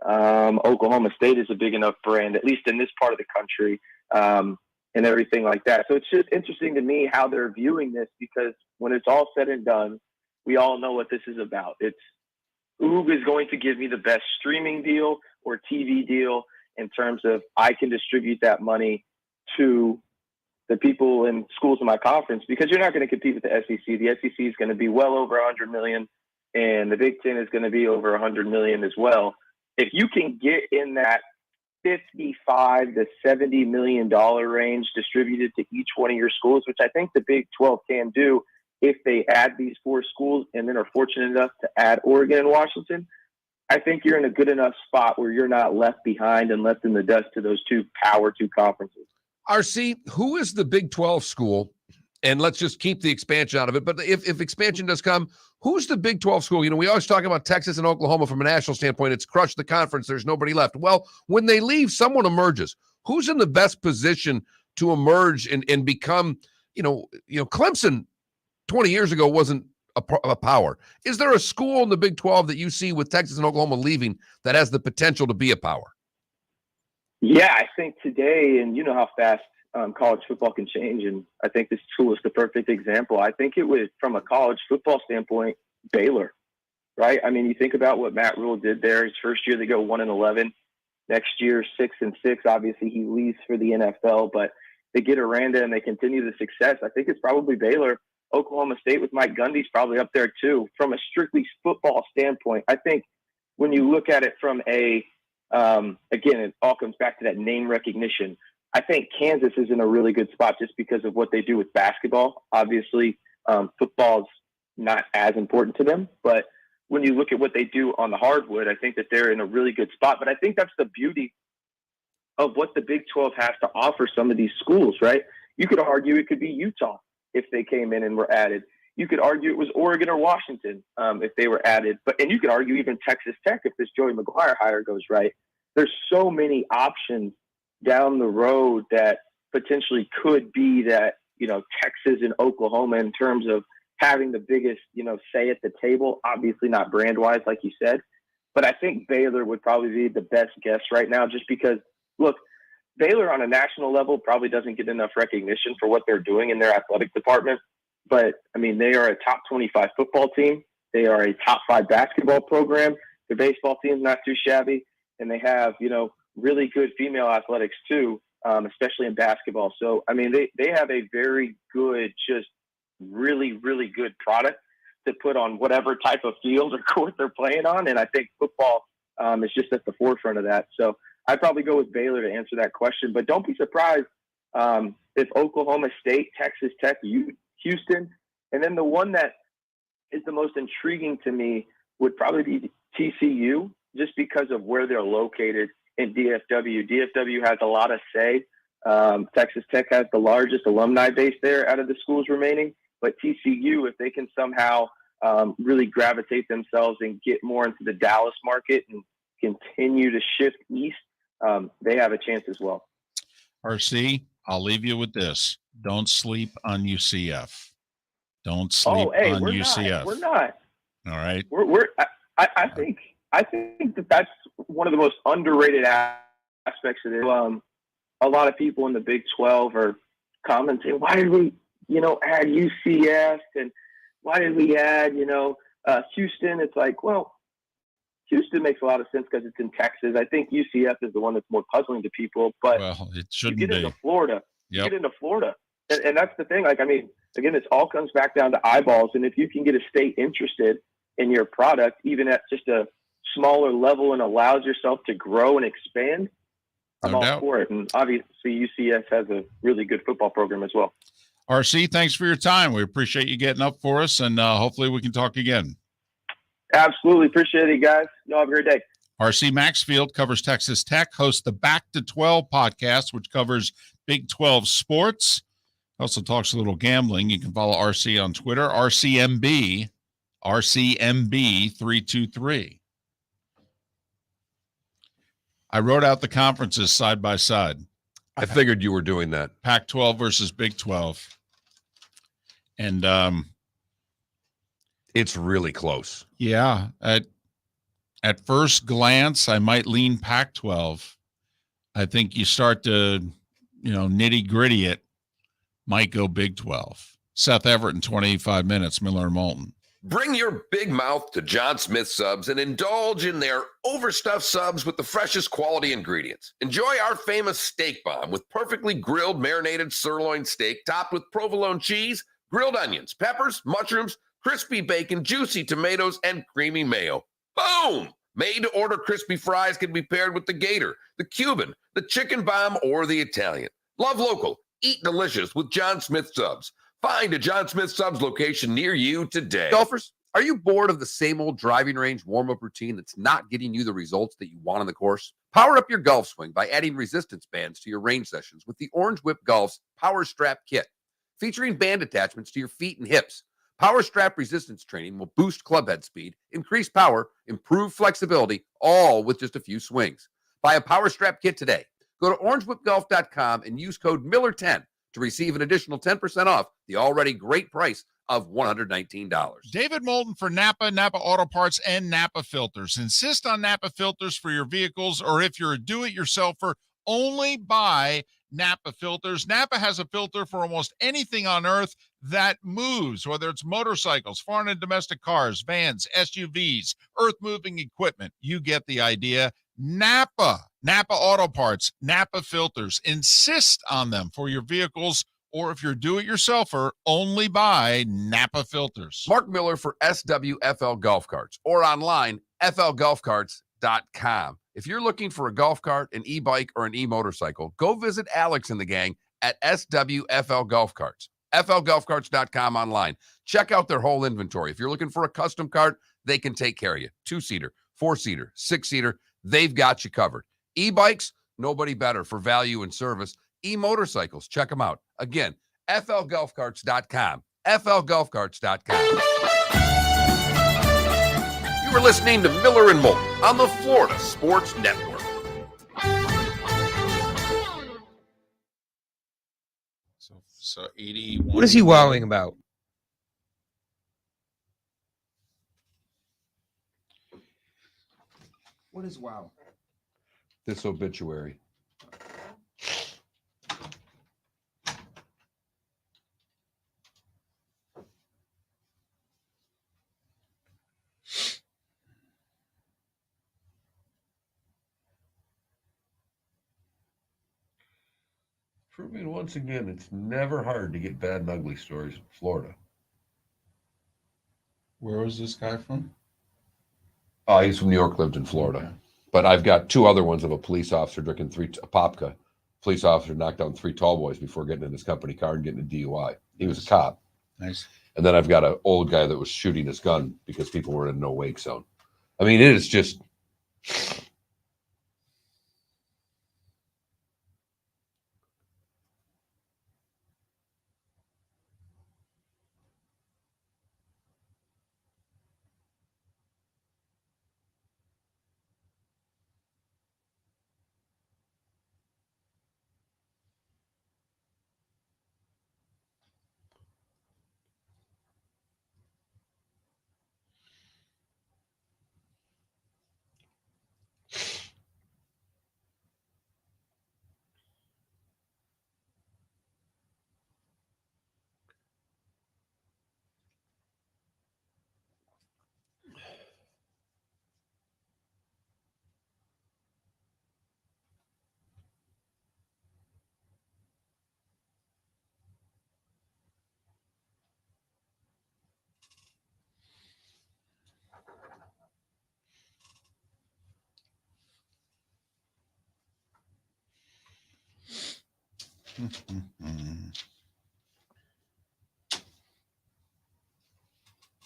Oklahoma State is a big enough brand, at least in this part of the country, and everything like that. So it's just interesting to me how they're viewing this, because when it's all said and done, we all know what this is about. It's who is going to give me the best streaming deal or TV deal in terms of I can distribute that money to the people in schools in my conference, because you're not going to compete with the SEC. The SEC is going to be well over 100 million, and the Big Ten is going to be over 100 million as well. If you can get in that $55 to $70 million range distributed to each one of your schools, which I think the Big 12 can do if they add these 4 schools and then are fortunate enough to add Oregon and Washington, I think you're in a good enough spot where you're not left behind and left in the dust to those 2 Power 2 conferences. RC, who is the Big 12 school? And let's just keep the expansion out of it. But if expansion does come, who's the Big 12 school? We always talk about Texas and Oklahoma from a national standpoint. It's crushed the conference. There's nobody left. Well, when they leave, someone emerges. Who's in the best position to emerge and become, Clemson 20 years ago wasn't a power. Is there a school in the Big 12 that you see with Texas and Oklahoma leaving that has the potential to be a power? Yeah, I think today, and you know how fast college football can change, and I think this school is the perfect example. I think it was, from a college football standpoint, Baylor, right? I mean, you think about what Matt Rule did there. His first year, they go 1-11. Next year, 6-6. Obviously, he leaves for the NFL, but they get Aranda and they continue the success. I think it's probably Baylor. Oklahoma State with Mike Gundy's probably up there too. From a strictly football standpoint, I think when you look at it from a, again, it all comes back to that name recognition. I think Kansas is in a really good spot just because of what they do with basketball. Obviously, football's not as important to them, but when you look at what they do on the hardwood, I think that they're in a really good spot. But I think that's the beauty of what the Big 12 has to offer some of these schools, right? You could argue it could be Utah if they came in and were added. You could argue it was Oregon or Washington if they were added. And you could argue even Texas Tech if this Joey McGuire hire goes right. There's so many options down the road that potentially could be that, Texas and Oklahoma in terms of having the biggest, say at the table, obviously not brand wise, like you said, but I think Baylor would probably be the best guess right now, just because, look, Baylor on a national level probably doesn't get enough recognition for what they're doing in their athletic department. But I mean, they are a top 25 football team. They are a top 5 basketball program. Their baseball team's not too shabby. And they have, really good female athletics too, especially in basketball. So, I mean, they have a very good, just really, really good product to put on whatever type of field or court they're playing on. And I think football is just at the forefront of that. So I'd probably go with Baylor to answer that question. But don't be surprised if Oklahoma State, Texas Tech, Houston. And then the one that is the most intriguing to me would probably be TCU, just because of where they're located in DFW. DFW has a lot of say. Texas Tech has the largest alumni base there out of the schools remaining. But TCU, if they can somehow really gravitate themselves and get more into the Dallas market and continue to shift east, they have a chance as well. RC, I'll leave you with this. Don't sleep on UCF. Don't sleep on UCF. We're not. All right. I think that's one of the most underrated aspects of it. A lot of people in the Big 12 are commenting, why did we, add UCF, and why did we add, Houston? It's like, well, Houston makes a lot of sense because it's in Texas. I think UCF is the one that's more puzzling to people, but it shouldn't you get be. into Florida. Yep. You get into Florida. And that's the thing. Like, I mean, again, it all comes back down to eyeballs. And if you can get a state interested in your product, even at just a smaller level, and allows yourself to grow and expand, I'm No all doubt. for it. And obviously UCF has a really good football program as well. RC, thanks for your time. We appreciate you getting up for us, and hopefully we can talk again. Absolutely. Appreciate it, guys. Y'all have a great day. RC Maxfield covers Texas Tech, hosts the Back to 12 podcast, which covers Big 12 sports. Also talks a little gambling. You can follow RC on Twitter, RCMB323. I wrote out the conferences side by side. I figured you were doing that. Pac-12 versus Big 12. And It's really close. yeah, at first glance, I might lean Pac-12. I think you start to, nitty gritty it, might go Big 12. Seth Everett in 25 minutes, Miller and Moulton. Bring your big mouth to John Smith Subs and indulge in their overstuffed subs with the freshest quality ingredients. Enjoy our famous steak bomb with perfectly grilled marinated sirloin steak topped with provolone cheese, grilled onions, peppers, mushrooms, crispy bacon, juicy tomatoes, and creamy mayo. Boom! Made-to-order crispy fries can be paired with the Gator, the Cuban, the chicken bomb, or the Italian. Love local. Eat delicious with John Smith Subs. Find a John Smith Subs location near you today. Golfers, are you bored of the same old driving range warm-up routine that's not getting you the results that you want on the course? Power up your golf swing by adding resistance bands to your range sessions with the Orange Whip Golf's Power Strap Kit. Featuring band attachments to your feet and hips, Power Strap resistance training will boost club head speed, increase power, improve flexibility, all with just a few swings. Buy a Power Strap Kit today. Go to orangewhipgolf.com and use code Miller10 to receive an additional 10% off the already great price of $119. David Moulton for Napa, Napa Auto Parts, and Napa Filters. Insist on Napa filters for your vehicles, or if you're a do-it-yourselfer, only buy Napa filters. Napa has a filter for almost anything on earth that moves, whether it's motorcycles, foreign and domestic cars, vans, SUVs, earth-moving equipment. You get the idea. Napa Auto Parts, Napa filters. Insist on them for your vehicles, or if you're a do-it-yourselfer, only buy Napa filters. Mark Miller for SWFL Golf Carts, or online, flgolfcarts.com. If you're looking for a golf cart, an e-bike, or an e-motorcycle, go visit Alex and the gang at SWFL Golf Carts. flgolfcarts.com online. Check out their whole inventory. If you're looking for a custom cart, they can take care of you. 2-seater, 4-seater, 6-seater, they've got you covered. E-bikes, nobody better for value and service. E-motorcycles, check them out. Again, flgolfcarts.com. flgolfcarts.com. You were listening to Miller and Moulton on the Florida Sports Network. So 81. What is he wowing about? What is wow? This obituary. Proving once again, it's never hard to get bad and ugly stories in Florida. Where was this guy from? He's from New York, lived in Florida. But I've got two other ones of a police officer drinking a Popka. Police officer knocked down 3 tall boys before getting in his company car and getting a DUI. He was a cop. Nice. And then I've got an old guy that was shooting his gun because people were in no wake zone. I mean, it is just.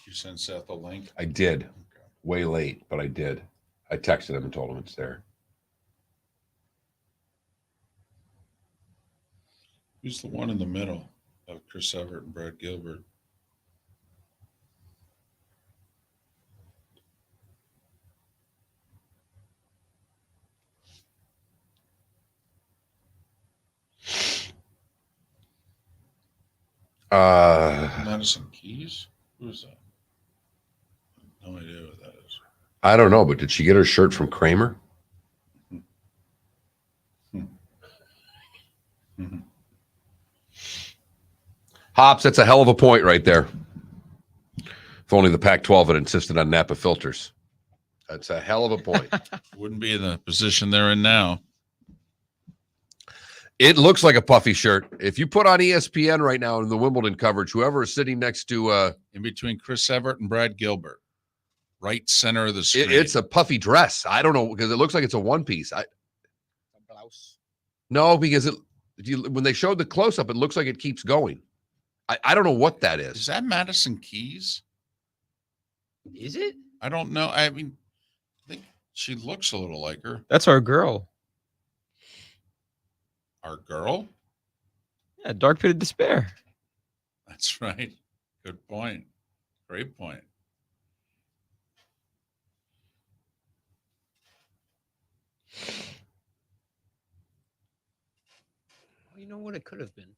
You send Seth a link? I did. Okay. Way late, but I did. I texted him and told him it's there. Who's the one in the middle of Chris Everett and Brad Gilbert? Madison Keys? Who is that? No idea who that is. I don't know, but did she get her shirt from Kramer? Mm-hmm. Hops, that's a hell of a point right there. If only the Pac-12 had insisted on Napa filters. That's a hell of a point. Wouldn't be in the position they're in now. It looks like a puffy shirt. If you put on ESPN right now in the Wimbledon coverage, whoever is sitting next to In between Chris Everett and Brad Gilbert. Right center of the screen. it's a puffy dress. I don't know, because it looks like it's a one piece. Blouse. No, because when they showed the close-up, it looks like it keeps going. I don't know what that Is is. that Madison Keys? Is it? I don't know. I mean, I think she looks a little like her. That's our girl. Our girl? Yeah, Dark Pit of Despair. That's right. Good point. Great point. Well, you know what it could have been.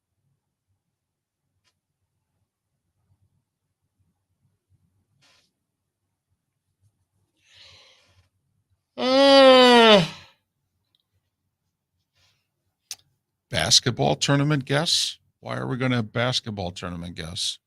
Basketball tournament guess? Why are we going to have basketball tournament guess?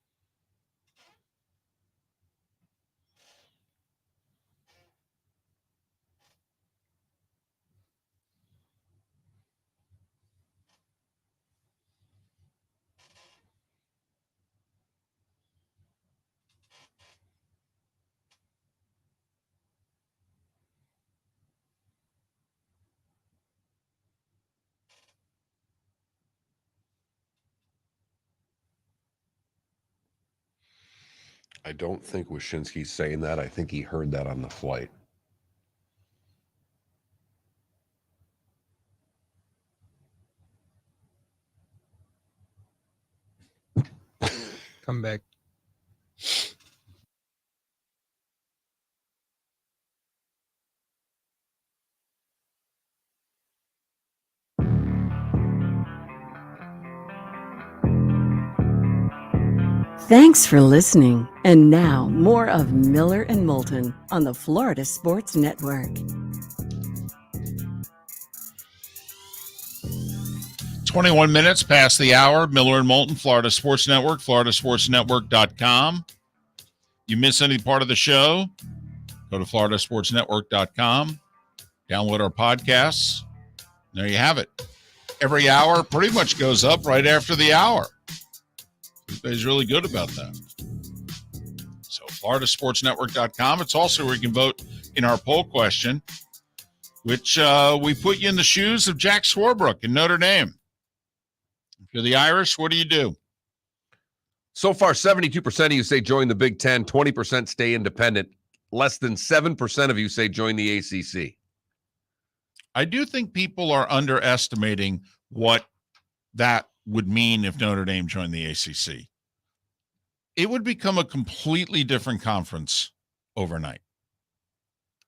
I don't think Wyshynski's saying that. I think he heard that on the flight. Come back. Thanks for listening. And now, more of Miller and Moulton on the Florida Sports Network. 21 minutes past the hour. Miller and Moulton, Florida Sports Network, floridasportsnetwork.com. You miss any part of the show, go to floridasportsnetwork.com. Download our podcasts. There you have it. Every hour pretty much goes up right after the hour. Everybody's really good about that. So floridasportsnetwork.com. It's also where you can vote in our poll question, which we put you in the shoes of Jack Swarbrick in Notre Dame. If you're the Irish, what do you do? So far, 72% of you say join the Big Ten, 20% stay independent. Less than 7% of you say join the ACC. I do think people are underestimating what that would mean if Notre Dame joined the ACC. It would become a completely different conference overnight.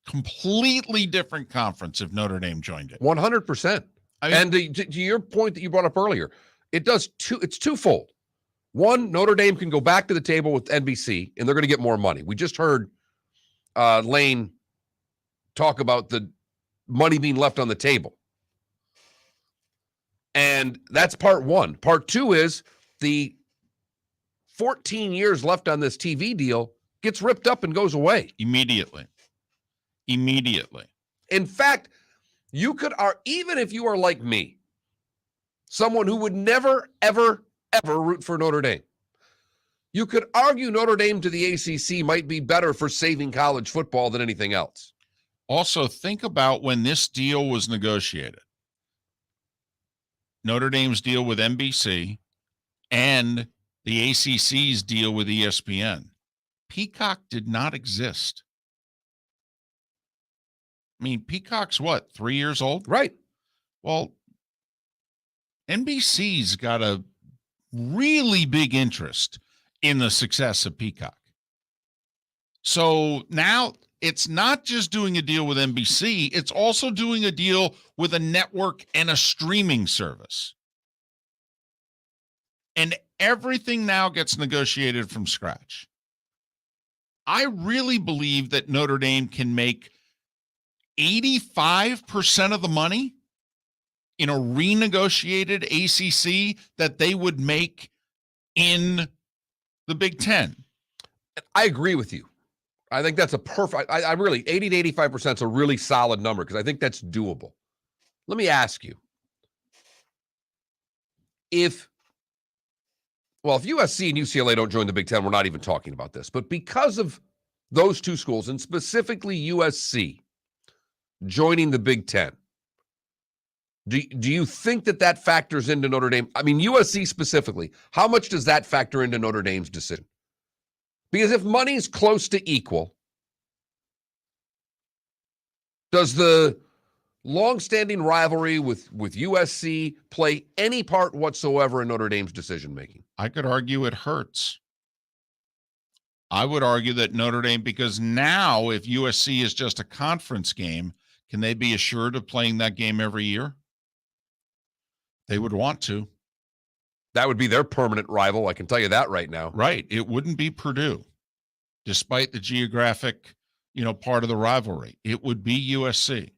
Completely different conference if Notre Dame joined it. 100%. And to your point that you brought up earlier, it's twofold. One, Notre Dame can go back to the table with NBC, and they're going to get more money. We just heard Laine talk about the money being left on the table. And that's part one. Part two is the 14 years left on this TV deal gets ripped up and goes away. Immediately. In fact, you could, even if you are like me, someone who would never, ever, ever root for Notre Dame, you could argue Notre Dame to the ACC might be better for saving college football than anything else. Also, think about when this deal was negotiated. Notre Dame's deal with NBC and the ACC's deal with ESPN. Peacock did not exist. I mean, Peacock's what, 3 years old? Right. Well, NBC's got a really big interest in the success of Peacock. So now it's not just doing a deal with NBC, it's also doing a deal with a network and a streaming service. And everything now gets negotiated from scratch. I really believe that Notre Dame can make 85% of the money in a renegotiated ACC that they would make in the Big Ten. I agree with you. I think that's a perfect, I really, 80 to 85% is a really solid number because I think that's doable. Let me ask you, if USC and UCLA don't join the Big Ten, we're not even talking about this, but because of those two schools, and specifically USC joining the Big Ten, do you think that factors into Notre Dame? I mean, USC specifically, how much does that factor into Notre Dame's decision? Because if money's close to equal, does the longstanding rivalry with USC play any part whatsoever in Notre Dame's decision-making? I could argue it hurts. I would argue that Notre Dame, because now if USC is just a conference game, can they be assured of playing that game every year? They would want to. That would be their permanent rival. I can tell you that right now. Right. It wouldn't be Purdue, despite the geographic, part of the rivalry. It would be USC.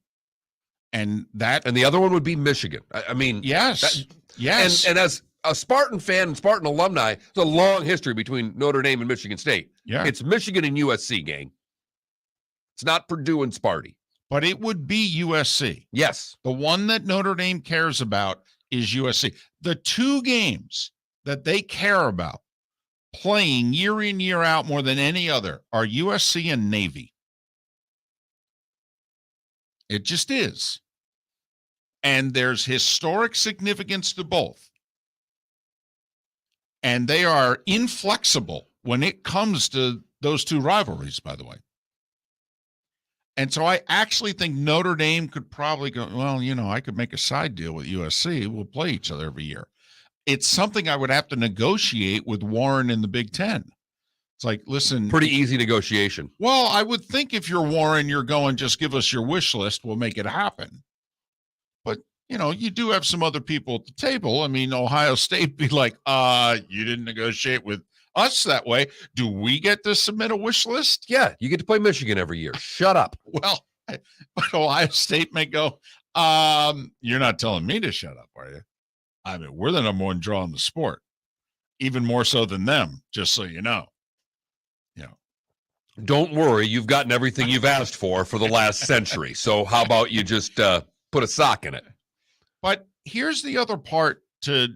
And the other one would be Michigan. I mean, yes. Yes. And as a Spartan fan and Spartan alumni, there's a long history between Notre Dame and Michigan State. Yeah. It's Michigan and USC, gang. It's not Purdue and Sparty. But it would be USC. Yes. The one that Notre Dame cares about is USC. The two games that they care about playing year in, year out more than any other are USC and Navy. It just is. And there's historic significance to both. And they are inflexible when it comes to those two rivalries, by the way. And so I actually think Notre Dame could probably go, well, I could make a side deal with USC. We'll play each other every year. It's something I would have to negotiate with Warren in the Big Ten. It's like, listen. Pretty easy negotiation. Well, I would think if you're Warren, you're going, just give us your wish list. We'll make it happen. But, you do have some other people at the table. I mean, Ohio State be like, you didn't negotiate with us that way. Do we get to submit a wish list? Yeah, you get to play Michigan every year. Shut up. Well, but Ohio State may go, you're not telling me to shut up, are you? I mean, we're the number one draw in the sport, even more so than them, just so you know. Don't worry, you've gotten everything you've asked for the last century. So how about you just put a sock in it? But here's the other part to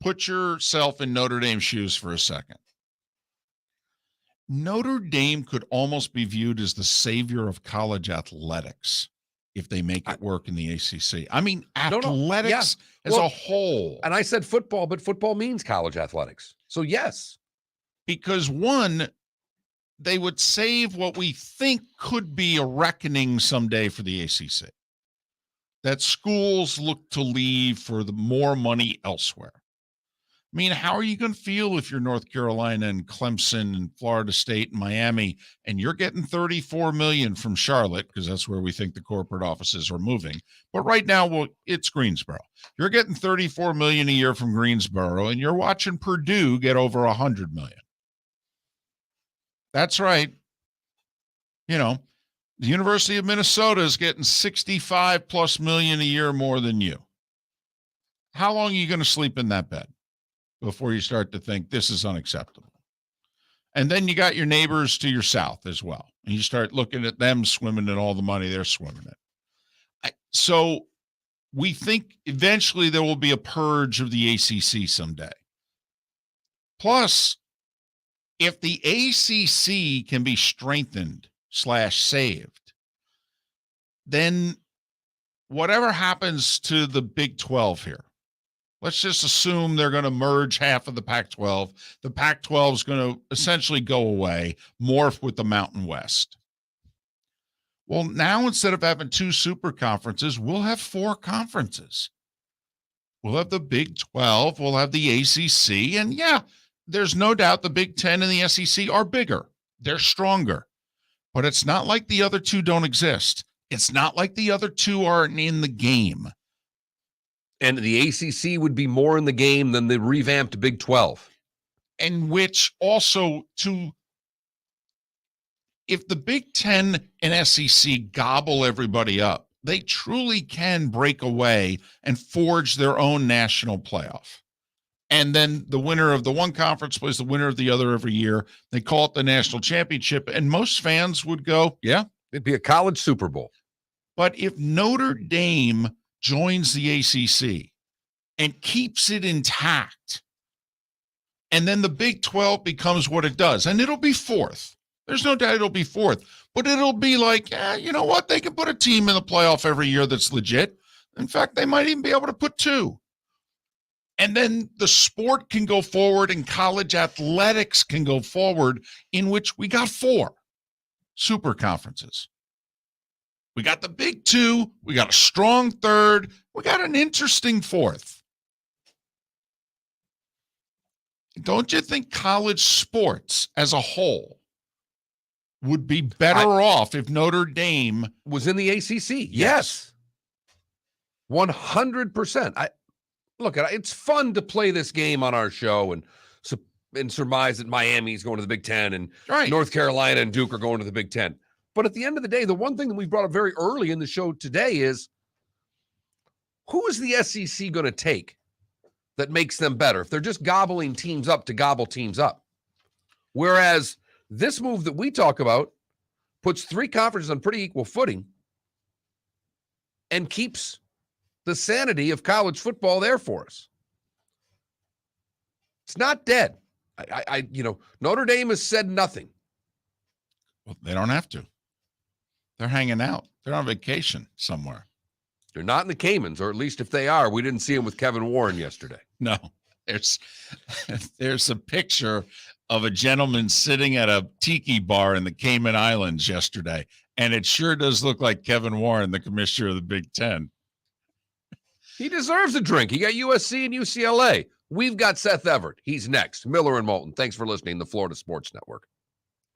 put yourself in Notre Dame's shoes for a second. Notre Dame could almost be viewed as the savior of college athletics if they make it work in the ACC. I mean, athletics as a whole. And I said football, but football means college athletics. So yes. Because one, they would save what we think could be a reckoning someday for the ACC. That schools look to leave for the more money elsewhere. I mean, how are you going to feel if you're North Carolina and Clemson and Florida State and Miami, and you're getting $34 million from Charlotte, because that's where we think the corporate offices are moving. But right now, well, it's Greensboro. You're getting $34 million a year from Greensboro, and you're watching Purdue get over $100 million. That's right. You know, the University of Minnesota is getting 65 plus million a year more than you. How long are you going to sleep in that bed before you start to think this is unacceptable? And then you got your neighbors to your south as well. And you start looking at them swimming in all the money they're swimming in. So we think eventually there will be a purge of the ACC someday. Plus, if the ACC can be strengthened / saved, then whatever happens to the Big 12 here, let's just assume they're going to merge half of the Pac-12. The Pac-12 is going to essentially go away, morph with the Mountain West. Well, now instead of having 2 super conferences, we'll have 4 conferences. We'll have the Big 12, we'll have the ACC, and yeah, there's no doubt the Big 10 and the SEC are bigger. They're stronger. But it's not like the other 2 don't exist. It's not like the other 2 aren't in the game. And the ACC would be more in the game than the revamped Big 12. And which also, if the Big 10 and SEC gobble everybody up, they truly can break away and forge their own national playoff. And then the winner of the one conference plays the winner of the other every year. They call it the national championship. And most fans would go, yeah, it'd be a college Super Bowl. But if Notre Dame joins the ACC and keeps it intact, and then the Big 12 becomes what it does, and it'll be 4th. There's no doubt it'll be 4th. But it'll be like, you know what? They can put a team in the playoff every year that's legit. In fact, they might even be able to put 2. And then the sport can go forward and college athletics can go forward, in which we got 4 super conferences. We got the Big 2. We got a strong 3rd. We got an interesting 4th. Don't you think college sports as a whole would be better off if Notre Dame was in the ACC? Yes. 100%. Look, it's fun to play this game on our show and surmise that Miami's going to the Big 10 and North Carolina and Duke are going to the Big 10. But at the end of the day, the one thing that we brought up very early in the show today is, who is the SEC going to take that makes them better if they're just gobbling teams up to gobble teams up? Whereas this move that we talk about puts 3 conferences on pretty equal footing and keeps the sanity of college football there for us. It's not dead. Notre Dame has said nothing. Well, they don't have to. They're hanging out. They're on vacation somewhere. They're not in the Caymans, or at least if they are, we didn't see them with Kevin Warren yesterday. No, there's a picture of a gentleman sitting at a tiki bar in the Cayman Islands yesterday, and it sure does look like Kevin Warren, the commissioner of the Big 10. He deserves a drink. He got USC and UCLA. We've got Seth Everett. He's next. Miller and Moulton. Thanks for listening to the Florida Sports Network.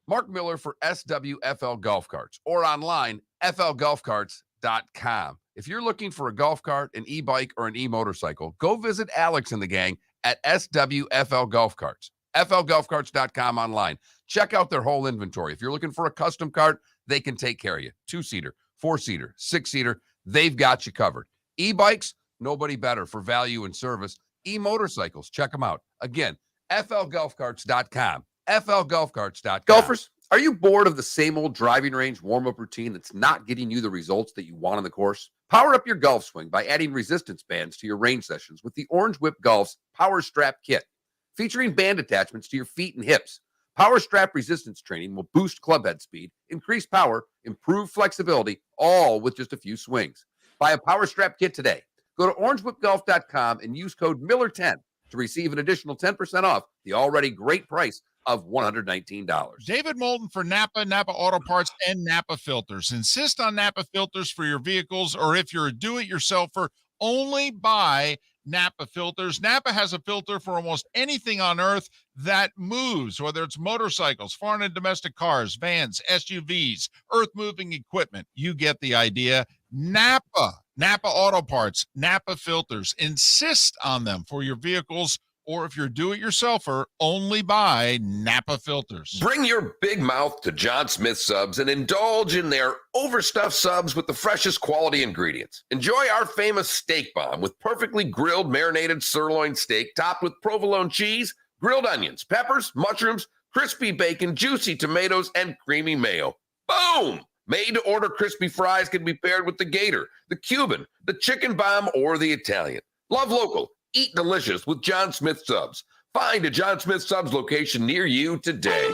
Mark Miller for SWFL Golf Carts, or online, flgolfcarts.com. If you're looking for a golf cart, an e-bike, or an e-motorcycle, go visit Alex and the gang at SWFL Golf Carts. flgolfcarts.com online. Check out their whole inventory. If you're looking for a custom cart, they can take care of you. 2-seater, 4-seater, 6-seater, they've got you covered. E-bikes, nobody better for value and service. E-motorcycles, check them out. Again, flgolfcarts.com. flgolfcarts.com. Golfers, are you bored of the same old driving range warm-up routine that's not getting you the results that you want on the course? Power up your golf swing by adding resistance bands to your range sessions with the Orange Whip Golf's Power Strap Kit. Featuring band attachments to your feet and hips, Power Strap resistance training will boost club head speed, increase power, improve flexibility, all with just a few swings. Buy a Power Strap Kit today. Go to orangewhipgolf.com and use code Miller10 to receive an additional 10% off the already great price of $119. David Moulton for Napa, Napa Auto Parts, and Napa Filters. Insist on Napa filters for your vehicles, or if you're a do-it-yourselfer, only buy Napa filters. Napa has a filter for almost anything on earth that moves, whether it's motorcycles, foreign and domestic cars, vans, SUVs, earth-moving equipment. You get the idea. Napa Auto Parts, Napa filters. Insist on them for your vehicles, or if you're do-it-yourselfer, only buy Napa filters. Bring your big mouth to John Smith Subs and indulge in their overstuffed subs with the freshest quality ingredients. Enjoy our famous steak bomb with perfectly grilled marinated sirloin steak topped with provolone cheese, grilled onions, peppers, mushrooms, crispy bacon, juicy tomatoes, and creamy mayo. Boom! Made-to-order crispy fries can be paired with the Gator, the Cuban, the chicken bomb, or the Italian. Love local. Eat delicious with John Smith Subs. Find a John Smith Subs location near you today.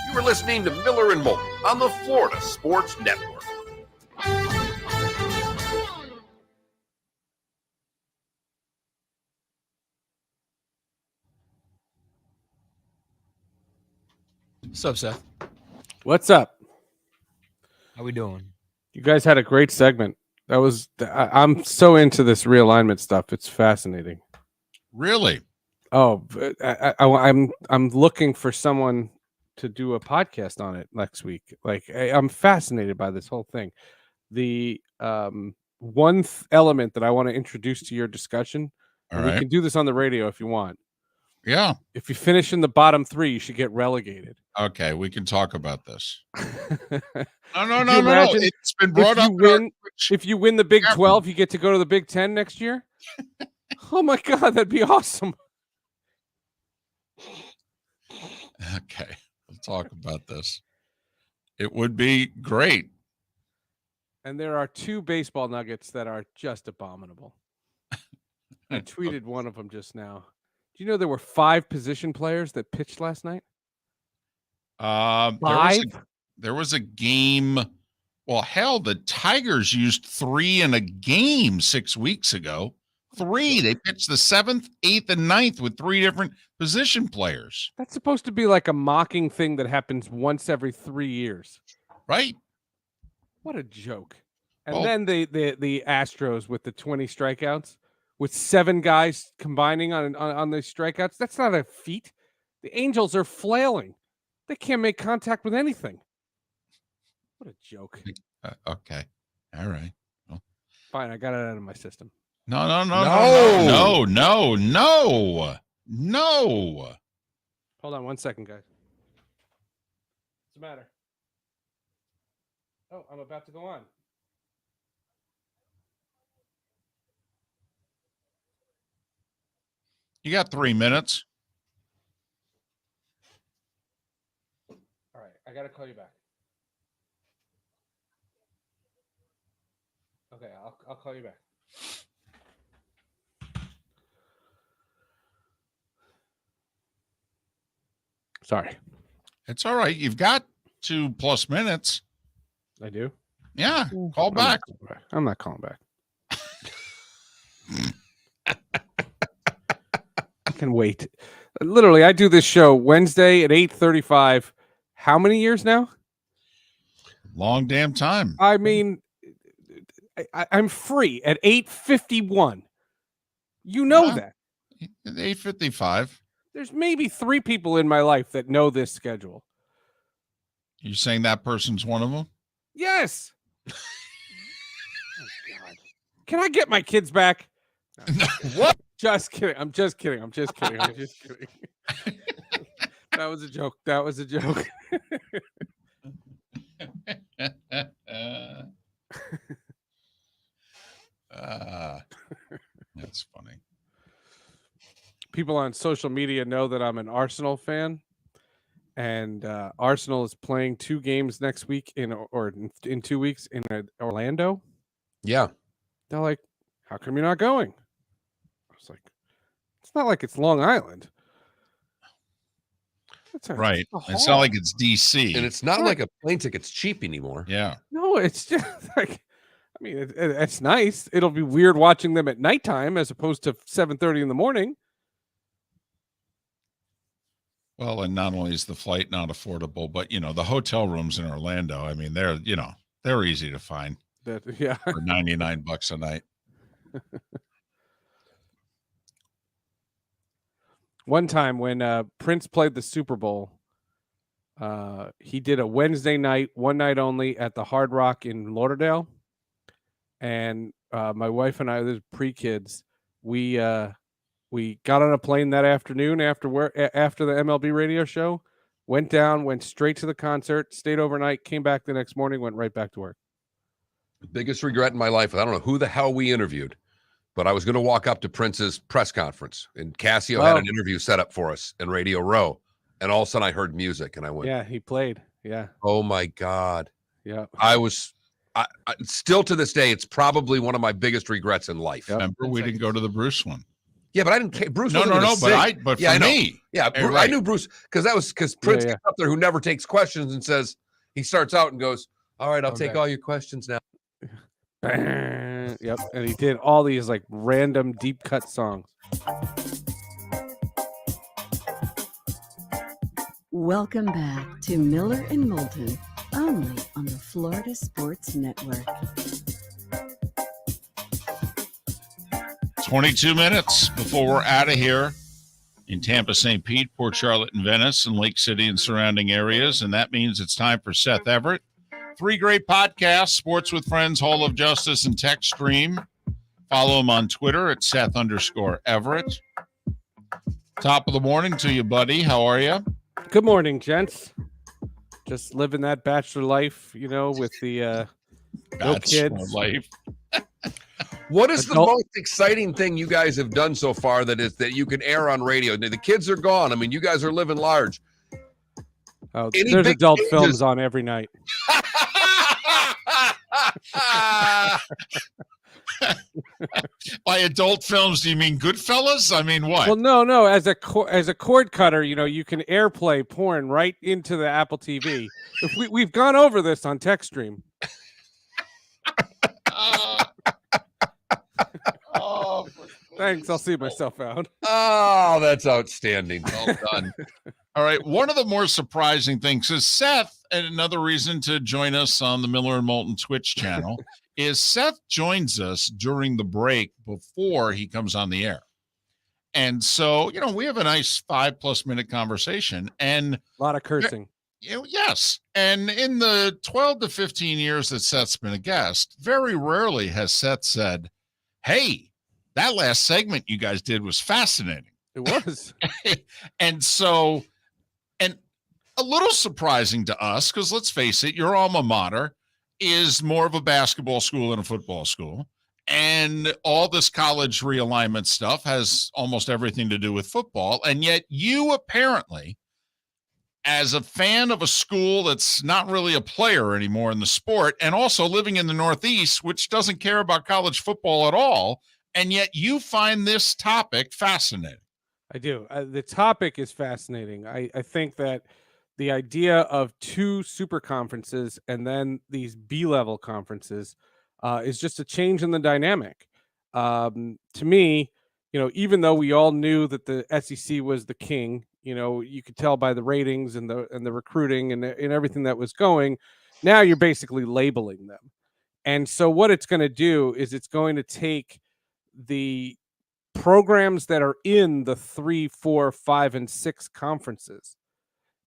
You are listening to Miller and Moulton on the Florida Sports Network. What's up, Seth? What's up? How we doing? You guys had a great segment. I'm so into this realignment stuff. It's fascinating. Really? Oh, I'm looking for someone to do a podcast on it next week. Like I'm fascinated by this whole thing. The one element that I want to introduce to your discussion, All and right. we can do this on the radio if you want. Yeah. If you finish in the bottom 3, you should get relegated. Okay, we can talk about this. Could No. you imagine It's been brought up. If you win the Big Yeah. 12, you get to go to the Big 10 next year. Oh my God, that'd be awesome. Okay, we'll talk about this. It would be great. And there are 2 baseball nuggets that are just abominable. I tweeted one of them just now. Do you know there were 5 position players that pitched last night? 5? There was a game. Well, hell, the Tigers used 3 in a game 6 weeks ago. 3. They pitched the 7th, 8th, and 9th with 3 different position players. That's supposed to be like a mocking thing that happens once every 3 years. Right? What a joke. And Well- then the Astros with the 20 strikeouts, with 7 guys combining on the strikeouts. That's not a feat. The Angels are flailing. They can't make contact with anything. What a joke. Okay. All right. Fine, I got it out of my system. No. Hold on 1 second, guys. What's the matter? Oh, I'm about to go on. You got 3 minutes. All right, I got to call you back. Okay, I'll call you back. Sorry. It's all right. You've got 2+ minutes. I do? Yeah. Call back. I'm not calling back. I can wait. Literally, I do this show Wednesday at 8:35. How many years now? Long damn time. I mean, I'm free at 8:51. You know Yeah. that. 8:55. There's maybe 3 people in my life that know this schedule. You saying that person's one of them? Yes. Oh, God. Can I get my kids back? What? Just kidding. I'm just kidding. That was a joke. That's funny. People on social media know that I'm an Arsenal fan, and Arsenal is playing 2 games next week in 2 weeks in Orlando. Yeah. They're like, "How come you're not going?" I was like, "It's not like it's Long Island." Right. It's not like it's DC. And it's not like a plane ticket's cheap anymore. Yeah. No, it's just like, I mean, it's nice. It'll be weird watching them at nighttime as opposed to 7:30 in the morning. Well, and not only is the flight not affordable, but the hotel rooms in Orlando, I mean, they're easy to find Yeah. for $99 a night. One time when Prince played the Super Bowl, he did a Wednesday night, one night only at the Hard Rock in Lauderdale. And my wife and I, this pre-kids, we got on a plane that afternoon after the MLB radio show, went down, went straight to the concert, stayed overnight, came back the next morning, went right back to work. Biggest regret in my life. I don't know who the hell we interviewed, but I was going to walk up to Prince's press conference, and Casio had an interview set up for us in Radio Row, and all of a sudden I heard music, and I went, "Yeah, he played." Yeah. Oh my God. Yeah. I still to this day, it's probably one of my biggest regrets in life. Yep. Remember, we didn't go to the Bruce one. Yeah, but I didn't. Bruce. No. But yeah, for me, yeah, right. I knew Bruce because Prince gets up there, who never takes questions, and says he starts out and goes, "All right, I'll take all your questions now." Yep, and he did all these like random deep cut songs. Welcome back to Miller and Moulton, only on the Florida Sports Network. 22 minutes before we're out of here in Tampa, St. Pete, Port Charlotte, and Venice, and Lake City and surrounding areas. And that means it's time for Seth Everett. 3 great podcasts, Sports with Friends, Hall of Justice, and Tech Stream. Follow him on Twitter at Seth_Everett. Top of the morning to you, buddy. How are you? Good morning, gents. Just living that bachelor life, with the no kids. Life. What is the most exciting thing you guys have done so far that you can air on radio? The kids are gone. I mean, you guys are living large. Oh, there's adult films on every night. By adult films, do you mean Goodfellas? I mean what? Well, no. As a cord cutter, you can airplay porn right into the Apple TV. If we've gone over this on Tech Stream. Thanks. I'll see myself out. Oh, that's outstanding. Well done. All right. One of the more surprising things is Seth, and another reason to join us on the Miller and Moulton Twitch channel is Seth joins us during the break before he comes on the air. And so, we have a nice 5+ minute conversation and a lot of cursing. Yes. And in the 12 to 15 years that Seth's been a guest, very rarely has Seth said, "Hey, that last segment you guys did was fascinating." It was. And so, and a little surprising to us, because let's face it, your alma mater is more of a basketball school than a football school. And all this college realignment stuff has almost everything to do with football. And yet you apparently, as a fan of a school that's not really a player anymore in the sport, and also living in the Northeast, which doesn't care about college football at all, and yet you find this topic fascinating. I do. The topic is fascinating. I think that the idea of 2 super conferences and then these B-level conferences is just a change in the dynamic. To me, even though we all knew that the SEC was the king, you could tell by the ratings and the recruiting and everything that was going. Now you're basically labeling them. And so what it's going to do is it's going to take the programs that are in the 3, 4, 5, and 6 conferences,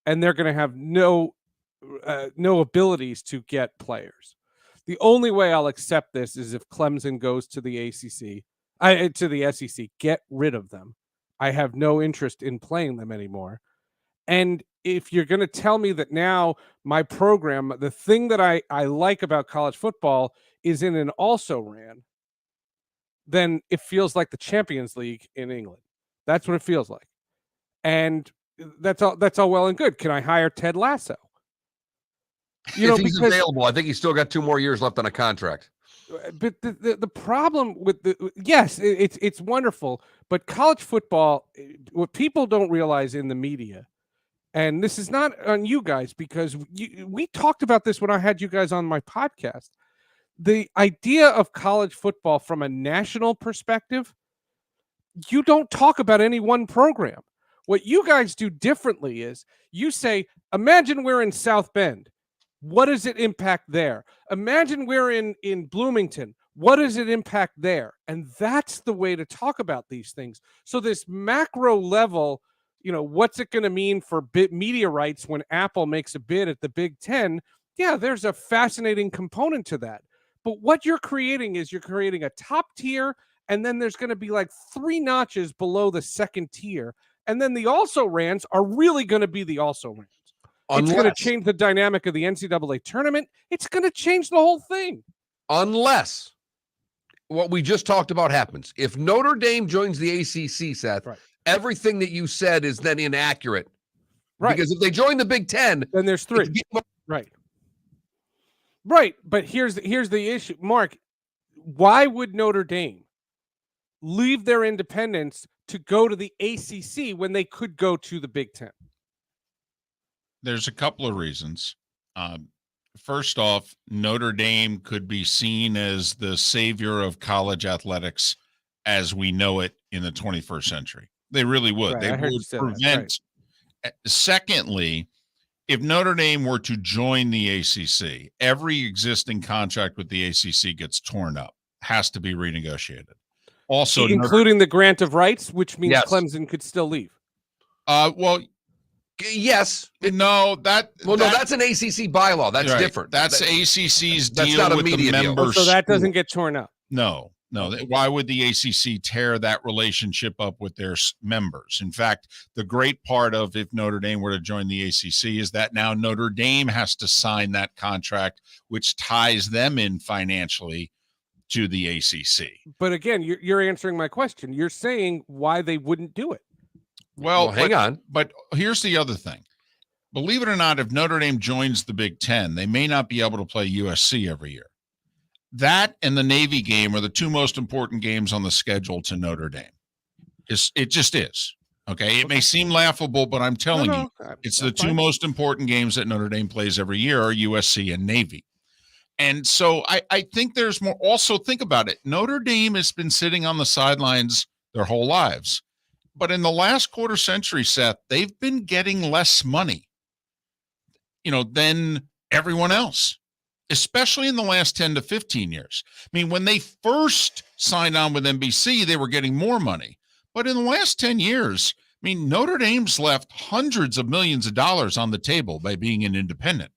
and they're going to have no abilities to get players. The only way I'll accept this is if Clemson goes to the to the SEC. Get rid of them. I have no interest in playing them anymore. And if you're going to tell me that now my program, the thing that I like about college football is in an also-ran, then it feels like the Champions League in England. That's what it feels like. And that's all well and good. Can I hire Ted Lasso? If he's available, I think he's still got 2 more years left on a contract. But the problem with it's wonderful, but college football, what people don't realize in the media, and this is not on you guys, because we talked about this when I had you guys on my podcast. The idea of college football from a national perspective, you don't talk about any one program. What you guys do differently is you say, imagine we're in South Bend. What does it impact there? Imagine we're in Bloomington. What does it impact there? And that's the way to talk about these things. So this macro level, what's it going to mean for media rights when Apple makes a bid at the Big Ten? Yeah, there's a fascinating component to that. But what you're creating is you're creating a top tier, and then there's going to be like 3 notches below the second tier. And then the also-rans are really going to be the also-rans. It's going to change the dynamic of the NCAA tournament. It's going to change the whole thing. Unless what we just talked about happens. If Notre Dame joins the ACC, Seth, everything that you said is then inaccurate. Right. Because if they join the Big Ten, then there's 3. Right. Right. But here's the issue. Mark, why would Notre Dame leave their independence to go to the ACC when they could go to the Big Ten? There's a couple of reasons. First off, Notre Dame could be seen as the savior of college athletics as we know it in the 21st century. They really would. Right, they would prevent. Right. Secondly, if Notre Dame were to join the ACC, every existing contract with the ACC gets torn up, has to be renegotiated. Also, including the grant of rights, which means Clemson could still leave. Well, yes. No, that's an ACC bylaw. That's different. That's ACC's deal that's not with a media the members. So that doesn't get torn up. No. Why would the ACC tear that relationship up with their members? In fact, the great part of if Notre Dame were to join the ACC is that now Notre Dame has to sign that contract, which ties them in financially to the ACC. But again, you're answering my question. You're saying why they wouldn't do it. Well, hang on. But here's the other thing. Believe it or not, if Notre Dame joins the Big Ten, they may not be able to play USC every year. That and the Navy game are the 2 most important games on the schedule to Notre Dame. It just is. Okay. It may seem laughable, but I'm telling you, it's the 2 most important games that Notre Dame plays every year are USC and Navy. And so I think there's more. Also, think about it. Notre Dame has been sitting on the sidelines their whole lives. But in the last quarter century, Seth, they've been getting less money, than everyone else, especially in the last 10 to 15 years. I mean, when they first signed on with NBC, they were getting more money. But in the last 10 years, I mean, Notre Dame's left hundreds of millions of dollars on the table by being an independent.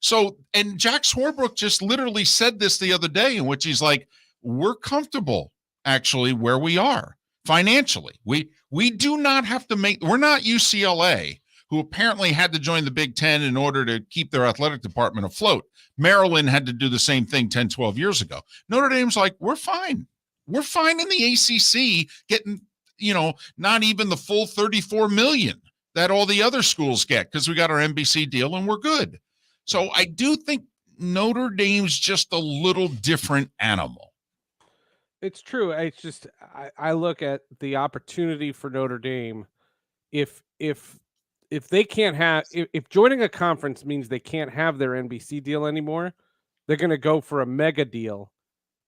So, and Jack Swarbrick just literally said this the other day, in which he's like, we're comfortable actually where we are financially. We do not have to we're not UCLA, who apparently had to join the Big Ten in order to keep their athletic department afloat. Maryland had to do the same thing 10, 12 years ago. Notre Dame's like, we're fine. We're fine in the ACC getting, not even the full 34 million that all the other schools get because we got our NBC deal and we're good. So I do think Notre Dame's just a little different animal. It's true. It's just I look at the opportunity for Notre Dame. If they can't have if joining a conference means they can't have their NBC deal anymore, they're going to go for a mega deal,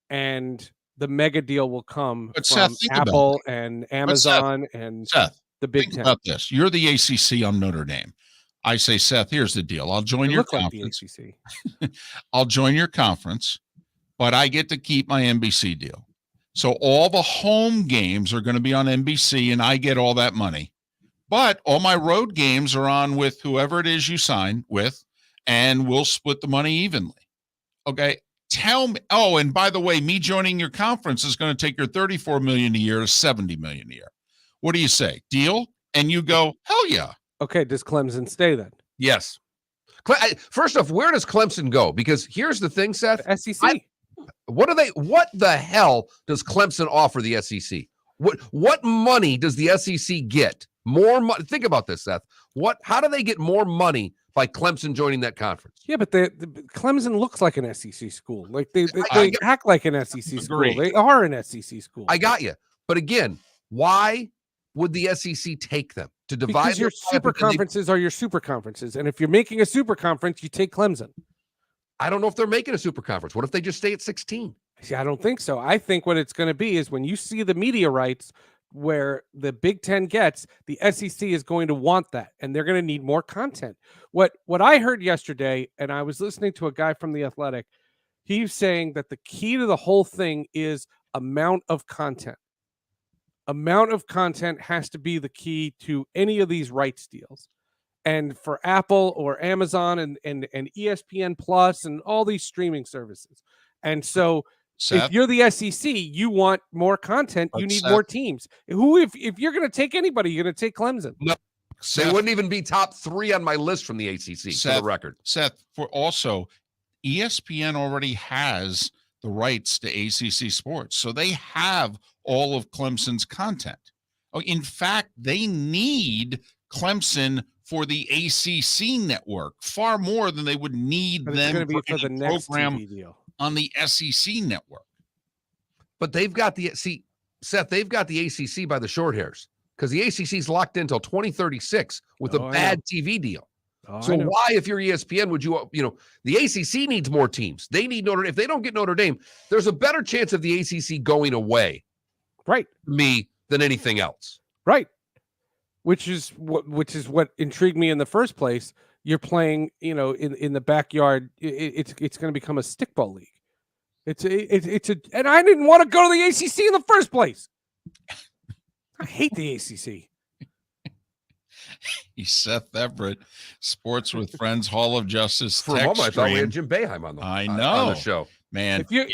and the mega deal will come from Seth, Apple and Amazon and the Big Ten. Think about this. You're the ACC on Notre Dame. I say, Seth, here's the deal. I'll join your conference. Like the ACC. I'll join your conference, but I get to keep my NBC deal. So all the home games are going to be on NBC, and I get all that money. But all my road games are on with whoever it is you sign with, and we'll split the money evenly. Okay. Tell me. Oh, and by the way, me joining your conference is going to take your $34 million a year to $70 million a year. What do you say? Deal? And you go, hell yeah. Okay. Does Clemson stay then? Yes. First off, where does Clemson go? Because here's the thing, Seth. SEC. What the hell does Clemson offer the SEC? What money does the SEC get? More money. Think about this, Seth. How do they get more money by Clemson joining that conference? Yeah, but Clemson looks like an SEC school. Like they act like an SEC school. They are an SEC school. I got you. But again, why would the SEC take them to divide? Because your super conferences are your super conferences, and if you're making a super conference, you take Clemson. I don't know if they're making a super conference. What if they just stay at 16? See, I don't think so. I think what it's going to be is when you see the media rights where the Big Ten gets, the SEC is going to want that, and they're going to need more content. What I heard yesterday, and I was listening to a guy from The Athletic, he's saying that the key to the whole thing is amount of content. Amount of content has to be the key to any of these rights deals. And for Apple or Amazon and ESPN Plus and all these streaming services. And so Seth, if you're the SEC, you want more content, you need more teams. If you're going to take anybody, you're going to take Clemson. No, they wouldn't even be top 3 on my list from the ACC, for the record. Seth, for also, ESPN already has the rights to ACC sports. So they have all of Clemson's content. Oh, in fact, they need Clemson for the ACC network far more than they would need them for the next program TV deal on the SEC network. But they've got Seth, they've got the ACC by the short hairs because the ACC is locked in until 2036 with a bad TV deal. So why, if you're ESPN, would you the ACC needs more teams. They need if they don't get Notre Dame, there's a better chance of the ACC going away. Right. Me than anything else. Right. Which is what intrigued me in the first place. You're playing, in the backyard. It's going to become a stickball league. And I didn't want to go to the ACC in the first place. I hate the ACC. He's Seth Everett, Sports with Friends, Hall of Justice. For a moment, I thought we had Jim Boeheim on the show. Man, you're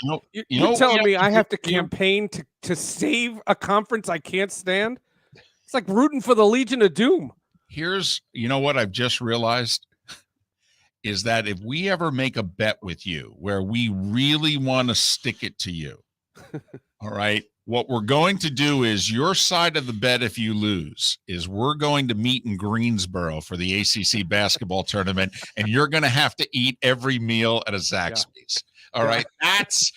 telling me I have to campaign to save a conference I can't stand? It's like rooting for the Legion of Doom. Here's, what I've just realized is that if we ever make a bet with you where we really want to stick it to you, all right, what we're going to do is your side of the bet, if you lose, is we're going to meet in Greensboro for the ACC basketball tournament, and you're going to have to eat every meal at a Zaxby's. All right, that's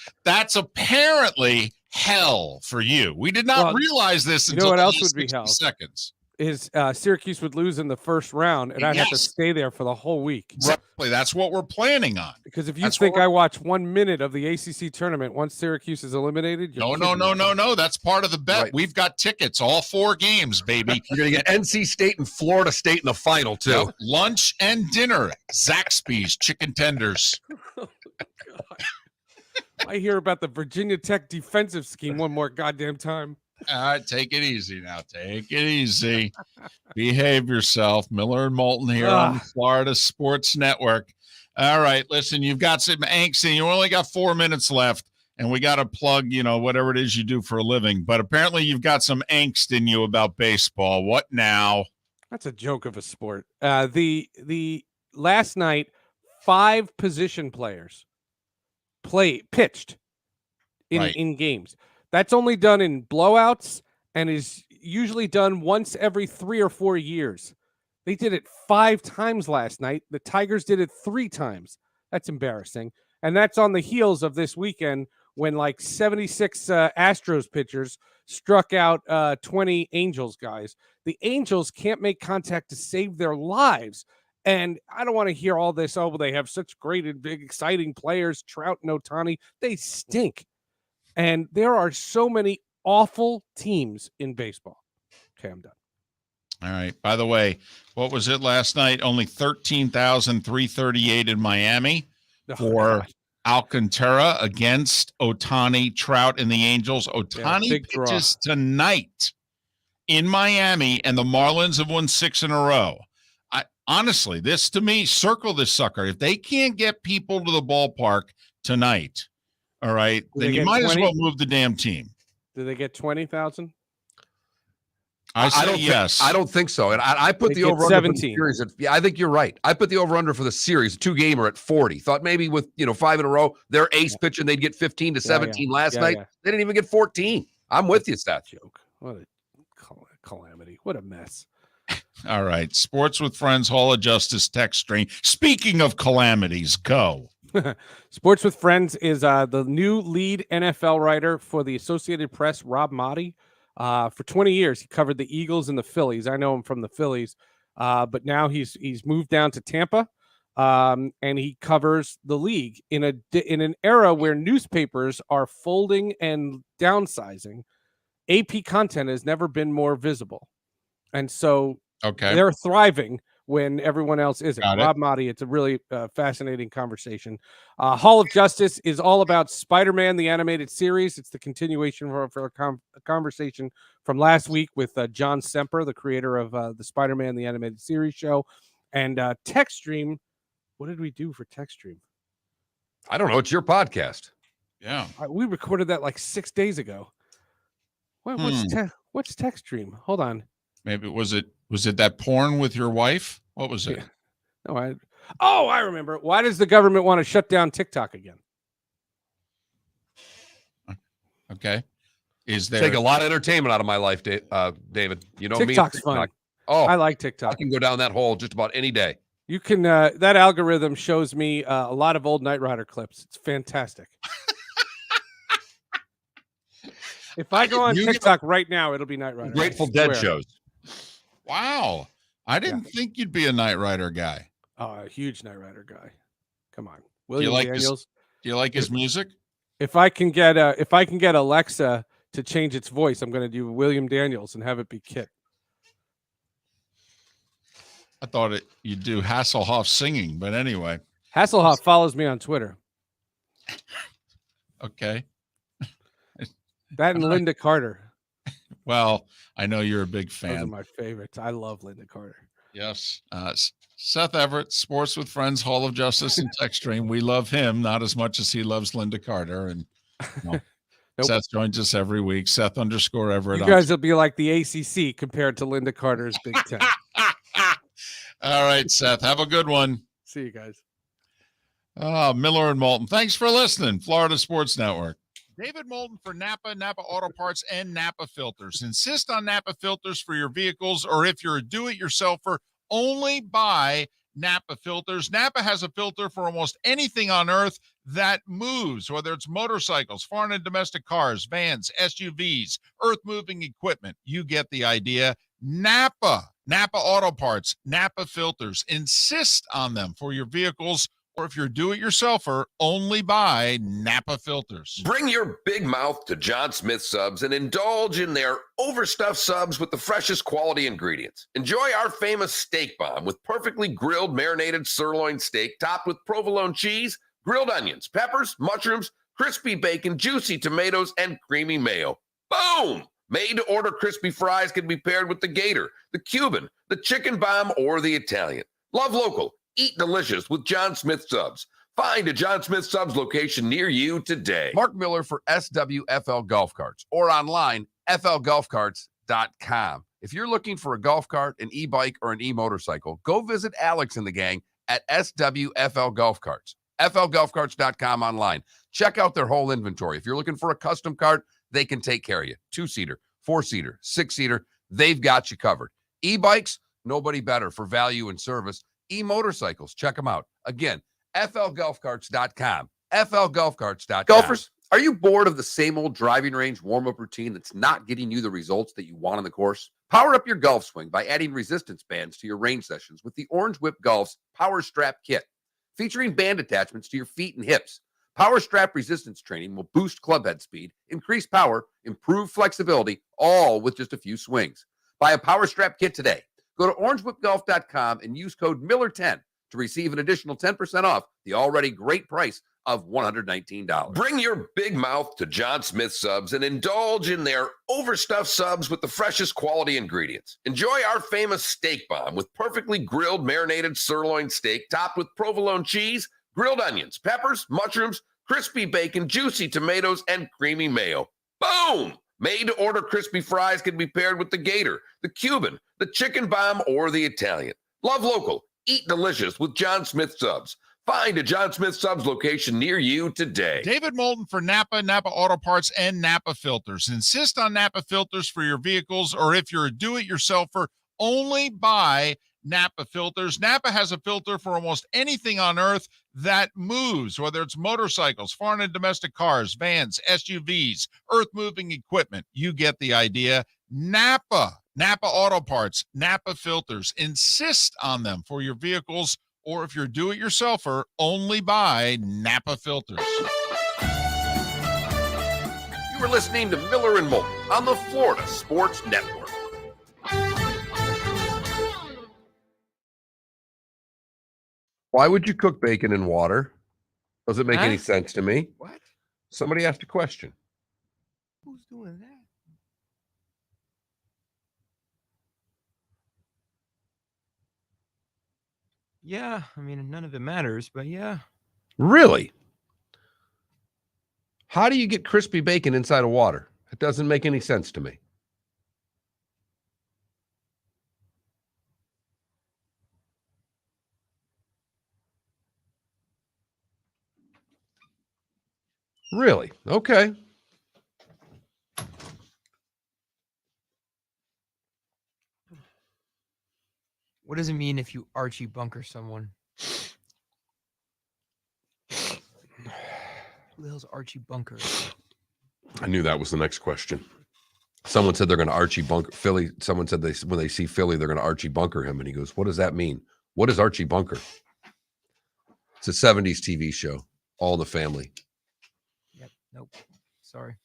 apparently hell for you. We did not realize this until what else would be hell? Seconds. Is Syracuse would lose in the first round, and I'd have to stay there for the whole week. Exactly. That's what we're planning on. Because if you think I watch 1 minute of the ACC tournament once Syracuse is eliminated, no. That's part of the bet. Right. We've got tickets, all 4 games, baby. You're going to get NC State and Florida State in the final, too. Yep. Lunch and dinner, Zaxby's chicken tenders. Oh, God. I hear about the Virginia Tech defensive scheme one more goddamn time. All right, take it easy now. Take it easy. Behave yourself. Miller and Moulton here on the Florida Sports Network. All right, listen, you've got some angst and you only got 4 minutes left, and we got to plug, whatever it is you do for a living. But apparently you've got some angst in you about baseball. What now? That's a joke of a sport. The last night, 5 position players pitched in games. That's only done in blowouts and is usually done once every 3 or 4 years. They did it 5 times last night. The Tigers did it 3 times. That's embarrassing. And that's on the heels of this weekend when 76 Astros pitchers struck out 20 Angels guys. The Angels can't make contact to save their lives. And I don't want to hear all this, they have such great and big, exciting players, Trout and Ohtani. They stink. And there are so many awful teams in baseball. Okay, I'm done. All right. By the way, what was it last night? Only 13,338 in Miami for Alcantara against Ohtani, Trout, and the Angels. Ohtani pitches tonight in Miami, and the Marlins have won 6 in a row. Honestly, this to me, circle this sucker. If they can't get people to the ballpark tonight, all right, then you might as well move the damn team. Do they get 20,000? I don't yes. I don't think so. And I put the over under for the series. I think you're right. I put the over under for the series, 2-gamer at 40. Thought maybe with 5 in a row, their ace pitching, they'd get 15 to 17 last night. They didn't even get 14. I'm with you, Stat. Joke. What a calamity. What a mess. All right. Sports with Friends, Hall of Justice text string. Speaking of calamities, go. Sports with Friends is the new lead NFL writer for the Associated Press, Rob Motti. For 20 years, he covered the Eagles and the Phillies. I know him from the Phillies, but now he's moved down to Tampa, and he covers the league in an era where newspapers are folding and downsizing. AP content has never been more visible. And so Okay. they're thriving when everyone else isn't. Got it. Rob Motti, it's a really fascinating conversation. Hall of Justice is all about Spider-Man, the animated series. It's the continuation for a conversation from last week with John Semper, the creator of the Spider-Man, the animated series show. And TechStream, what did we do for TechStream? I don't know. It's your podcast. Yeah. We recorded that like 6 days ago. What's TechStream? Hold on. Maybe was it that porn with your wife? What was it? Yeah. No, I remember. Why does the government want to shut down TikTok again? Okay. Is there Take a lot of entertainment out of my life, David. You know TikTok's me. fun. Oh, I like TikTok. I can go down that hole just about any day. You can that algorithm shows me a lot of old Knight Rider clips. It's fantastic. If I go on TikTok right now, it'll be Knight Rider. Grateful Dead shows. Wow. I didn't think you'd be a Knight Rider guy. Oh, a huge Knight Rider guy. Come on. Do William Daniels. Do you like his music? If I can get Alexa to change its voice, I'm going to do William Daniels and have it be Kit. I thought you'd do Hasselhoff singing, but anyway. Hasselhoff follows me on Twitter. Okay. That and Linda Carter. Well, I know you're a big Those are fan. my favorites. I love Linda Carter. Yes. Seth Everett, Sports with Friends, Hall of Justice, and TechStream. We love him not as much as he loves Linda Carter. And Nope. Seth joins us every week. Seth _Everett. You guys will be like the ACC compared to Linda Carter's Big Ten. All right, Seth. Have a good one. See you guys. Miller and Moulton. Thanks for listening. Florida Sports Network. David Moulton for Napa Auto Parts, and Napa Filters. Insist on Napa Filters for your vehicles, or if you're a do-it-yourselfer, only buy Napa Filters. Napa has a filter for almost anything on earth that moves, whether it's motorcycles, foreign and domestic cars, vans, SUVs, earth-moving equipment. You get the idea. Napa Auto Parts, Napa Filters. Insist on them for your vehicles, or if you're a do-it-yourselfer, only buy Napa Filters. Bring your big mouth to John Smith Subs and indulge in their overstuffed subs with the freshest quality ingredients. Enjoy our famous steak bomb with perfectly grilled marinated sirloin steak topped with provolone cheese, grilled onions, peppers, mushrooms, crispy bacon, juicy tomatoes, and creamy mayo. Boom! Made-to-order crispy fries can be paired with the Gator, the Cuban, the chicken bomb, or the Italian. Love local. Eat delicious with John Smith Subs. Find a John Smith Subs location near you today. Mark Miller for SWFL Golf Carts, or online, flgolfcarts.com. If you're looking for a golf cart, an e-bike, or an e-motorcycle, go visit Alex and the gang at SWFL Golf Carts. flgolfcarts.com online. Check out their whole inventory. If you're looking for a custom cart, they can take care of you. 2-seater, 4-seater, 6-seater, they've got you covered. E-bikes, nobody better for value and service. E-motorcycles, check them out. Again, flgolfcarts.com. flgolfcarts.com. Golfers, are you bored of the same old driving range warm-up routine that's not getting you the results that you want on the course? Power up your golf swing by adding resistance bands to your range sessions with the Orange Whip Golf's Power Strap Kit. Featuring band attachments to your feet and hips, Power Strap resistance training will boost club head speed, increase power, improve flexibility, all with just a few swings. Buy a Power Strap Kit today. Go to orangewhipgolf.com and use code Miller10 to receive an additional 10% off the already great price of $119. Bring your big mouth to John Smith Subs and indulge in their overstuffed subs with the freshest quality ingredients. Enjoy our famous steak bomb with perfectly grilled marinated sirloin steak topped with provolone cheese, grilled onions, peppers, mushrooms, crispy bacon, juicy tomatoes, and creamy mayo. Boom! Made-to-order crispy fries can be paired with the Gator, the Cuban, the chicken bomb, or the Italian. Love local. Eat delicious with John Smith Subs. Find a John Smith Subs location near you today. David Moulton for Napa Auto Parts, and Napa Filters. Insist on Napa Filters for your vehicles, or if you're a do-it-yourselfer, only buy Napa Filters. Napa has a filter for almost anything on earth that moves, whether it's motorcycles, foreign and domestic cars, vans, SUVs, earth-moving equipment. You get the idea. Napa Auto Parts, Napa Filters. Insist on them for your vehicles, or if you're do-it-yourselfer, only buy Napa Filters. You You are listening to Miller and Moulton on the Florida Sports Network. Why would you cook bacon in water? Doesn't make any Huh? sense to me. What? Somebody asked a question. Who's doing that? Yeah, I mean, none of it matters, but yeah. Really? How do you get crispy bacon inside of water? It doesn't make any sense to me. Really? Okay. What does it mean if you Archie bunker someone? Who the hell's Archie Bunker? I knew that was the next question. Someone said they're going to Archie bunker Philly. Someone said when they see Philly, they're going to Archie bunker him. And he goes, what does that mean? What is Archie Bunker? It's a 70s TV show, All in the Family. Yep. Nope. Sorry.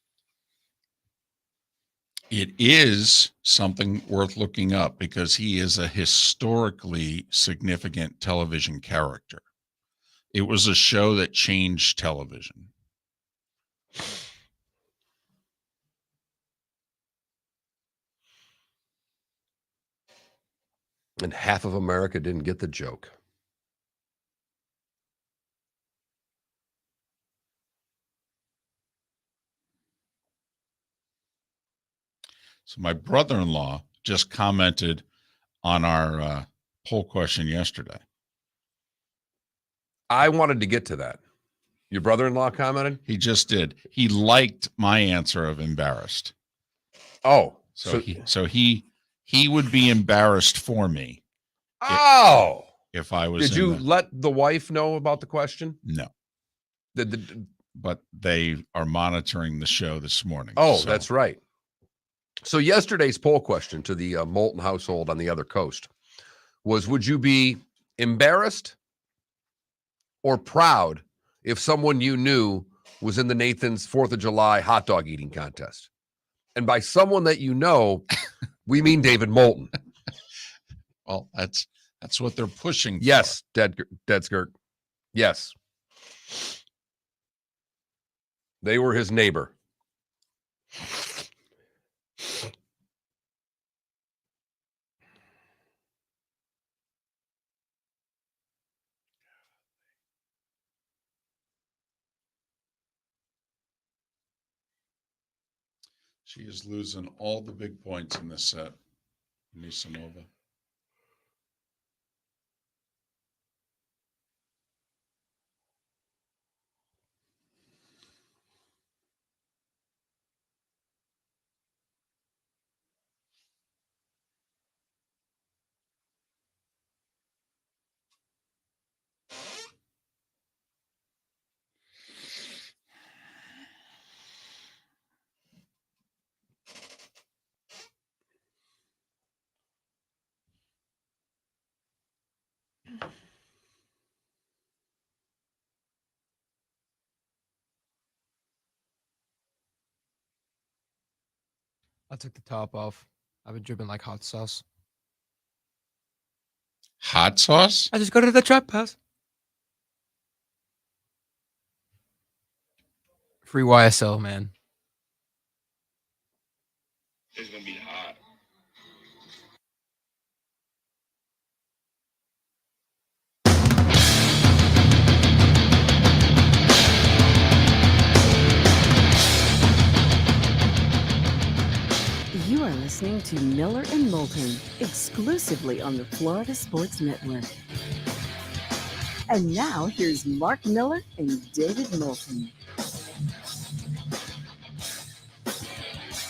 It is something worth looking up because he is a historically significant television character. It was a show that changed television. And half of America didn't get the joke. So my brother-in-law just commented on our poll question yesterday. I wanted to get to that. Your brother-in-law commented? He just did. He liked my answer of embarrassed. Oh. So he would be embarrassed for me. Oh. If I was. Did you let the wife know about the question? No. But they are monitoring the show this morning. Oh, so. That's right. So yesterday's poll question to the Moulton household on the other coast was, would you be embarrassed or proud if someone you knew was in the Nathan's 4th of July hot dog eating contest? And by someone that you know, we mean David Moulton. Well, that's what they're pushing for. Yes, dead skirt. Yes. They were his neighbor. She is losing all the big points in this set. Nisanova. I took the top off. I've been dripping like hot sauce. Hot sauce? I just go to the trap house. Free YSL, man. It's gonna be hot. You are listening to Miller and Moulton, exclusively on the Florida Sports Network. And now, here's Mark Miller and David Moulton.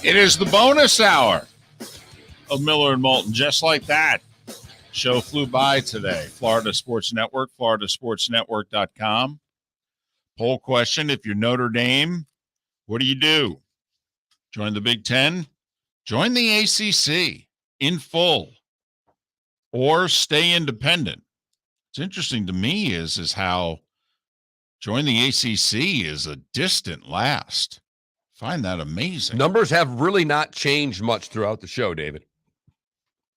It is the bonus hour of Miller and Moulton, just like that. Show flew by today. Florida Sports Network, floridasportsnetwork.com. Poll question, if you're Notre Dame, what do? Join the Big Ten? Join the ACC in full or stay independent. What's interesting to me is how join the ACC is a distant last. find that amazing. Numbers have really not changed much throughout the show, David.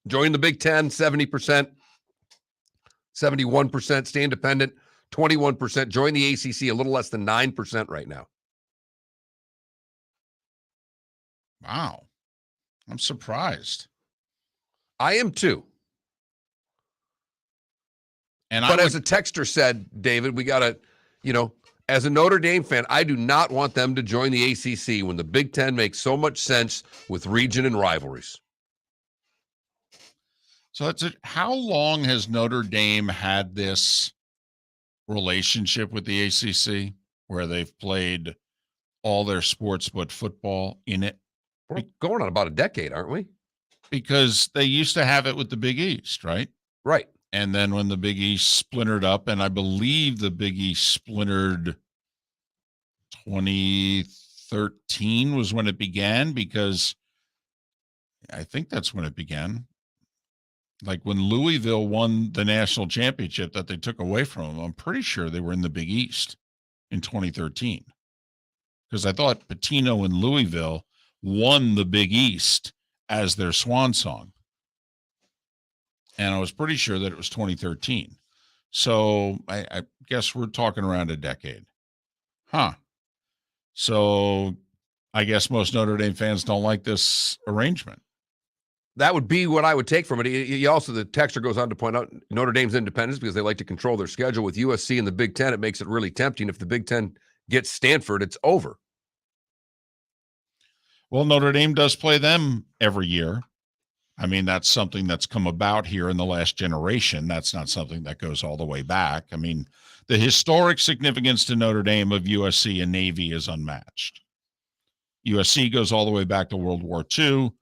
Join the Big Ten, 70%, 71%, stay independent, 21%. Join the ACC, a little less than 9% right now. Wow. I'm surprised. I am too. But as a texter said, David, we got to, as a Notre Dame fan, I do not want them to join the ACC when the Big Ten makes so much sense with region and rivalries. So how long has Notre Dame had this relationship with the ACC where they've played all their sports but football in it? We're going on about a decade, aren't we? Because they used to have it with the Big East, right? Right. And then when the Big East splintered up, and I believe the Big East splintered 2013 was when it began, because I think that's when it began. Like when Louisville won the national championship that they took away from them, I'm pretty sure they were in the Big East in 2013. Because I thought Pitino and Louisville won the Big East as their swan song. And I was pretty sure that it was 2013. So I guess we're talking around a decade. Huh. So I guess most Notre Dame fans don't like this arrangement. That would be what I would take from it. You also, the texter goes on to point out Notre Dame's independence because they like to control their schedule. With USC and the Big Ten, it makes it really tempting. If the Big Ten gets Stanford, it's over. Well, Notre Dame does play them every year. I mean, that's something that's come about here in the last generation. That's not something that goes all the way back. I mean, the historic significance to Notre Dame of USC and Navy is unmatched. USC goes all the way back to World War II,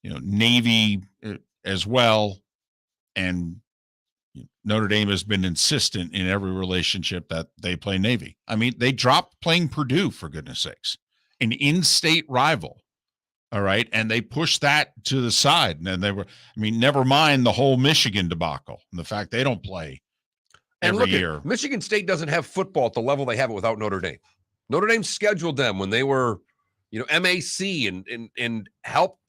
Navy as well. And Notre Dame has been insistent in every relationship that they play Navy. I mean, they dropped playing Purdue, for goodness sakes, an in-state rival. All right. And they pushed that to the side. And they were, never mind the whole Michigan debacle and the fact they don't play every year. Michigan State doesn't have football at the level they have it without Notre Dame. Notre Dame scheduled them when they were, MAC and helped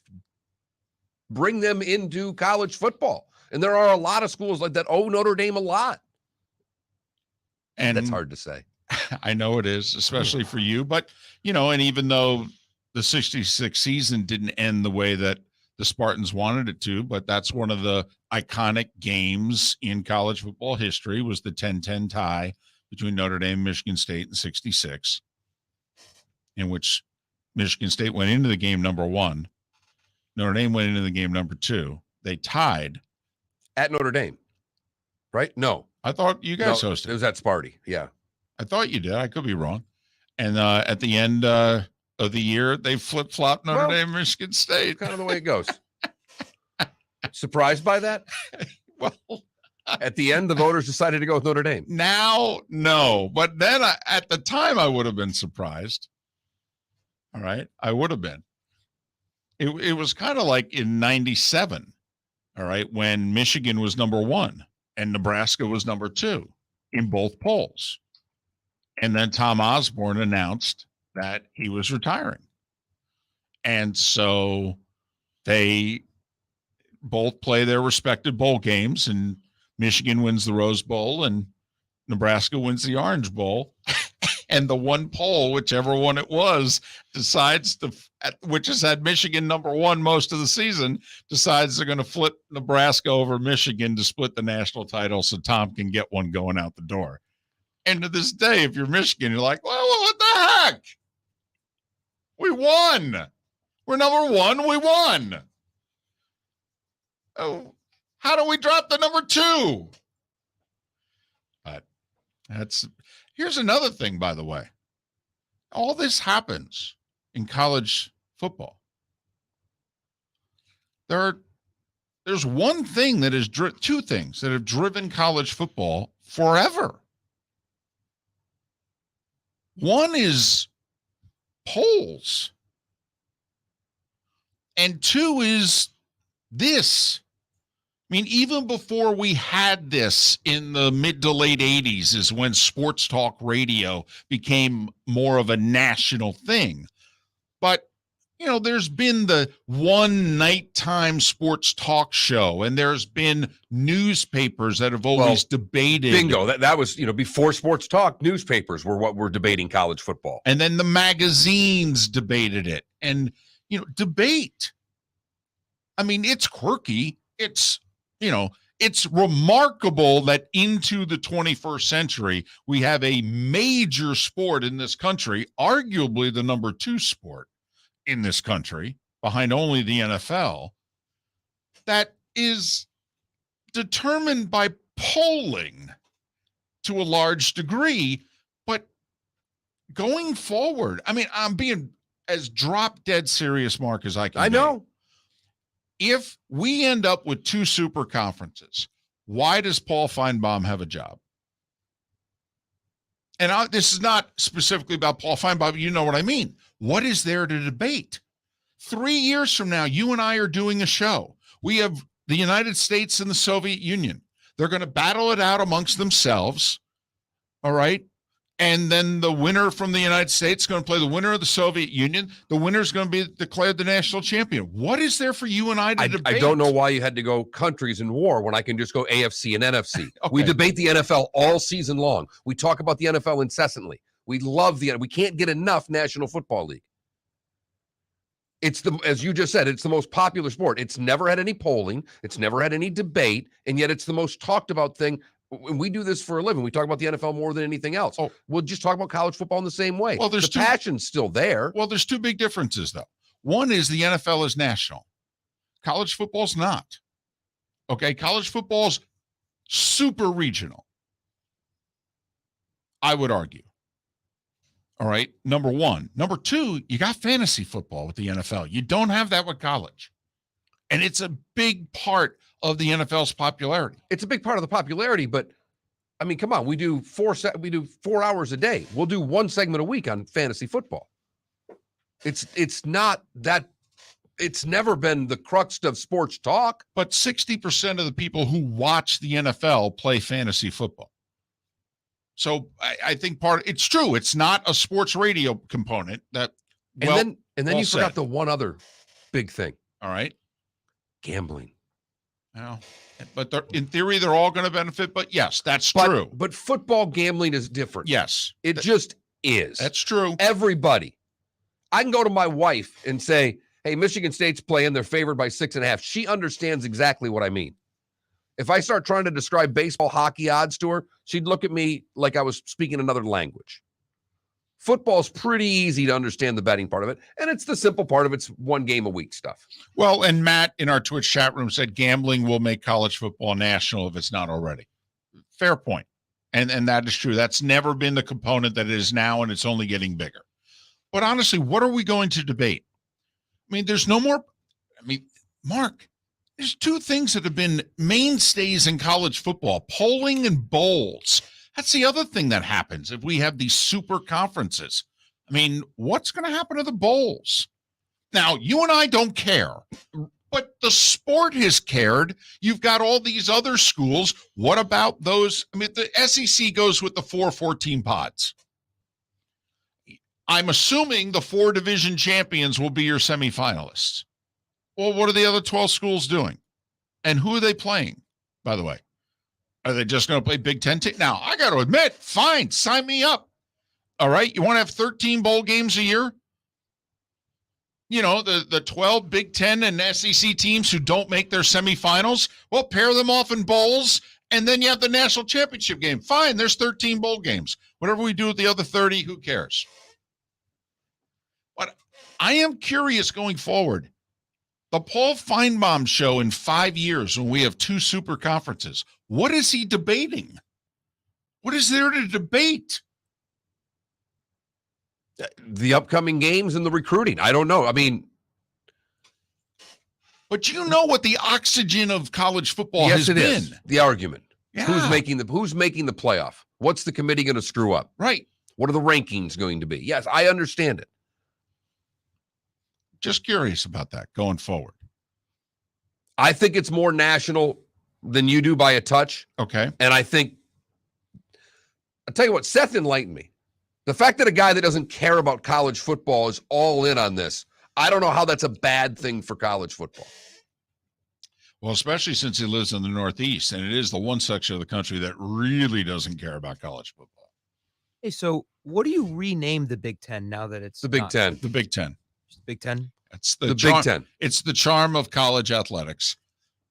bring them into college football. And there are a lot of schools like that owe Notre Dame a lot. And that's hard to say. I know it is, especially for you. But, and even though the 66 season didn't end the way that the Spartans wanted it to, but that's one of the iconic games in college football history was the 10-10 tie between Notre Dame and Michigan State in 66, in which Michigan State went into the game number 1. Notre Dame went into the game number 2. They tied. At Notre Dame, right? No. I thought you guys hosted. It was at Sparty, yeah. I thought you did. I could be wrong. And at the end of the year, they flip-flopped Notre Dame, Michigan State. Kind of the way it goes. Surprised by that? Well, at the end, the voters decided to go with Notre Dame. Now, no. But then at the time, I would have been surprised. All right? I would have been. It was kind of like in 97, all right, when Michigan was number 1 and Nebraska was number 2 in both polls. And then Tom Osborne announced that he was retiring. And so they both play their respective bowl games, and Michigan wins the Rose Bowl and Nebraska wins the Orange Bowl. And the one poll, whichever one it was, decides which has had Michigan number 1 most of the season, decides they're going to flip Nebraska over Michigan to split the national title so Tom can get one going out the door. And to this day, if you're Michigan, you're like, well, what the heck? We won. We're number 1. We won. Oh, how do we drop the number 2? But here's another thing, by the way. All this happens in college football. There's one thing that is two things that have driven college football forever. One is polls. And 2 is this. I mean, even before we had this in the mid to late 80s is when sports talk radio became more of a national thing. there's been the one nighttime sports talk show, and there's been newspapers that have always debated. Bingo. That was, before sports talk, newspapers were what were debating college football. And then the magazines debated it. And, debate. I mean, it's quirky. It's remarkable that into the 21st century, we have a major sport in this country, arguably the number 2 sport in this country, behind only the NFL, that is determined by polling to a large degree. But going forward, I mean, I'm being as drop dead serious, Mark, as I can. I know. Be. If we end up with 2 super conferences, why does Paul Feinbaum have a job? And this is not specifically about Paul Feinbaum. You know what I mean. What is there to debate? 3 years from now, you and I are doing a show. We have the United States and the Soviet Union. They're going to battle it out amongst themselves. All right. And then the winner from the United States is going to play the winner of the Soviet Union. The winner is going to be declared the national champion. What is there for you and I to debate? I don't know why you had to go countries in war when I can just go AFC and NFC. Okay. We debate the NFL all season long. We talk about the NFL incessantly. We love we can't get enough National Football League. As you just said, it's the most popular sport. It's never had any polling. It's never had any debate. And yet it's the most talked about thing. When we do this for a living, we talk about the NFL more than anything else. We'll just talk about college football in the same way. Well, the passion's still there. Well, there's 2 big differences, though. One is the NFL is national. College football's not. Okay, college football's super regional, I would argue. All right, number 1. Number 2, you got fantasy football with the NFL. You don't have that with college. And it's a big part of the NFL's popularity. It's a big part of the popularity, but I mean, come on, we do 4 hours a day. We'll do 1 segment a week on fantasy football. It's not that. It's never been the crux of sports talk. But 60% of the people who watch the NFL play fantasy football. So I think it's true. It's not a sports radio component that. And then you forgot the one other big thing. All right. Gambling. Well, but in theory, they're all going to benefit. But yes, that's true. But football gambling is different. Yes. It just is. That's true. Everybody. I can go to my wife and say, hey, Michigan State's playing. They're favored by 6.5. She understands exactly what I mean. If I start trying to describe baseball, hockey odds to her, she'd look at me like I was speaking another language. Football's pretty easy to understand the betting part of it, and it's the simple part of it's 1 game a week stuff. Well, and Matt in our Twitch chat room said gambling will make college football national if it's not already. Fair point. And that is true. That's never been the component that it is now, and it's only getting bigger. But honestly, what are we going to debate? I mean, there's no more. I mean, Mark, there's 2 things that have been mainstays in college football: polling and bowls. That's the other thing that happens if we have these super conferences. I mean, what's going to happen to the bowls? Now, you and I don't care, but the sport has cared. You've got all these other schools. What about those? I mean, the SEC goes with the 4 14 pods. I'm assuming the 4 division champions will be your semifinalists. Well, what are the other 12 schools doing? And who are they playing, by the way? Are they just going to play Big Ten? Now, I got to admit, fine, sign me up. All right, you want to have 13 bowl games a year? You know, the 12 Big Ten and SEC teams who don't make their semifinals, well, pair them off in bowls, and then you have the national championship game. Fine, there's 13 bowl games. Whatever we do with the other 30, who cares? But I am curious going forward. The Paul Feinbaum show in 5 years when we have 2 super conferences. What is he debating? What is there to debate? The upcoming games and the recruiting. I don't know. I mean, but you know what the oxygen of college football has been. Is. The argument. Yeah. Who's making the playoff? What's the committee going to screw up? Right. What are the rankings going to be? Yes, I understand it. Just curious about that going forward. I think it's more national than you do by a touch. Okay. And I think, I'll tell you what, Seth enlightened me. The fact that a guy that doesn't care about college football is all in on this, I don't know how that's a bad thing for college football. Well, especially since he lives in the Northeast, and it is the one section of the country that really doesn't care about college football. Hey, so what do you rename the Big Ten now that it's The Big not Ten. The Big Ten. just Big Ten? It's The charm, Big Ten. It's the charm of college athletics.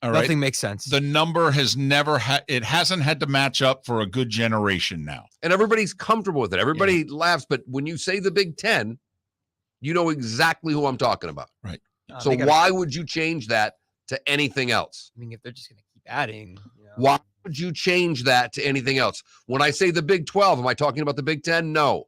All right. Nothing makes sense. The number has never had, it hasn't had to match up for a good generation now. And everybody's comfortable with it. Everybody laughs, but when you say the Big Ten, you know exactly who I'm talking about. Right. So why would you change that to anything else? I mean, if they're just going to keep adding, Why would you change that to anything else? When I say the Big 12, am I talking about the Big 10? No.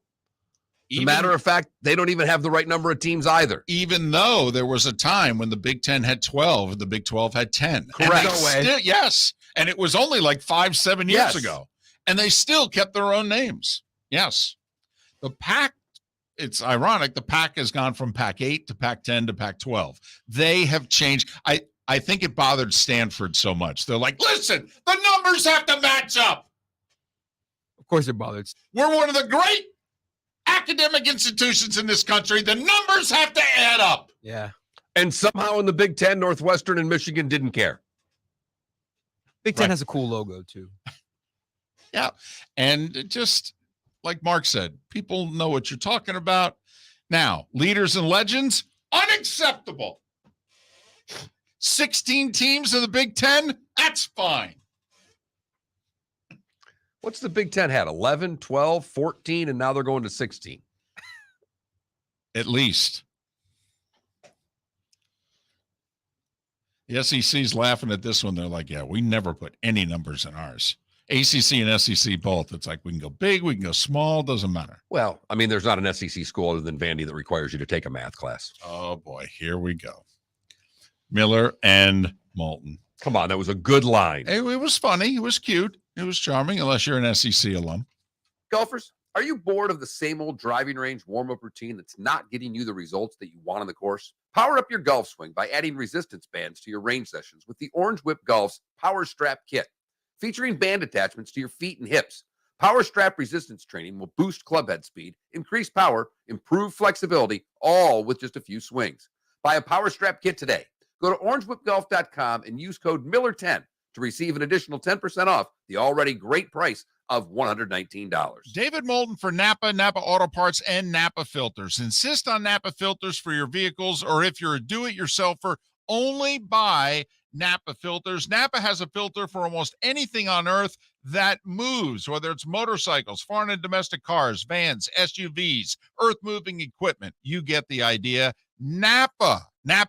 As a matter of fact, they don't even have the right number of teams either. Even though there was a time when the Big 10 had 12 and the Big 12 had 10. Correct. Yes. And it was only like 5-7 years ago. And they still kept their own names. Yes. The Pac, it's ironic, the Pac has gone from Pac 8 to Pac 10 to Pac 12. They have changed. I think it bothered Stanford so much. They're like, listen, the numbers have to match up. Of course it bothered. We're one of the great academic institutions in this country. The numbers have to add up. Yeah. And somehow in the Big 10, Northwestern and Michigan didn't care. Big Ten has a cool logo too. Yeah. And it just like Mark said, people know what you're talking about. Now, leaders and legends, unacceptable. 16 teams in the Big Ten, that's fine. What's the Big Ten had? 11, 12, 14, and now they're going to 16. At least. The SEC's laughing at this one. They're like, yeah, we never put any numbers in ours. ACC and SEC both. It's like we can go big, we can go small, doesn't matter. Well, I mean, there's not an SEC school other than Vandy that requires you to take a math class. Oh, boy, here we go. Miller and Moulton. Come on, that was a good line. It was funny. It was cute. It was charming, unless you're an SEC alum. Golfers, are you bored of the same old driving range warm-up routine that's not getting you the results that you want on the course? Power up your golf swing by adding resistance bands to your range sessions with the Orange Whip Golf's Power Strap Kit. Featuring band attachments to your feet and hips, Power Strap resistance training will boost club head speed, increase power, improve flexibility, all with just a few swings. Buy a Power Strap Kit today. Go to orangewhipgolf.com and use code Miller10 to receive an additional 10% off the already great price of $119. David Moulton for Napa, Napa Auto Parts, and Napa Filters. Insist on Napa filters for your vehicles, or if you're a do-it-yourselfer, only buy Napa filters. Napa has a filter for almost anything on earth that moves, whether it's motorcycles, foreign and domestic cars, vans, SUVs, earth-moving equipment. You get the idea. Napa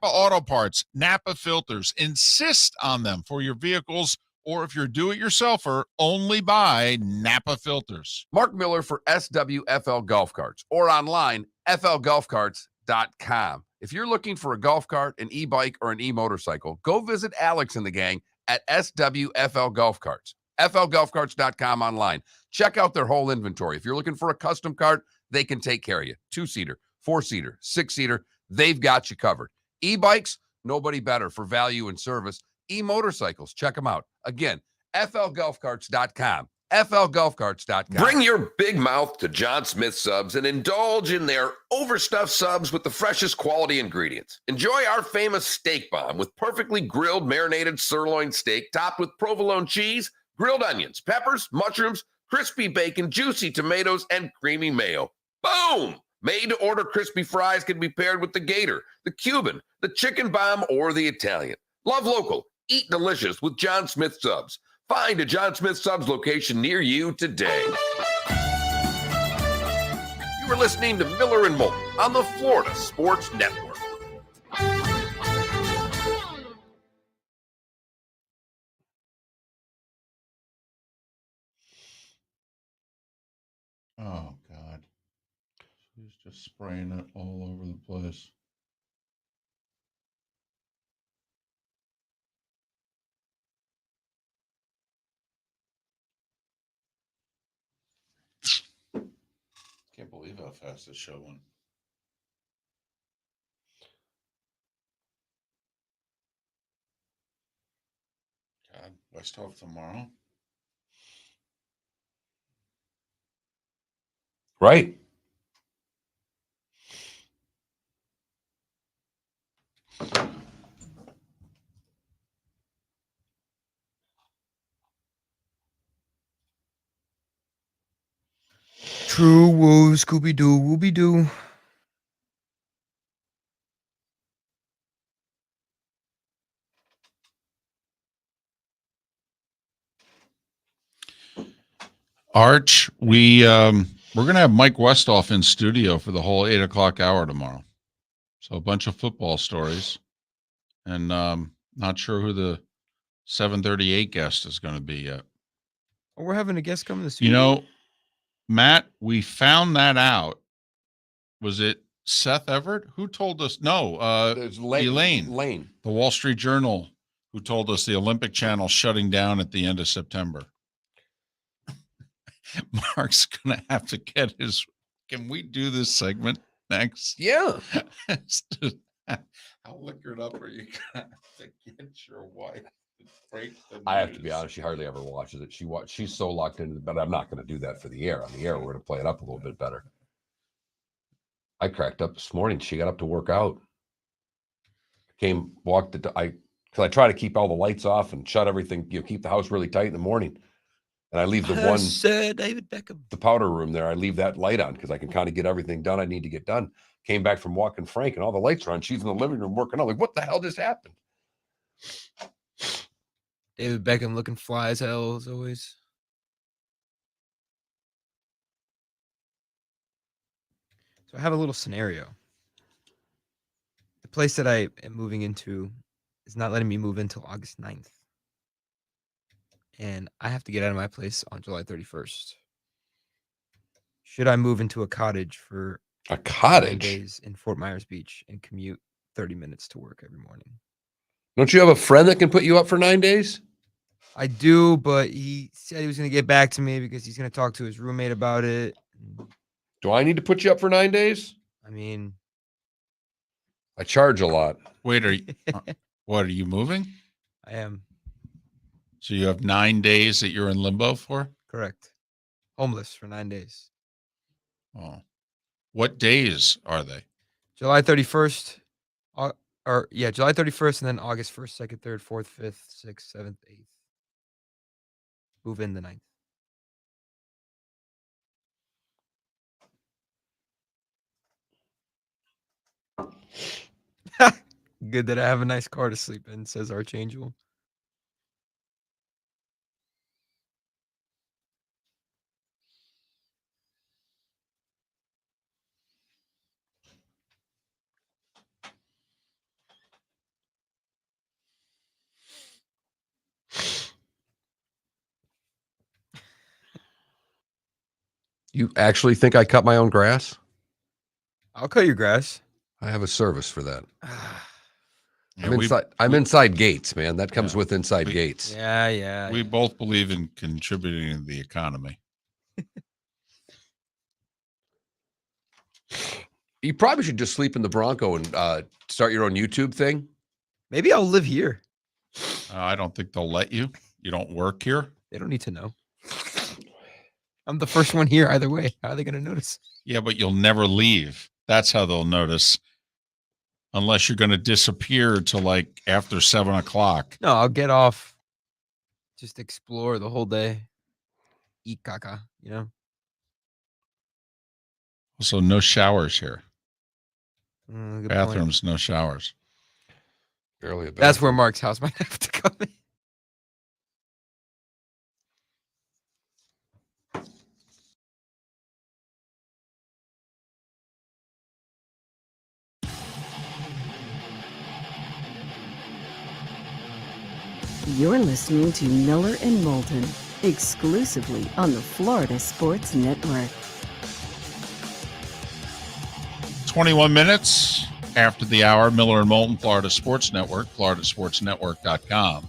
Auto Parts, Napa filters. Insist on them for your vehicles, or if you're do-it-yourselfer, only buy Napa filters. Mark Miller for SWFL Golf Carts or online, flgolfcarts.com. If you're looking for a golf cart, an e-bike, or an e-motorcycle, go visit Alex and the gang at SWFL Golf Carts. flgolfcarts.com online. Check out their whole inventory. If you're looking for a custom cart, they can take care of you. 2-seater, 4-seater, 6-seater, they've got you covered. E-bikes, nobody better for value and service. E-motorcycles, check them out. Again, flgolfcarts.com. flgolfcarts.com. Bring your big mouth to John Smith Subs and indulge in their overstuffed subs with the freshest quality ingredients. Enjoy our famous steak bomb with perfectly grilled marinated sirloin steak topped with provolone cheese, grilled onions, peppers, mushrooms, crispy bacon, juicy tomatoes, and creamy mayo. Boom! Made-to-order crispy fries can be paired with the Gator, the Cuban, the chicken bomb, or the Italian. Love local. Eat delicious with John Smith Subs. Find a John Smith Subs location near you today. You were listening to Miller and Moulton on the Florida Sports Network. Oh, God. She's just spraying it all over the place. Can't believe how fast this show went. God, Westhoff tomorrow. Right. True woo, Scooby Doo, Wooby Doo. Arch, we're gonna have Mike Westhoff in studio for the whole 8 o'clock hour tomorrow. So a bunch of football stories, and not sure who the 7:38 guest is going to be yet. Oh, we're having a guest coming this week. You know, Matt, we found that out. Was it Seth Everett who told us? No, There's Laine, Laine. the Wall Street Journal, who told us the Olympic Channel shutting down at the end of September. Mark's going to have to get his. Can we do this segment next? Yeah. How liquored up are you going to get your wife to break the news? I have to be honest, she hardly ever watches it. She's so locked into it, but I'm not going to do that for the air. On the air, we're going to play it up a little bit better. I cracked up this morning. She got up to work out. Because I try to keep all the lights off and shut everything, keep the house really tight in the morning. And I leave the Sir David Beckham. the powder room there. I leave that light on because I can kind of get everything done I need to get done. Came back from walking Frank and all the lights are on. She's in the living room working out. Like, what the hell just happened? David Beckham looking fly as hell as always. So I have a little scenario. The place that I am moving into is not letting me move until August 9th. And I have to get out of my place on July 31st. Should I move into a cottage for A 9 cottage? days in Fort Myers Beach and commute 30 minutes to work every morning? Don't you have a friend that can put you up for 9 days? I do, but he said he was going to get back to me because he's going to talk to his roommate about it. Do I need to put you up for 9 days? I mean, I charge a lot. Wait, what are you moving? I am So you have 9 days that you're in limbo for? correct. Homeless for 9 days. Oh, what days are they? July 31st, July 31st, and then August 1st, 2nd, 3rd, 4th, 5th, 6th, 7th, 8th. Move in the 9th. Good that I have a nice car to sleep in, says Archangel. You actually think I cut my own grass? I'll cut your grass. I have a service for that. Yeah, I'm inside gates, man. That comes Yeah. with inside gates. Yeah. we both believe in contributing to the economy. You probably should just sleep in the Bronco and start your own YouTube thing. Maybe I'll live here. I don't think they'll let you. You don't work here. They don't need to know. I'm the first one here either way. How are they going to notice? Yeah, but you'll never leave. That's how they'll notice. Unless you're going to disappear till like after 7 o'clock. No, I'll get off. Just explore the whole day. Eat caca, you know? Also, no showers here. Good point. Bathrooms, no showers. Barely a That's where bathroom. Mark's house might have to come in. You're listening to Miller and Moulton, exclusively on the Florida Sports Network. 21 minutes after the hour, Miller and Moulton, Florida Sports Network, floridasportsnetwork.com.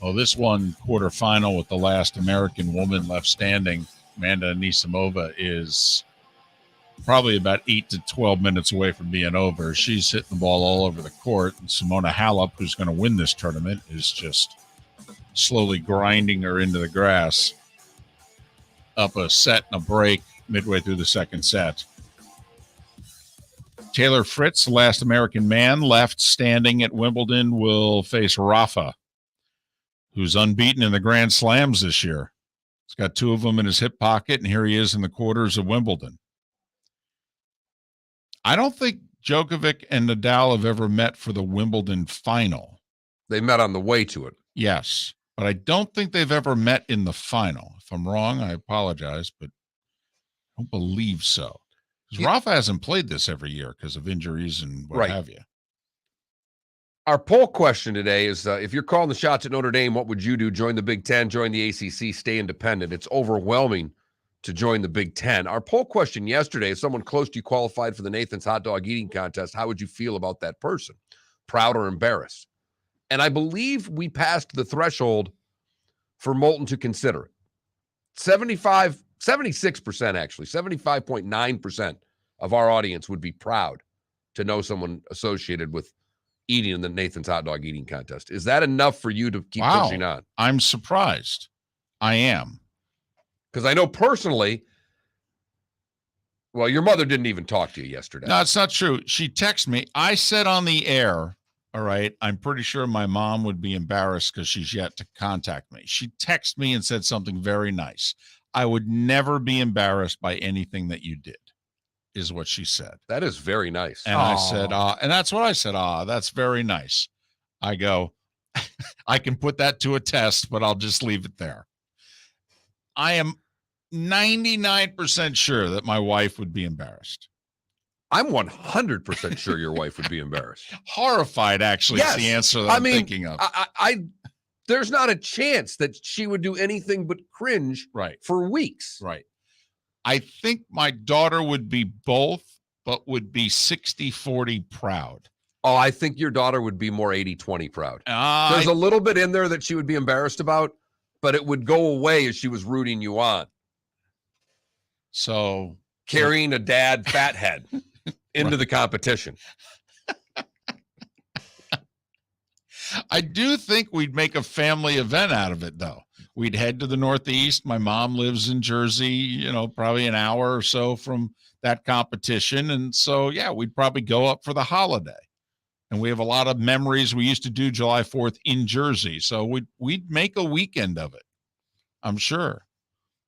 Well, this one quarterfinal with the last American woman left standing, Amanda Anisimova, is probably about 8 to 12 minutes away from being over. She's hitting the ball all over the court, and Simona Halep, who's going to win this tournament, is just slowly grinding her into the grass. Up a set and a break midway through the second set. Taylor Fritz, the last American man left standing at Wimbledon, will face Rafa, who's unbeaten in the Grand Slams this year. He's got 2 of them in his hip pocket, and here he is in the quarters of Wimbledon. I don't think Djokovic and Nadal have ever met for the Wimbledon final. They met on the way to it. Yes, but I don't think they've ever met in the final. If I'm wrong, I apologize, but I don't believe so. Because Rafa hasn't played this every year because of injuries and what have you. Our poll question today is, if you're calling the shots at Notre Dame, what would you do? Join the Big Ten, join the ACC, stay independent. It's overwhelming to join the Big Ten. Our poll question yesterday, if someone close to you qualified for the Nathan's hot dog eating contest, how would you feel about that person? Proud or embarrassed? And I believe we passed the threshold for Moulton to consider it. 76% actually, 75.9% of our audience would be proud to know someone associated with eating in the Nathan's hot dog eating contest. Is that enough for you to keep pushing on? I'm surprised. I am. Because I know personally, well, your mother didn't even talk to you yesterday. No, it's not true. She texted me. I said on the air, all right, I'm pretty sure my mom would be embarrassed because she's yet to contact me. She texted me and said something very nice. I would never be embarrassed by anything that you did, is what she said. That is very nice. And I said, and that's what I said. That's very nice. I go, I can put that to a test, but I'll just leave it there. I am 99% sure that my wife would be embarrassed. I'm 100% sure your wife would be embarrassed. Horrified, actually, is the answer that I'm thinking of. There's not a chance that she would do anything but cringe for weeks. Right. I think my daughter would be both, but would be 60-40 proud. Oh, I think your daughter would be more 80-20 proud. There's a little bit in there that she would be embarrassed about, but it would go away as she was rooting you on. So carrying a dad fat head into the competition. I do think we'd make a family event out of it, though. We'd head to the Northeast. My mom lives in Jersey, probably an hour or so from that competition. And so, yeah, we'd probably go up for the holiday. And we have a lot of memories. We used to do July 4th in Jersey. So we'd make a weekend of it, I'm sure.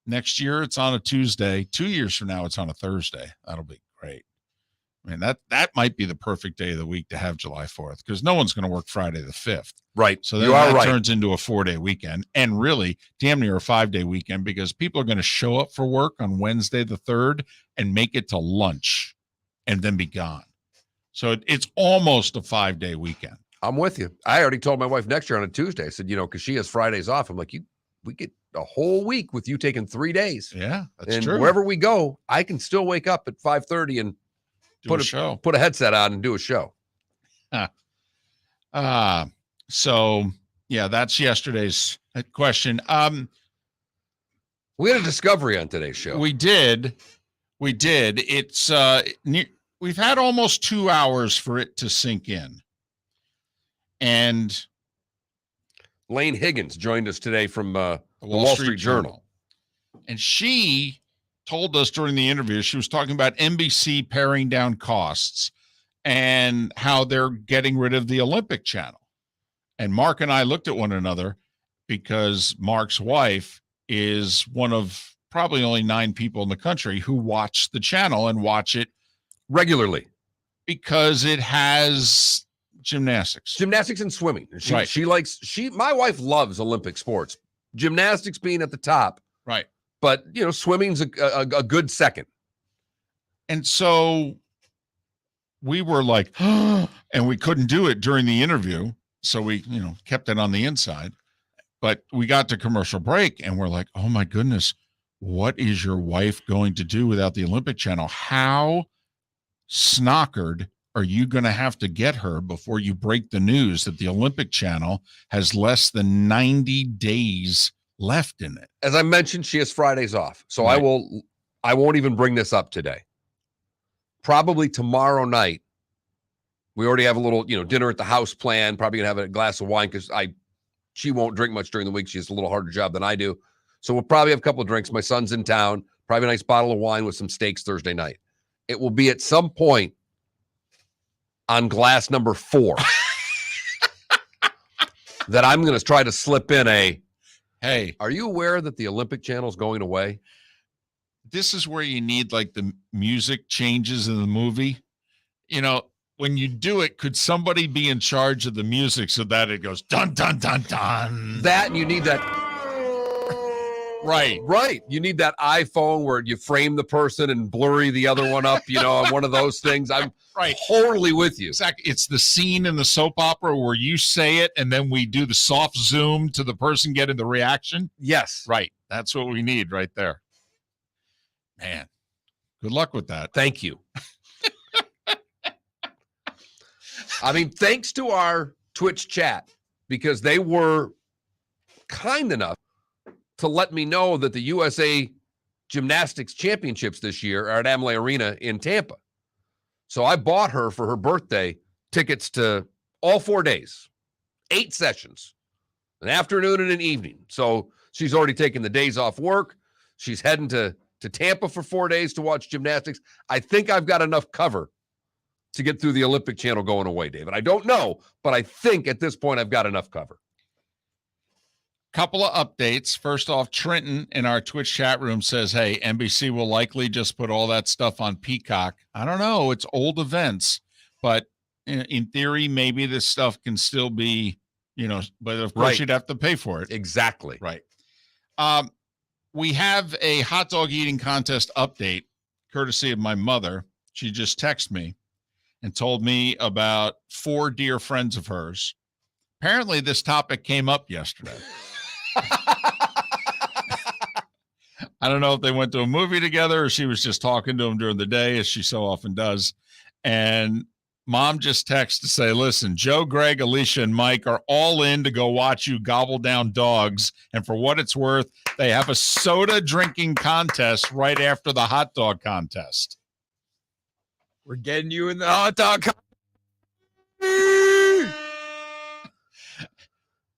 Next year, it's on a Tuesday. 2 years from now, it's on a Thursday. That'll be great. I mean, that might be the perfect day of the week to have July 4th because no one's going to work Friday the 5th. Right. So then that turns into a 4-day weekend and really damn near a 5-day weekend because people are going to show up for work on Wednesday the 3rd and make it to lunch and then be gone. So it's almost a 5-day weekend. I'm with you. I already told my wife next year on a Tuesday. I said, because she has Fridays off. I'm like, we get a whole week with you taking 3 days. Yeah, that's and true. Wherever we go, I can still wake up at 5:30 and put a headset on and do a show. So yeah, that's yesterday's question. We had a discovery on today's show. We did. It's we've had almost 2 hours for it to sink in. And Laine Higgins joined us today from the Wall Street Journal. And she told us during the interview, she was talking about NBC paring down costs and how they're getting rid of the Olympic channel. And Mark and I looked at one another because Mark's wife is one of probably only 9 people in the country who watch the channel and watch it regularly because it has gymnastics and swimming. My wife loves Olympic sports, gymnastics being at the top. Right. But, swimming's a good second. And so we were like, and we couldn't do it during the interview. So we, kept it on the inside. But we got to commercial break and we're like, oh my goodness, what is your wife going to do without the Olympic channel? How snockered are you going to have to get her before you break the news that the Olympic channel has less than 90 days left in it? As I mentioned, she has Fridays off. So Right. I won't even bring this up today. Probably tomorrow night, we already have a little, dinner at the house planned. Probably gonna have a glass of wine because she won't drink much during the week. She has a little harder job than I do. So we'll probably have a couple of drinks. My son's in town. Probably a nice bottle of wine with some steaks Thursday night. It will be at some point on glass number 4 that I'm going to try to slip in Hey, Are you aware that the Olympic Channel is going away? this is where you need like the music changes in the movie. You know, when you do it, could somebody be in charge of the music so that it goes dun dun dun dun? That and you need that. Right. Right. You need that iPhone where you frame the person and blurry the other one up, on one of those things. I'm Right. totally with you. Exactly. It's the scene in the soap opera where you say it and then we do the soft zoom to the person getting the reaction. Yes. Right. That's what we need right there. Man, good luck with that. Thank you. I mean, thanks to our Twitch chat, because they were kind enough to let me know that the USA Gymnastics Championships this year are at Amalie Arena in Tampa. So I bought her for her birthday tickets to all 4 days, 8 sessions, an afternoon and an evening. So she's already taken the days off work. She's heading to Tampa for 4 days to watch gymnastics. I think I've got enough cover to get through the Olympic Channel going away, David. I don't know, but I think at this point I've got enough cover. Couple of updates. First off, Trenton in our Twitch chat room says, hey, NBC will likely just put all that stuff on Peacock. I don't know. It's old events, but in theory, maybe this stuff can still be, but of course you'd have to pay for it. Exactly. Right. We have a hot dog eating contest update, courtesy of my mother. She just texted me and told me about 4 dear friends of hers. Apparently, this topic came up yesterday. I don't know if they went to a movie together or she was just talking to him during the day, as she so often does. And Mom just texted to say, listen, Joe, Greg, Alicia, and Mike are all in to go watch you gobble down dogs. And for what it's worth, they have a soda drinking contest right after the hot dog contest. We're getting you in the hot dog.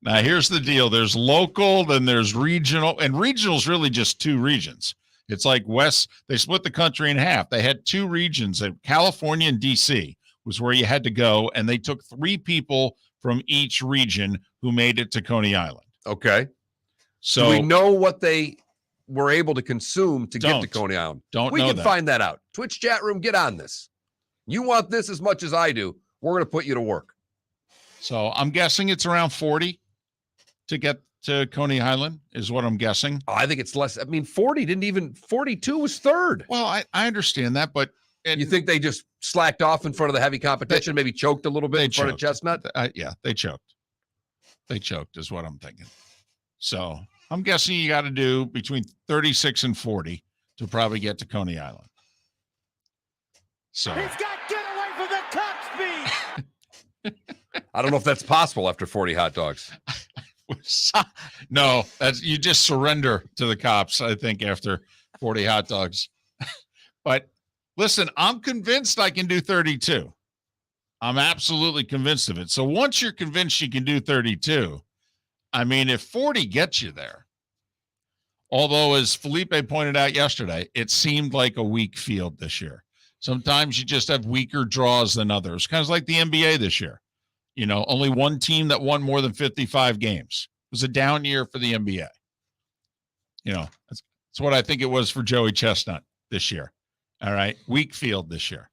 Now, here's the deal. There's local, then there's regional, and regional is really just 2 regions. It's like West, they split the country in half. They had 2 regions, California and D.C. was where you had to go, and they took 3 people from each region who made it to Coney Island. Okay. So do we know what they were able to consume to get to Coney Island? Don't we know can that. find that out. Twitch chat room, get on this. You want this as much as I do. We're going to put you to work. So I'm guessing it's around 40 to get to Coney Island is what I'm guessing. I think it's less. I mean, 42 was third. Well, I understand that, but you think they just slacked off in front of the heavy competition, maybe choked a little bit in front of Chestnut? Yeah, they choked. They choked is what I'm thinking. So I'm guessing you got to do between 36 and 40 to probably get to Coney Island. So he's got get away from the top speed. I don't know if that's possible after 40 hot dogs. No, you just surrender to the cops, I think, after 40 hot dogs. But listen, I'm convinced I can do 32. I'm absolutely convinced of it. So once you're convinced you can do 32, I mean, if 40 gets you there, although as Felipe pointed out yesterday, it seemed like a weak field this year. Sometimes you just have weaker draws than others, kind of like the NBA this year. Only one team that won more than 55 games. It was a down year for the NBA. That's what I think it was for Joey Chestnut this year. All right. Weak field this year.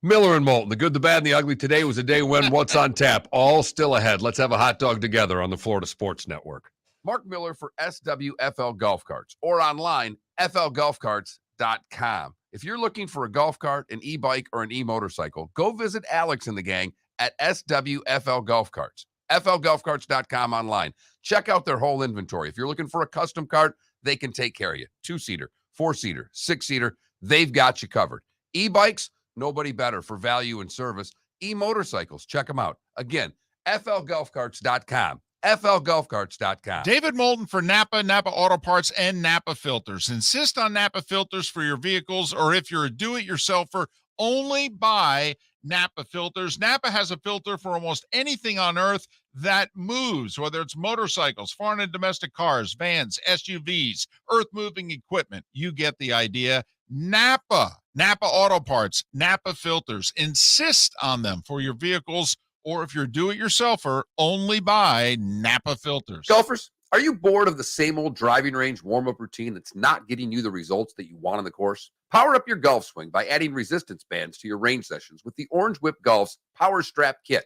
Miller and Moulton, the good, the bad, and the ugly. Today was a day when what's on tap, all still ahead. Let's have a hot dog together on the Florida Sports Network. Mark Miller for SWFL Golf Carts or online, flgolfcarts.com. If you're looking for a golf cart, an e-bike, or an e-motorcycle, go visit Alex and the gang at SWFL Golf Carts. flgolfcarts.com online. Check out their whole inventory. If you're looking for a custom cart, they can take care of you. 2-seater, 4-seater, 6-seater, they've got you covered. E-bikes, nobody better for value and service. E-motorcycles, check them out. Again, flgolfcarts.com. flgolfcarts.com. David Moulton for Napa Auto Parts, and Napa Filters. Insist on Napa Filters for your vehicles, or if you're a do-it-yourselfer, only buy Napa Filters. Napa has a filter for almost anything on earth that moves, whether it's motorcycles, foreign and domestic cars, vans, SUVs, earth-moving equipment. You get the idea. Napa Auto Parts, Napa Filters. Insist on them for your vehicles, or if you're a do-it-yourselfer, only buy Napa Filters. Golfers, Are you bored of the same old driving range warm-up routine that's not getting you the results that you want on the course? Power up your golf swing by adding resistance bands to your range sessions with the Orange Whip Golf's Power Strap Kit.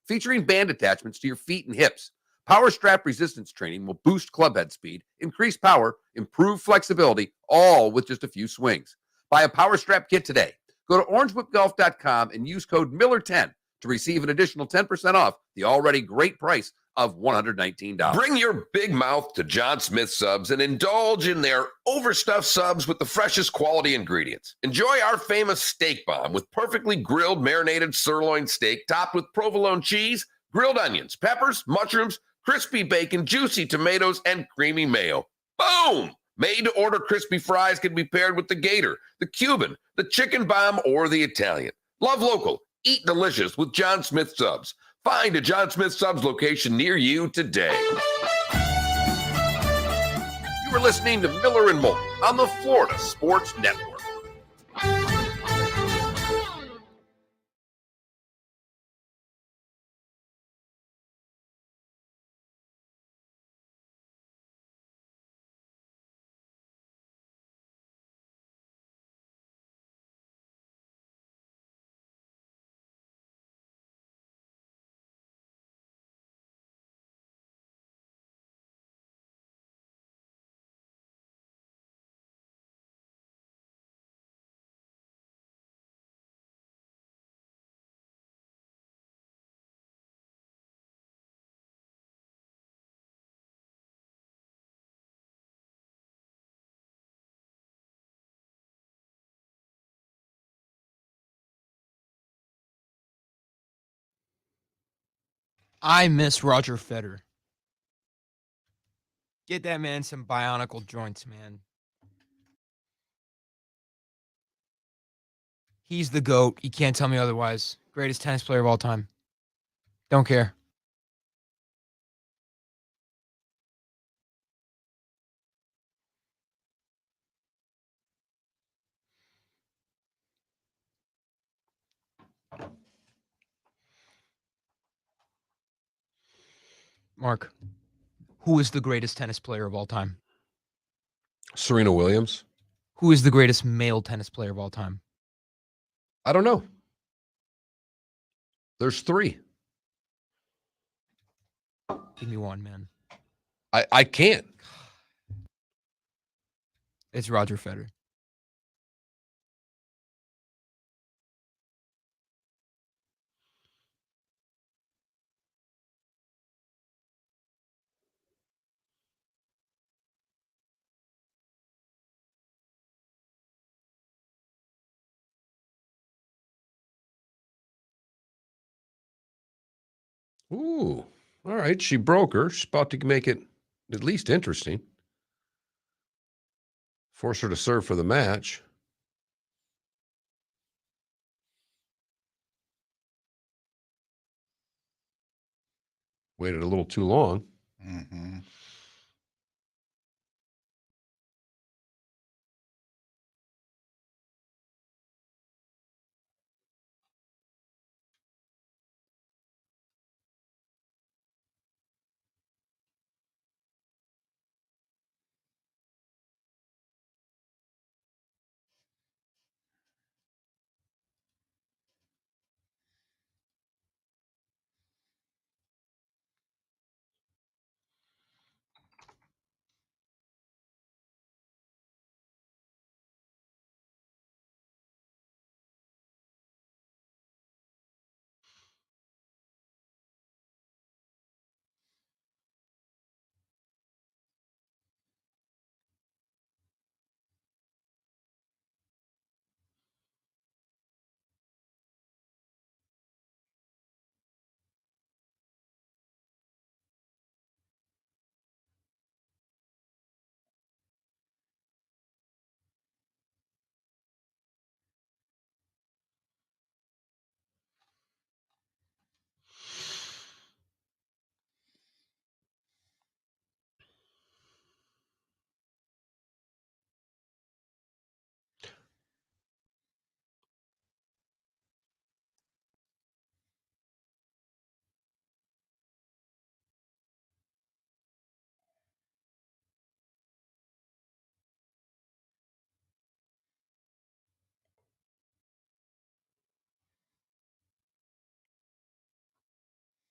Featuring band attachments to your feet and hips, Power Strap resistance training will boost clubhead speed, increase power, improve flexibility, all with just a few swings. Buy a Power Strap Kit today. Go to orangewhipgolf.com and use code Miller10 to receive an additional 10% off the already great price of $119. Bring your big mouth to John Smith Subs and indulge in their overstuffed subs with the freshest quality ingredients. Enjoy our famous steak bomb with perfectly grilled marinated sirloin steak topped with provolone cheese, grilled onions, peppers, mushrooms, crispy bacon, juicy tomatoes, and creamy mayo. Boom! Made-to-order crispy fries can be paired with the Gator, the Cuban, the chicken bomb, or the Italian. Love local. Eat delicious with John Smith Subs. Find a John Smith Subs location near you today. You are listening to Miller and Moulton on the Florida Sports Network. I miss Roger Federer. Get that man some bionicle joints, man. He's the GOAT. You can't tell me otherwise. Greatest tennis player of all time. Don't care. Mark, who is the greatest tennis player of all time? Serena Williams. Who is the greatest male tennis player of all time? I don't know. There's three. Give me one, man. I can't. It's Roger Federer. Ooh. All right. She broke her. She's about to make it at least interesting. Force her to serve for the match. Waited a little too long. Mm-hmm.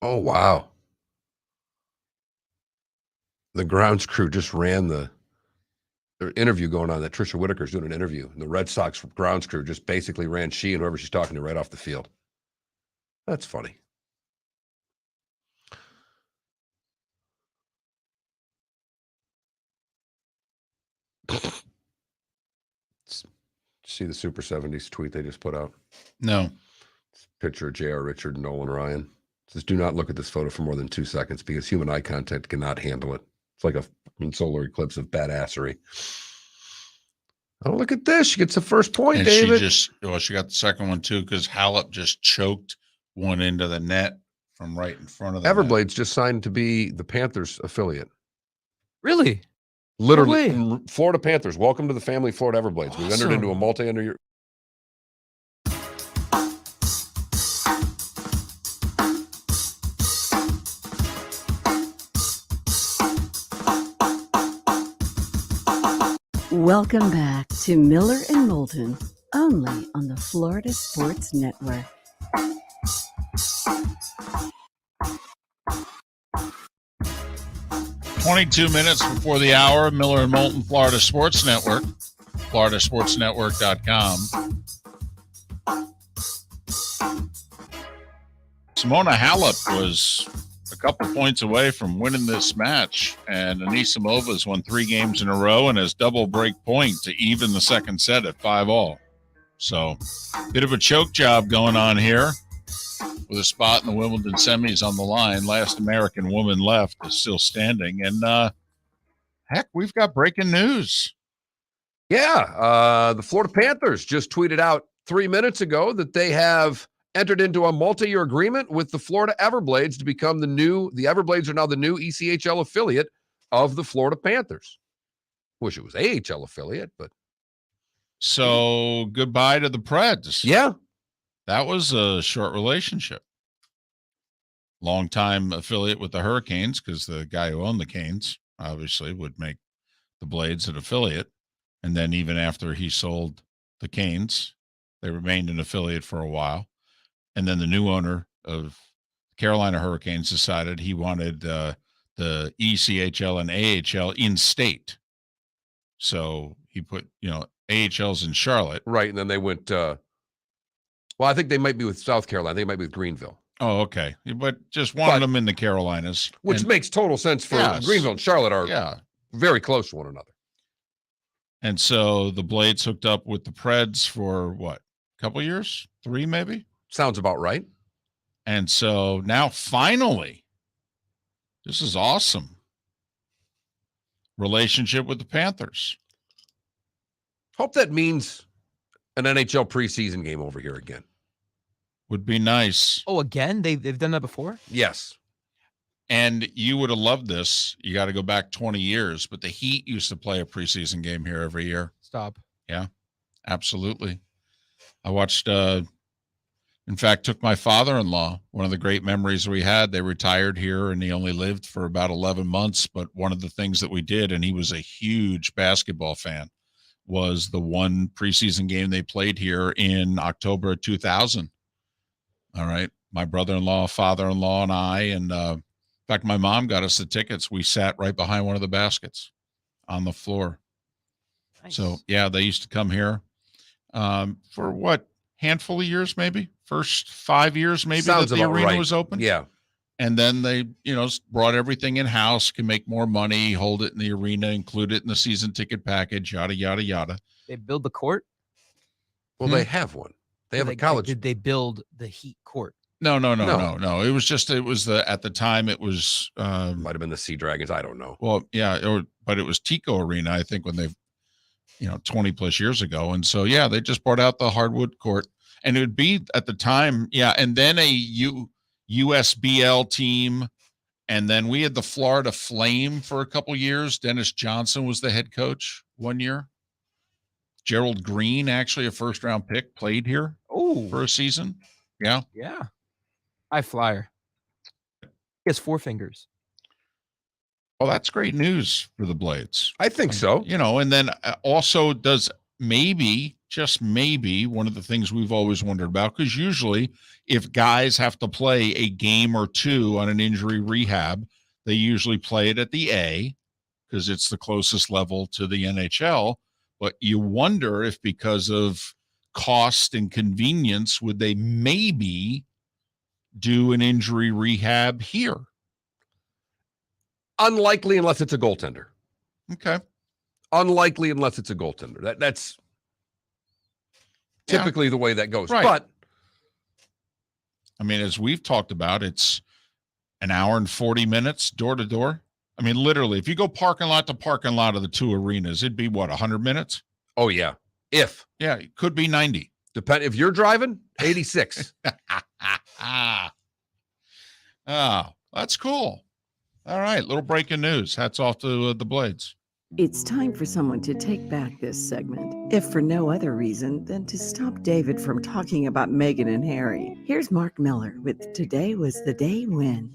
Oh, wow. The grounds crew just ran the interview going on that Trisha Whitaker's doing an interview. And the Red Sox grounds crew just basically ran she and whoever she's talking to right off the field. That's funny. See the Super 70s tweet they just put out? No. Picture of J.R. Richard and Nolan Ryan. It says, do not look at this photo for more than 2 seconds because human eye contact cannot handle it. It's like a solar eclipse of badassery. Oh, look at this. She gets the first point, And David. she got the second one too because Hallop just choked one into the net from right in front of the net. Everblades just signed to be the Panthers affiliate. Really? Literally, No way. Florida Panthers. Welcome to the family, Florida Everblades. We've entered into a Awesome. multi-under. Welcome back to Miller and Moulton, only on the Florida Sports Network. Minutes before the hour, Miller and Moulton, Florida Sports Network, floridasportsnetwork.com. Simona Halep was a couple points away from winning this match, and Anisimova won 3 games in a row and has double break point to even the second set at 5-all. So, bit of a choke job going on here with a spot in the Wimbledon semis on the line. Last American woman left is still standing, and heck, we've got breaking news. Yeah, the Florida Panthers just tweeted out 3 minutes ago that they have entered into a multi-year agreement with the Florida Everblades to become the Everblades are now the new ECHL affiliate of the Florida Panthers. Wish it was AHL affiliate, but. So goodbye to the Preds. Yeah. That was a short relationship. Longtime affiliate with the Hurricanes because the guy who owned the Canes obviously would make the Blades an affiliate. And then even after he sold the Canes, they remained an affiliate for a while. And then the new owner of Carolina Hurricanes decided he wanted the ECHL and AHL in state. So he put, AHL's in Charlotte. Right. And then they went, well, I think they might be with South Carolina. They might be with Greenville. Oh, okay. But just wanted them in the Carolinas. Which makes total sense for Greenville and Charlotte are very close to one another. And so the Blades hooked up with the Preds for what? A couple years? 3 maybe? Sounds about right. And so now finally, this is awesome. Relationship with the Panthers. Hope that means an NHL preseason game over here again. Would be nice. Oh, again? They've done that before? Yes. And you would have loved this. You got to go back 20 years, but the Heat used to play a preseason game here every year. Stop. Yeah, absolutely. I watched, in fact, took my father-in-law, one of the great memories we had. They retired here and he only lived for about 11 months. But one of the things that we did, and he was a huge basketball fan, was the one preseason game they played here in October of 2000. All right. My brother-in-law, father-in-law, and I, and in fact, my mom got us the tickets. We sat right behind one of the baskets on the floor. Nice. So, yeah, they used to come here for what, handful of years maybe? First 5 years maybe Sounds that the about arena right. was open? Yeah. And then they, brought everything in-house, can make more money, hold it in the arena, include it in the season ticket package, yada, yada, yada. They build the court? Well, they have one. They have a college. Did they build the Heat court? No. It was at the time it was might have been the Sea Dragons. I don't know. Well, yeah, but it was Tico Arena, I think, when they 20 plus years ago. And so, yeah, they just brought out the hardwood court, and it would be at the time. Yeah. And then a USBL team. And then we had the Florida Flame for a couple years. Dennis Johnson was the head coach 1 year. Gerald Green, actually a first-round pick, played here for a season. Yeah. Yeah. High flyer. He has 4 fingers. Well, that's great news for the Blades. I think so. And then also does maybe just maybe, one of the things we've always wondered about, because usually if guys have to play a game or two on an injury rehab, they usually play it at the A because it's the closest level to the NHL. But you wonder if because of cost and convenience, would they maybe do an injury rehab here? Unlikely unless it's a goaltender. Okay. Unlikely unless it's a goaltender. That's typically the way that goes. Right. But I mean, as we've talked about, it's an hour and 40 minutes door to door. I mean, literally, if you go parking lot to parking lot of the two arenas, it'd be what, 100 minutes? oh yeah, Yeah, it could be 90. depend if you're driving 86. Oh, that's cool. All right, little breaking news. Hats off to the Blades. It's time for someone to take back this segment, if for no other reason than to stop David from talking about Meghan and Harry. Here's Mark Miller with Today Was the Day When.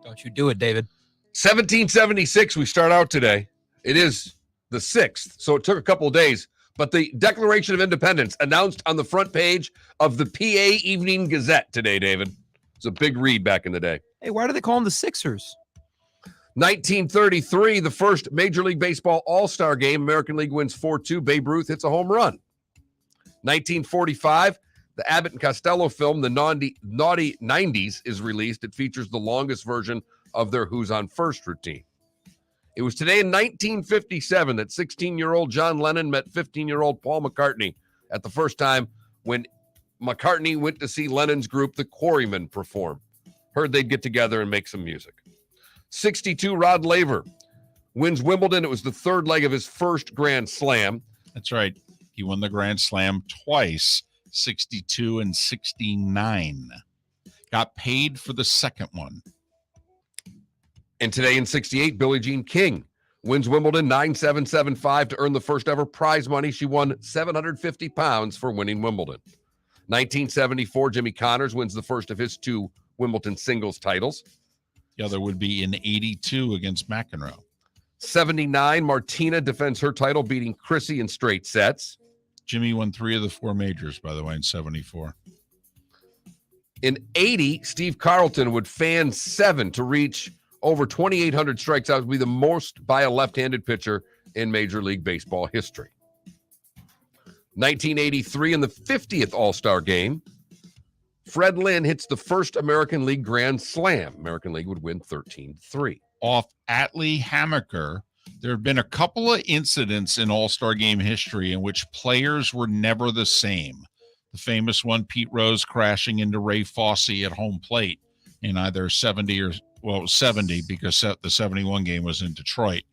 Don't you do it, David. 1776, we start out today. It is the 6th, so it took a couple of days. But the Declaration of Independence announced on the front page of the PA Evening Gazette today, David. It's a big read back in the day. Hey, why do they call them the Sixers? 1933, the first Major League Baseball All-Star game. American League wins 4-2. Babe Ruth hits a home run. 1945, the Abbott and Costello film, The Naughty 90s, is released. It features the longest version of their Who's on First routine. It was today in 1957 that 16-year-old John Lennon met 15-year-old Paul McCartney at the first time when McCartney went to see Lennon's group, the Quarrymen, perform. Heard they'd get together and make some music. 62, Rod Laver wins Wimbledon. It was the third leg of his first Grand Slam. That's right. He won the Grand Slam twice, 62 and 69. Got paid for the second one. And today in 68, Billie Jean King wins Wimbledon 9-7, 7-5 to earn the first ever prize money. She won 750 pounds for winning Wimbledon. 1974, Jimmy Connors wins the first of his 2 Wimbledon singles titles. The other would be in 82 against McEnroe. 79, Martina defends her title, beating Chrissy in straight sets. Jimmy won 3 of the 4 majors, by the way, in 74. In 80, Steve Carlton would fan 7 to reach over 2,800 strikeouts, would be the most by a left-handed pitcher in Major League Baseball history. 1983, in the 50th All-Star game, Fred Lynn hits the first American League Grand Slam. American League would win 13-3. Off Atlee Hammaker, there have been a couple of incidents in All-Star game history in which players were never the same. The famous one, Pete Rose crashing into Ray Fosse at home plate in either 70 or, well, it was 70 because the 71 game was in Detroit.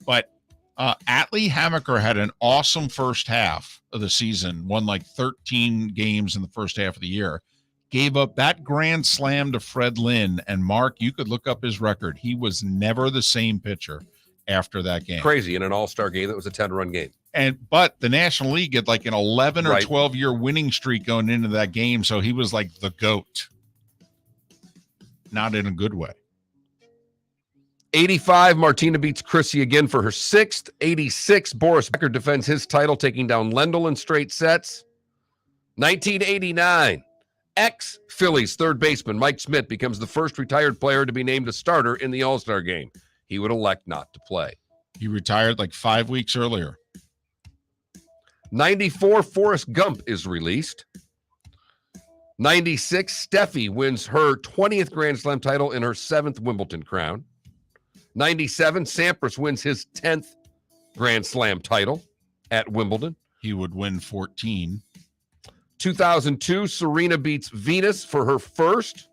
But Atlee Hammaker had an awesome first half of the season, won like 13 games in the first half of the year. Gave up that grand slam to Fred Lynn, and Mark, you could look up his record. He was never the same pitcher after that game. Crazy in an all-star game that was a 10-run game. But the National League had like an 11 or Right. 12-year winning streak going into that game, so he was like the GOAT. Not in a good way. 85, Martina beats Chrissy again for her 6th. 86, Boris Becker defends his title, taking down Lendl in straight sets. 1989, ex-Phillies third baseman Mike Smith becomes the first retired player to be named a starter in the All-Star game. He would elect not to play. He retired like 5 weeks earlier. 94, Forrest Gump is released. 96, Steffi wins her 20th Grand Slam title in her 7th Wimbledon crown. 97, Sampras wins his 10th Grand Slam title at Wimbledon. He would win 14. 2002, Serena beats Venus for her first.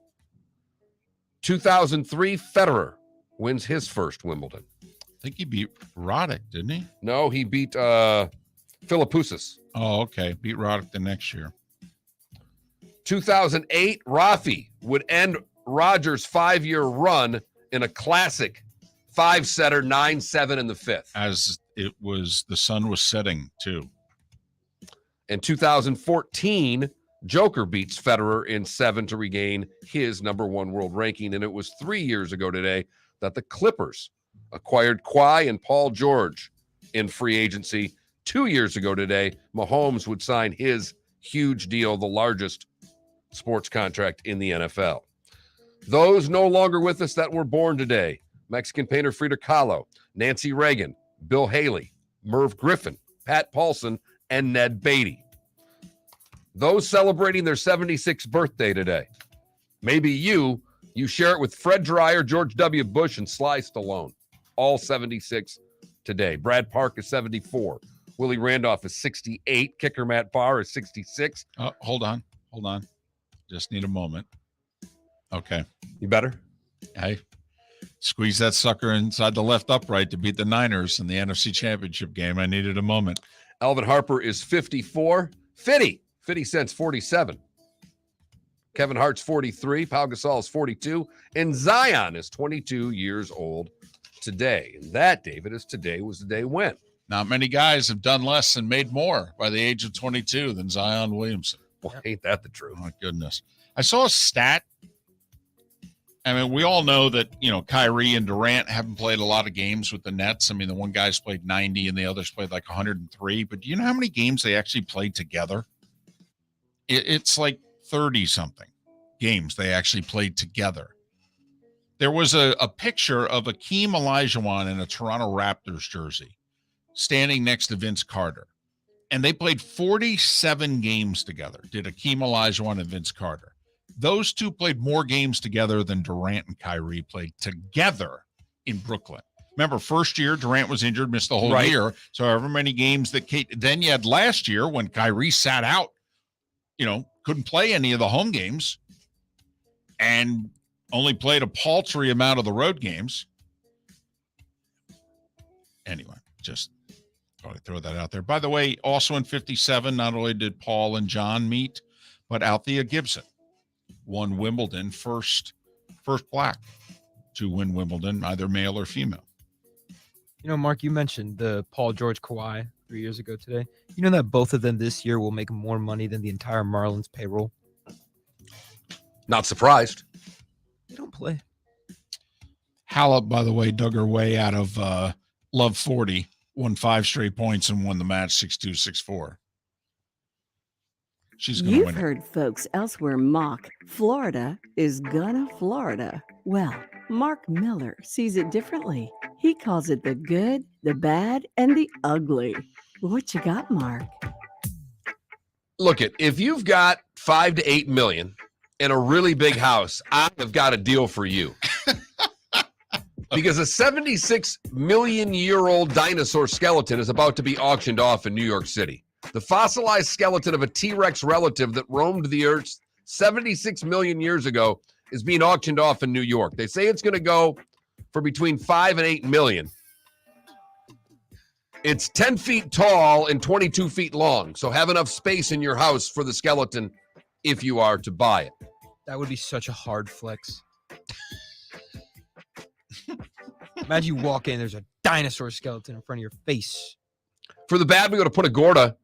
2003, Federer wins his first Wimbledon. I think he beat Roddick, didn't he? No, he beat Philippoussis. Oh, okay. Beat Roddick the next year. 2008, Rafi would end Rogers' 5-year run in a classic 5-setter, 9-7 in the 5th. As it was, the sun was setting too. In 2014, Joker beats Federer in 7 to regain his #1 world ranking. And it was 3 years ago today that the Clippers acquired Kawhi and Paul George in free agency. 2 years ago today, Mahomes would sign his huge deal, the largest sports contract in the NFL. Those no longer with us that were born today: Mexican painter Frida Kahlo, Nancy Reagan, Bill Haley, Merv Griffin, Pat Paulson, and Ned Beatty. Those celebrating their 76th birthday today. Maybe you share it with Fred Dreyer, George W. Bush, and Sly Stallone. All 76 today. Brad Park is 74. Willie Randolph is 68. Kicker Matt Barr is 66. Hold on. Just need a moment. Okay. You better? Hey, squeeze that sucker inside the left upright to beat the Niners in the NFC Championship game. I needed a moment. Alvin Harper is 54. 50 cents, 47. Kevin Hart's 43. Pau Gasol is 42. And Zion is 22 years old today. And that, David, is today was the day when. Not many guys have done less and made more by the age of 22 than Zion Williamson. Boy, ain't that the truth? Oh, my goodness. I saw a stat. I mean, we all know that, Kyrie and Durant haven't played a lot of games with the Nets. I mean, the one guy's played 90 and the other's played like 103. But do you know how many games they actually played together? It's like 30-something games they actually played together. There was a picture of Akeem Olajuwon in a Toronto Raptors jersey standing next to Vince Carter. And they played 47 games together, did Akeem Olajuwon and Vince Carter. Those two played more games together than Durant and Kyrie played together in Brooklyn. Remember, first year, Durant was injured, missed the whole year. So however many games that then you had last year when Kyrie sat out, couldn't play any of the home games and only played a paltry amount of the road games. Anyway, just thought I'd throw that out there. By the way, also in 57, not only did Paul and John meet, but Althea Gibson won Wimbledon, first black to win Wimbledon, either male or female. Mark, you mentioned the Paul George Kawhi 3 years ago today. You know that both of them this year will make more money than the entire Marlins payroll? Not surprised. They don't play. Halep, by the way, dug her way out of Love 40, won 5 straight points and won the match 6-2, 6-4. She's going to win. You've heard folks elsewhere mock Florida is gonna Florida. Well, Mark Miller sees it differently. He calls it the good, the bad, and the ugly. What you got, Mark? Look, if you've got 5 to 8 million in a really big house, I've got a deal for you. Because a 76 million year old dinosaur skeleton is about to be auctioned off in New York City. The fossilized skeleton of a T-Rex relative that roamed the earth 76 million years ago is being auctioned off in New York. They say it's going to go for between 5 and 8 million. It's 10 feet tall and 22 feet long, so have enough space in your house for the skeleton if you are to buy it. That would be such a hard flex. Imagine you walk in, there's a dinosaur skeleton in front of your face. For the bad, we go to Punta Gorda,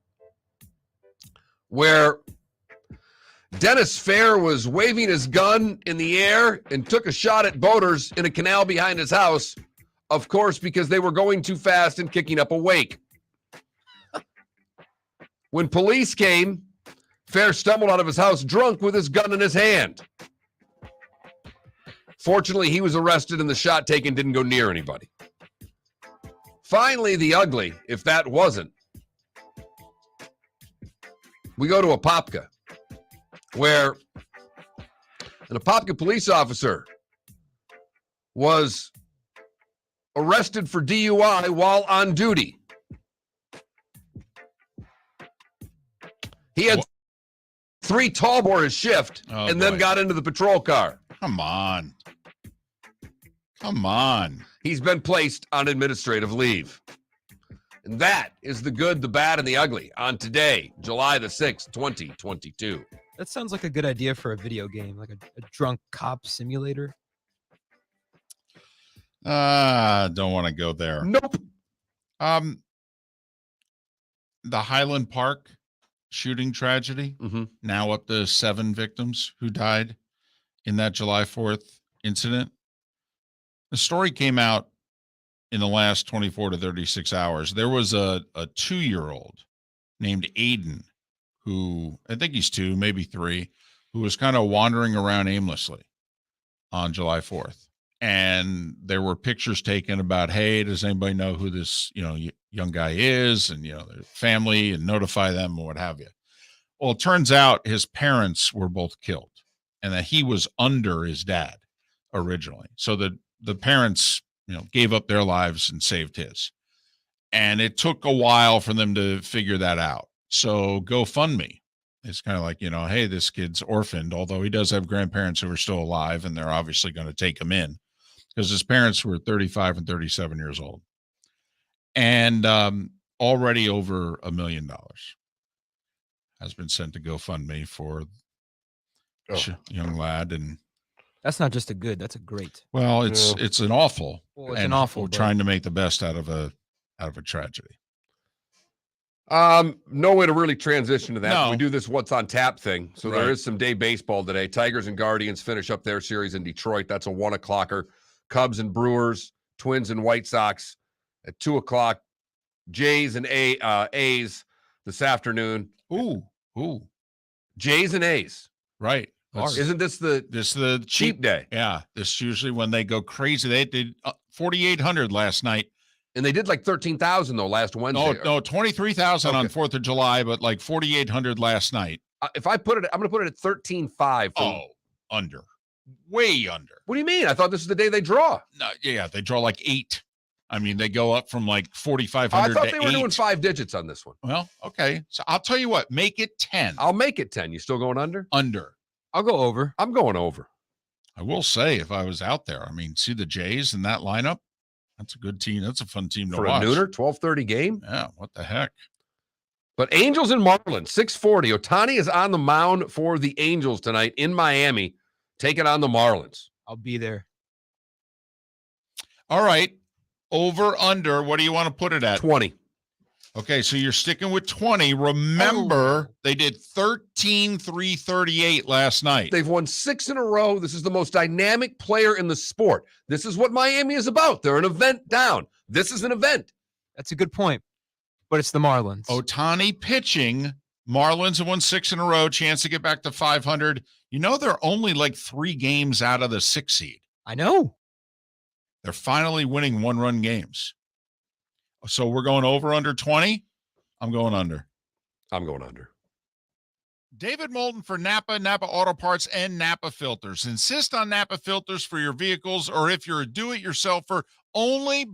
where Dennis Fair was waving his gun in the air and took a shot at boaters in a canal behind his house, of course, because they were going too fast and kicking up a wake. When police came, Fair stumbled out of his house drunk with his gun in his hand. Fortunately, he was arrested and the shot taken didn't go near anybody. Finally, the ugly, if that wasn't. We go to Apopka, where an Apopka police officer was arrested for DUI while on duty. He had 3 tall boy his shift and then got into the patrol car. Come on. He's been placed on administrative leave. And that is the good, the bad, and the ugly on today, July the 6th, 2022. That sounds like a good idea for a video game, like a drunk cop simulator. Don't want to go there. Nope. The Highland Park shooting tragedy, now up to 7 victims who died in that July 4th incident. The story came out in the last 24 to 36 hours. There was a 2-year-old named Aiden who, I think he's 2, maybe 3, who was kind of wandering around aimlessly on July 4th. And there were pictures taken about, hey, does anybody know who this, young guy is? And, their family, and notify them or what have you. Well, it turns out his parents were both killed and that he was under his dad originally. So the parents, gave up their lives and saved his. And it took a while for them to figure that out. So GoFundMe. It's kind of like, hey, this kid's orphaned, although he does have grandparents who are still alive, and they're obviously going to take him in because his parents were 35 and 37 years old. And already over $1 million has been sent to GoFundMe for young lad. And that's not just a good, that's a great. Well, it's an awful. Well, it's an awful. We're trying to make the best out of a tragedy. No way to really transition to that. No. We do this what's on tap thing. So Right. there is some day baseball today. Tigers and Guardians finish up their series in Detroit. That's a 1:00. Cubs and Brewers, Twins and White Sox at 2:00. Jays and A's this afternoon. Ooh. Jays and A's. Right. Isn't this the cheap day? Yeah. This is usually when they go crazy. They did 4,800 last night. And they did like 13,000 though last Wednesday. No, 23,000 on 4th of July, but like 4,800 last night. If I put it, I'm going to put it at 13,500. Under. Way under. What do you mean? I thought this is the day they draw. No, yeah, they draw like 8. I mean, they go up from like 4,500 I thought to they were 8. doing 5 digits on this one. Well, okay. So I'll tell you what, make it 10. I'll make it 10. You still going under? Under. I'll go over. I'm going over. I will say, if I was out there, I mean, see the Jays in that lineup? That's a good team. That's a fun team to For watch. a nooner, 12:30 game? Yeah, what the heck? But Angels and Marlins, 6:40. Ohtani is on the mound for the Angels tonight in Miami, taking on the Marlins. I'll be there. All right. Over, under, what do you want to put it at? 20. Okay, so you're sticking with 20. Remember, they did 13,338 last night. They've won 6 in a row. This is the most dynamic player in the sport. This is what Miami is about. They're an event down. This is an event. That's a good point. But it's the Marlins. Ohtani pitching. Marlins have won 6 in a row. Chance to get back to 500. They're only like 3 games out of the 6 seed. I know. They're finally winning 1-run games. So we're going over, under 20. I'm going under. I'm going under. David Moulton for Napa Auto Parts, and Napa Filters. Insist on Napa Filters for your vehicles, or if you're a do-it-yourselfer, only